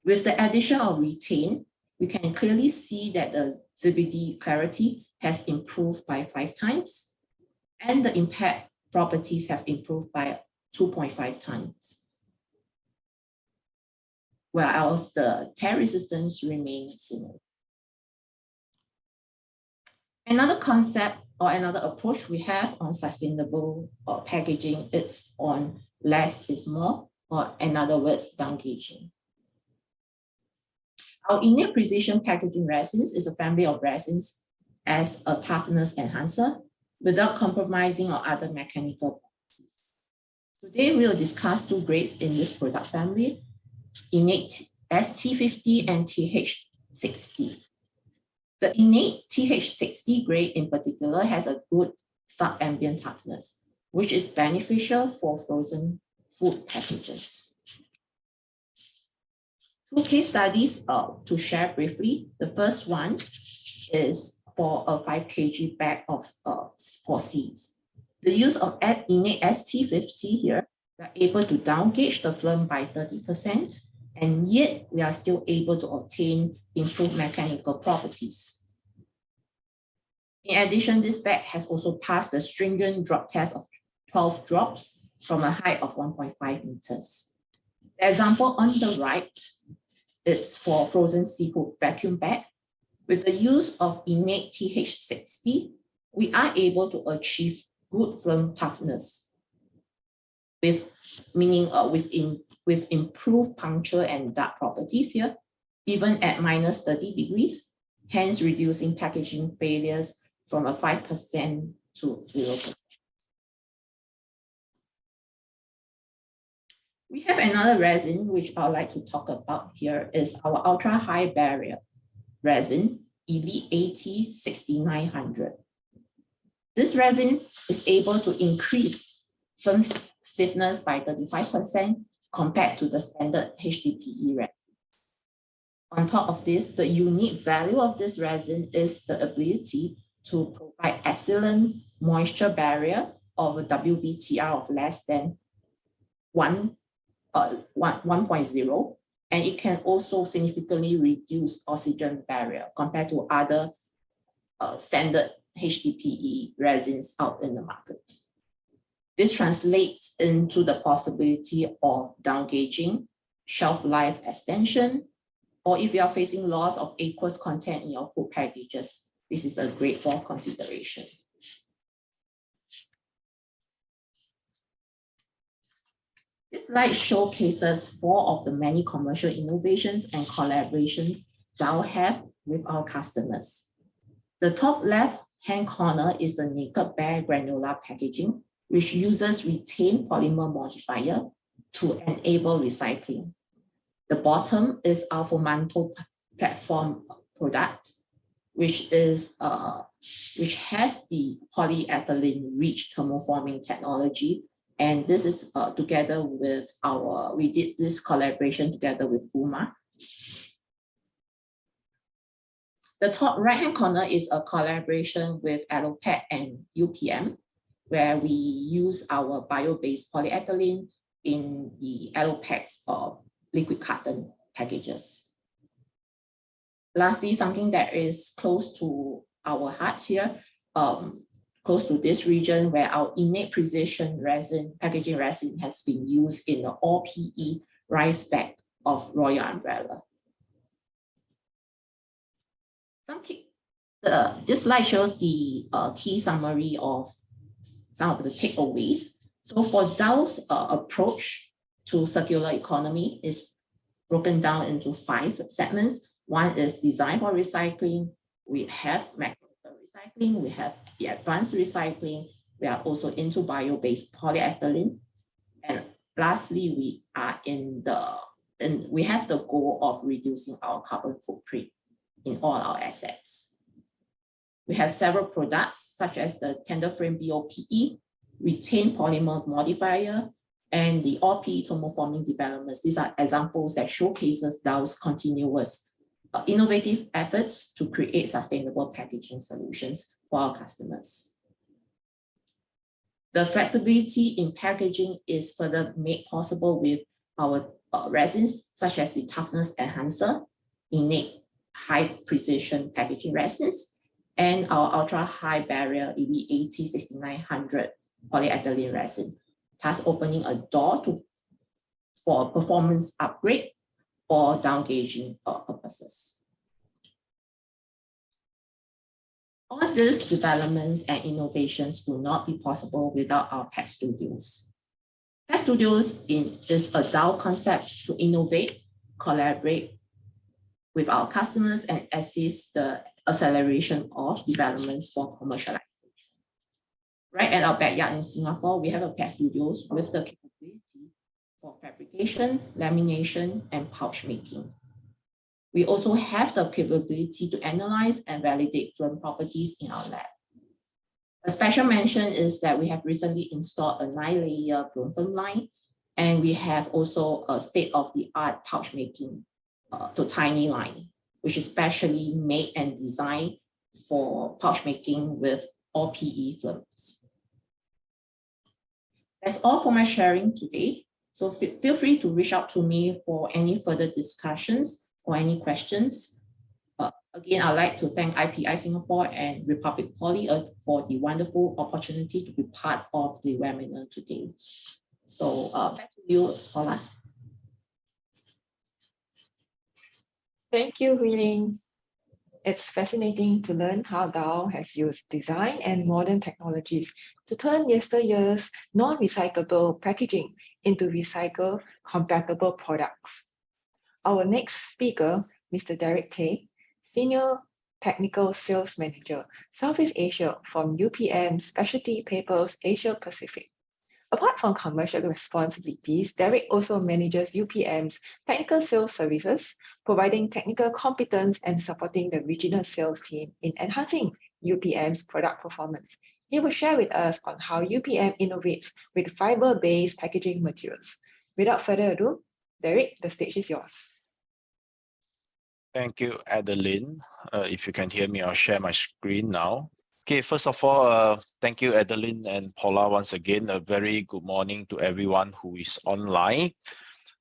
With the addition of retain, we can clearly see that the CVD clarity has improved by 5 times, and the impact properties have improved by 2.5 times, whereas the tear resistance remains similar. Another concept or another approach we have on sustainable packaging is on less is more, or in other words, down gauging. Our innate precision packaging resins is a family of resins as a toughness enhancer without compromising on other mechanical properties. Today, we will discuss two grades in this product family, innate ST50 and TH60. The innate TH60 grade in particular has a good sub-ambient toughness, which is beneficial for frozen food packages. Two case studies to share briefly. The first one is for a 5 kg bag of for seeds. The use of innate ST50 here, we are able to down gauge the film by 30%, and yet we are still able to obtain improved mechanical properties. In addition, this bag has also passed the stringent drop test of 12 drops from a height of 1.5 meters. The example on the right, it's for frozen seafood vacuum bag. With the use of innate TH60, we are able to achieve good film toughness, with improved puncture and dark properties here, even at -30 degrees, hence reducing packaging failures from a 5% to 0%. We have another resin which I'd like to talk about here is our ultra high barrier resin, EV80 6900. This resin is able to increase film stiffness by 35% compared to the standard HDPE resin. On top of this, the unique value of this resin is the ability to provide excellent moisture barrier of a WVTR of less than 1.0, and it can also significantly reduce oxygen barrier compared to other standard HDPE resins out in the market. This translates into the possibility of down gauging, shelf life extension, or if you are facing loss of aqueous content in your food packages, this is a great for consideration. This slide showcases 4 of the many commercial innovations and collaborations Dow have with our customers. The top left-hand corner is the naked bare granular packaging, which uses retained polymer modifier to enable recycling. The bottom is our Fomanto platform product, which has the polyethylene-rich thermoforming technology. And this is together with we did this collaboration together with Puma. The top right-hand corner is a collaboration with Alterpacks and UPM, where we use our bio-based polyethylene in the Alterpacks liquid carton packages. Lastly, something that is close to our heart here, close to this region where our innate precision resin, packaging resin has been used in the all-PE rice bag of Royal Umbrella. This slide shows the key summary of some of the takeaways. So for Dow's approach to circular economy is broken down into 5 segments. One is design for recycling. We have mechanical recycling. We have the advanced recycling. We are also into bio-based polyethylene. And lastly, we are we have the goal of reducing our carbon footprint in all our assets. We have several products such as the tender frame BOPE, retained polymer modifier, and the all-PE thermoforming developments. These are examples that showcases Dow's continuous innovative efforts to create sustainable packaging solutions for our customers. The flexibility in packaging is further made possible with our resins, such as the toughness enhancer, innate high precision packaging resins, and our ultra high barrier EV80 6900 polyethylene resin, thus opening a door for performance upgrade or down gauging purposes. All these developments and innovations would not be possible without our PAC studios. PAC studios is a DAO concept to innovate, collaborate with our customers and assist the acceleration of developments for commercialization. Right at our backyard in Singapore, we have a PAC studios with the capability for fabrication, lamination, and pouch making. We also have the capability to analyze and validate film properties in our lab. A special mention is that we have recently installed a 9-layer film line, and we have also a state-of-the-art pouch making to tiny line, which is specially made and designed for pouch making with all PE films. That's all for my sharing today. So feel free to reach out to me for any further discussions or any questions. Again, I'd like to thank IPI Singapore and Republic Poly for the wonderful opportunity to be part of the webinar today. So back to you, Paula. Thank you, Ling. It's fascinating to learn how DAO has used design and modern technologies to turn yesteryear's non-recyclable packaging into recycle compatible products. Our next speaker, Mr. Derrick, Senior Technical Sales Manager, Southeast Asia from UPM Specialty Papers Asia Pacific. Apart from commercial responsibilities, Derrick also manages UPM's technical sales services, providing technical competence and supporting the regional sales team in enhancing UPM's product performance. He will share with us on how UPM innovates with fiber-based packaging materials. Without further ado, Derrick, the stage is yours. Thank you, Adeline. If you can hear me, I'll share my screen now. Okay, first of all, thank you, Adeline and Paula, once again. A very good morning to everyone who is online.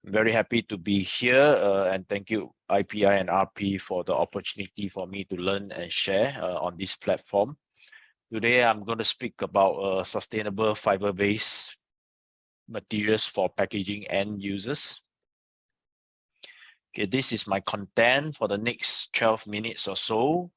I'm very happy to be here, and thank you, IPI and RP, for the opportunity for me to learn and share on this platform. Today, I'm going to speak about sustainable fiber-based materials for packaging end users. Okay, this is my content for the next 12 minutes or so.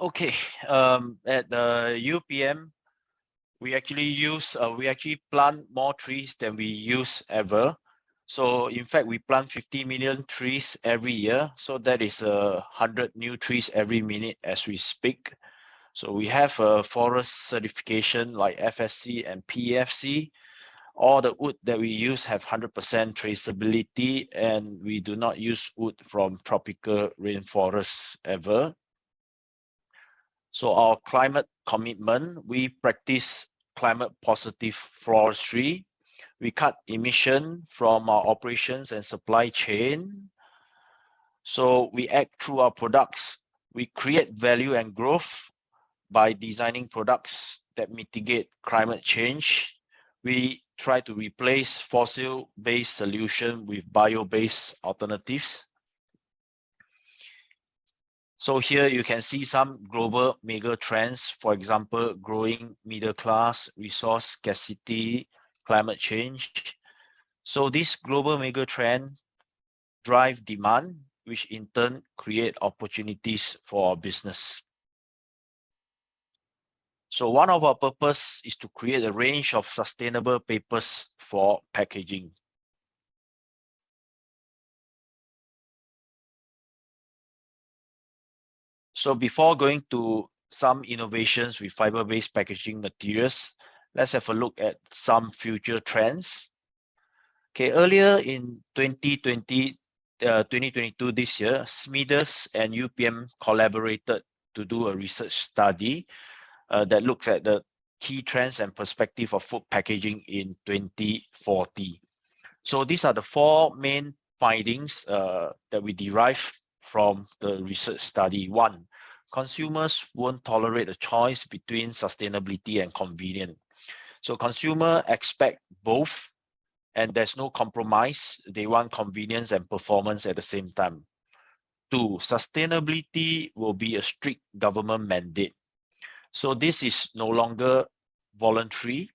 Okay, at the UPM, we actually plant more trees than we use ever. So in fact, we plant 50 million trees every year. So that is 100 new trees every minute as we speak. So we have a forest certification like FSC and PEFC. All the wood that we use have 100% traceability, and we do not use wood from tropical rainforests ever. So our climate commitment, we practice climate positive forestry. We cut emission from our operations and supply chain. So we act through our products. We create value and growth by designing products that mitigate climate change. We try to replace fossil-based solutions with bio-based alternatives. So here you can see some global mega trends, for example, growing middle class, resource scarcity, climate change. So this global mega trend drive demand, which in turn create opportunities for our business. So one of our purpose is to create a range of sustainable papers for packaging. So before going to some innovations with fiber-based packaging materials, let's have a look at some future trends. Okay, earlier in 2022 this year, Smithers and UPM collaborated to do a research study that looks at the key trends and perspective of food packaging in 2040. So these are the four main findings that we derive from the research study. One, consumers won't tolerate a choice between sustainability and convenience. So consumers expect both, and there's no compromise. They want convenience and performance at the same time. Two, sustainability will be a strict government mandate. So this is no longer voluntary.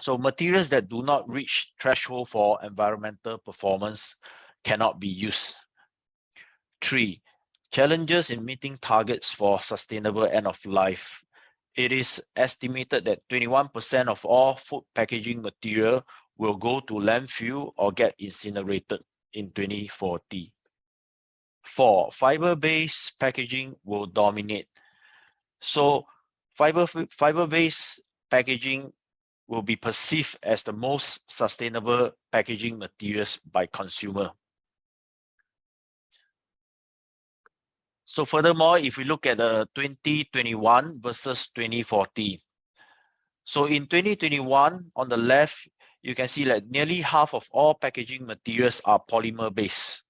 So materials that do not reach threshold for environmental performance cannot be used. Three, challenges in meeting targets for sustainable end of life. It is estimated that 21% of all food packaging material will go to landfill or get incinerated in 2040. Four, fiber-based packaging will dominate. So fiber-based packaging will be perceived as the most sustainable packaging materials by consumer. So furthermore, if we look at 2021 versus 2040. So in 2021, on the left, you can see that nearly half of all packaging materials are polymer-based.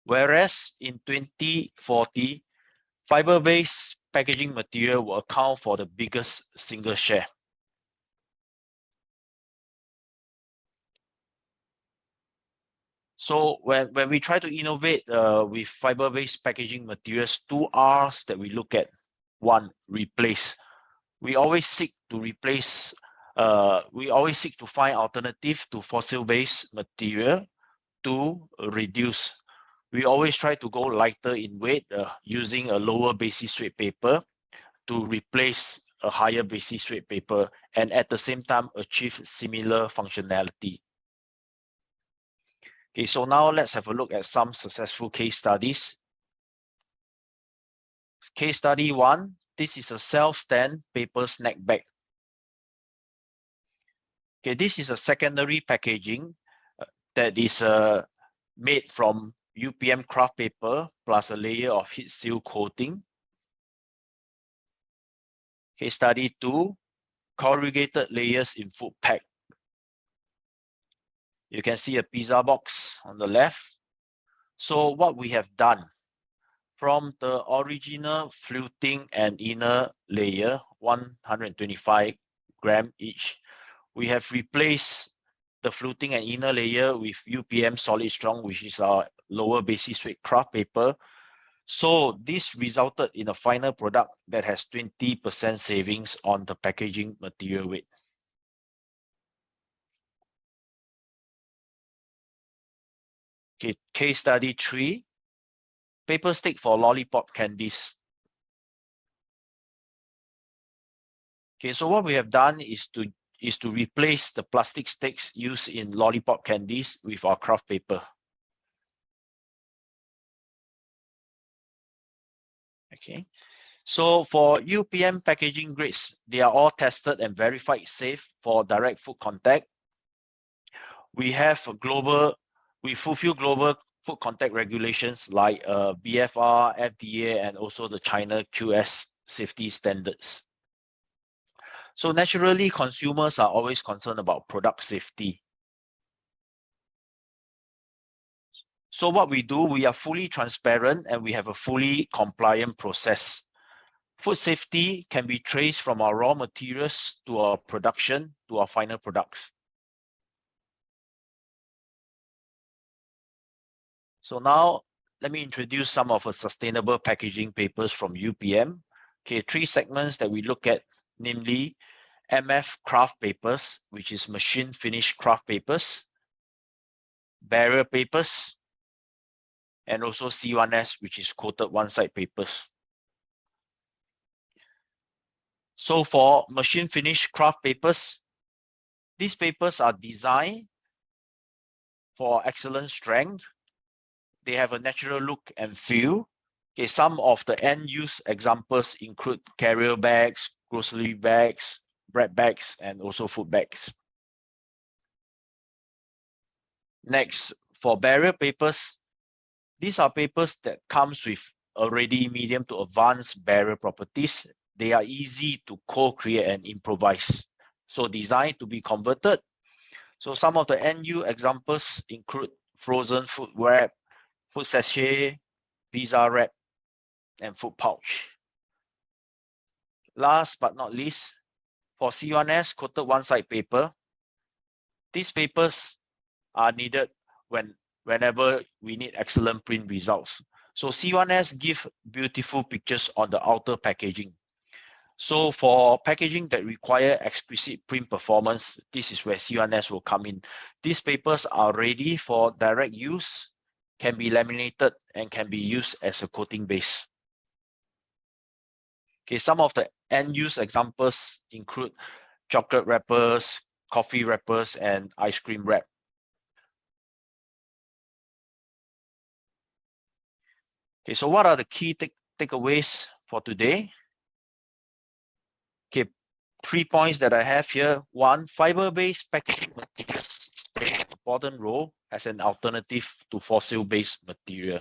Whereas in 2040, fiber-based packaging material will account for the biggest single share. So when we try to innovate with fiber-based packaging materials, two R's that we look at. One, replace. We always seek to replace, we always seek to find alternative to fossil-based material. To reduce. We always try to go lighter in weight using a lower basis weight paper to replace a higher basis weight paper, and at the same time achieve similar functionality. Okay, so now let's have a look at some successful case studies. Case study one, this is a self-stand paper snack bag. Okay, this is a secondary packaging that is made from UPM kraft paper plus a layer of heat seal coating. Case study two, corrugated layers in food pack. You can see a pizza box on the left. So what we have done, from the original fluting and inner layer, 125 grams each, we have replaced the fluting and inner layer with UPM solid strong, which is our lower basis weight kraft paper. So this resulted in a final product that has 20% savings on the packaging material weight. Okay, case study three, paper stick for lollipop candies. Okay, so what we have done is to replace the plastic sticks used in lollipop candies with our kraft paper. Okay, so for UPM packaging grades, they are all tested and verified safe for direct food contact. We have we fulfill global food contact regulations like BFR, FDA, and also the China QS safety standards. So naturally, consumers are always concerned about product safety. So what we do, we are fully transparent and we have a fully compliant process. Food safety can be traced from our raw materials to our production to our final products. So now let me introduce some of the sustainable packaging papers from UPM. Okay, three segments that we look at, namely MF kraft papers, which is machine finished kraft papers, barrier papers, and also C1S, which is coated one-side papers. So for machine finished craft papers, these papers are designed for excellent strength. They have a natural look and feel. Okay, some of the end-use examples include carrier bags, grocery bags, bread bags, and also food bags. Next, for barrier papers, these are papers that comes with already medium to advanced barrier properties. They are easy to co-create and improvise. So designed to be converted. So some of the end-use examples include frozen food wrap, food sachet, pizza wrap, and food pouch. Last but not least, for C1S coated one-side paper, these papers are needed whenever we need excellent print results. So C1S give beautiful pictures on the outer packaging. So for packaging that require exquisite print performance, this is where C1S will come in. These papers are ready for direct use, can be laminated, and can be used as a coating base. Okay, some of the end-use examples include chocolate wrappers, coffee wrappers, and ice cream wrap. Okay, so what are the key takeaways for today? Okay, 3 points that I have here. One, fiber-based packaging materials play an important role as an alternative to fossil-based material.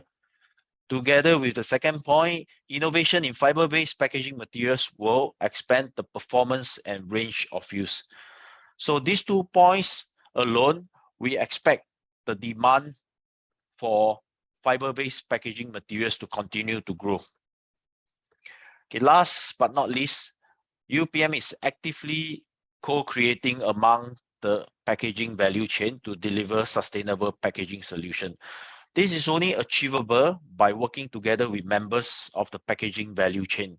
Together with the second point, innovation in fiber-based packaging materials will expand the performance and range of use. So these 2 points alone, we expect the demand for fiber-based packaging materials to continue to grow. Okay, last but not least, UPM is actively co-creating among the packaging value chain to deliver sustainable packaging solution. This is only achievable by working together with members of the packaging value chain,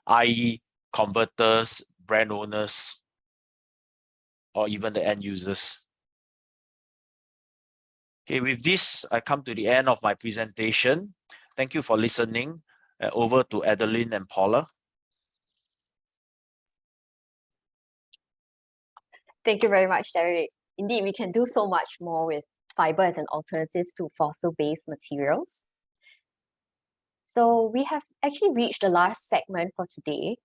i.e. converters, brand owners, or even the end users. Okay, with this, I come to the end of my presentation. Thank you for listening. Over to Adeline and Paula. Thank you very much, Derrick. Indeed, we can do so much more with fiber as an alternative to fossil-based materials. So we have actually reached the last segment for today.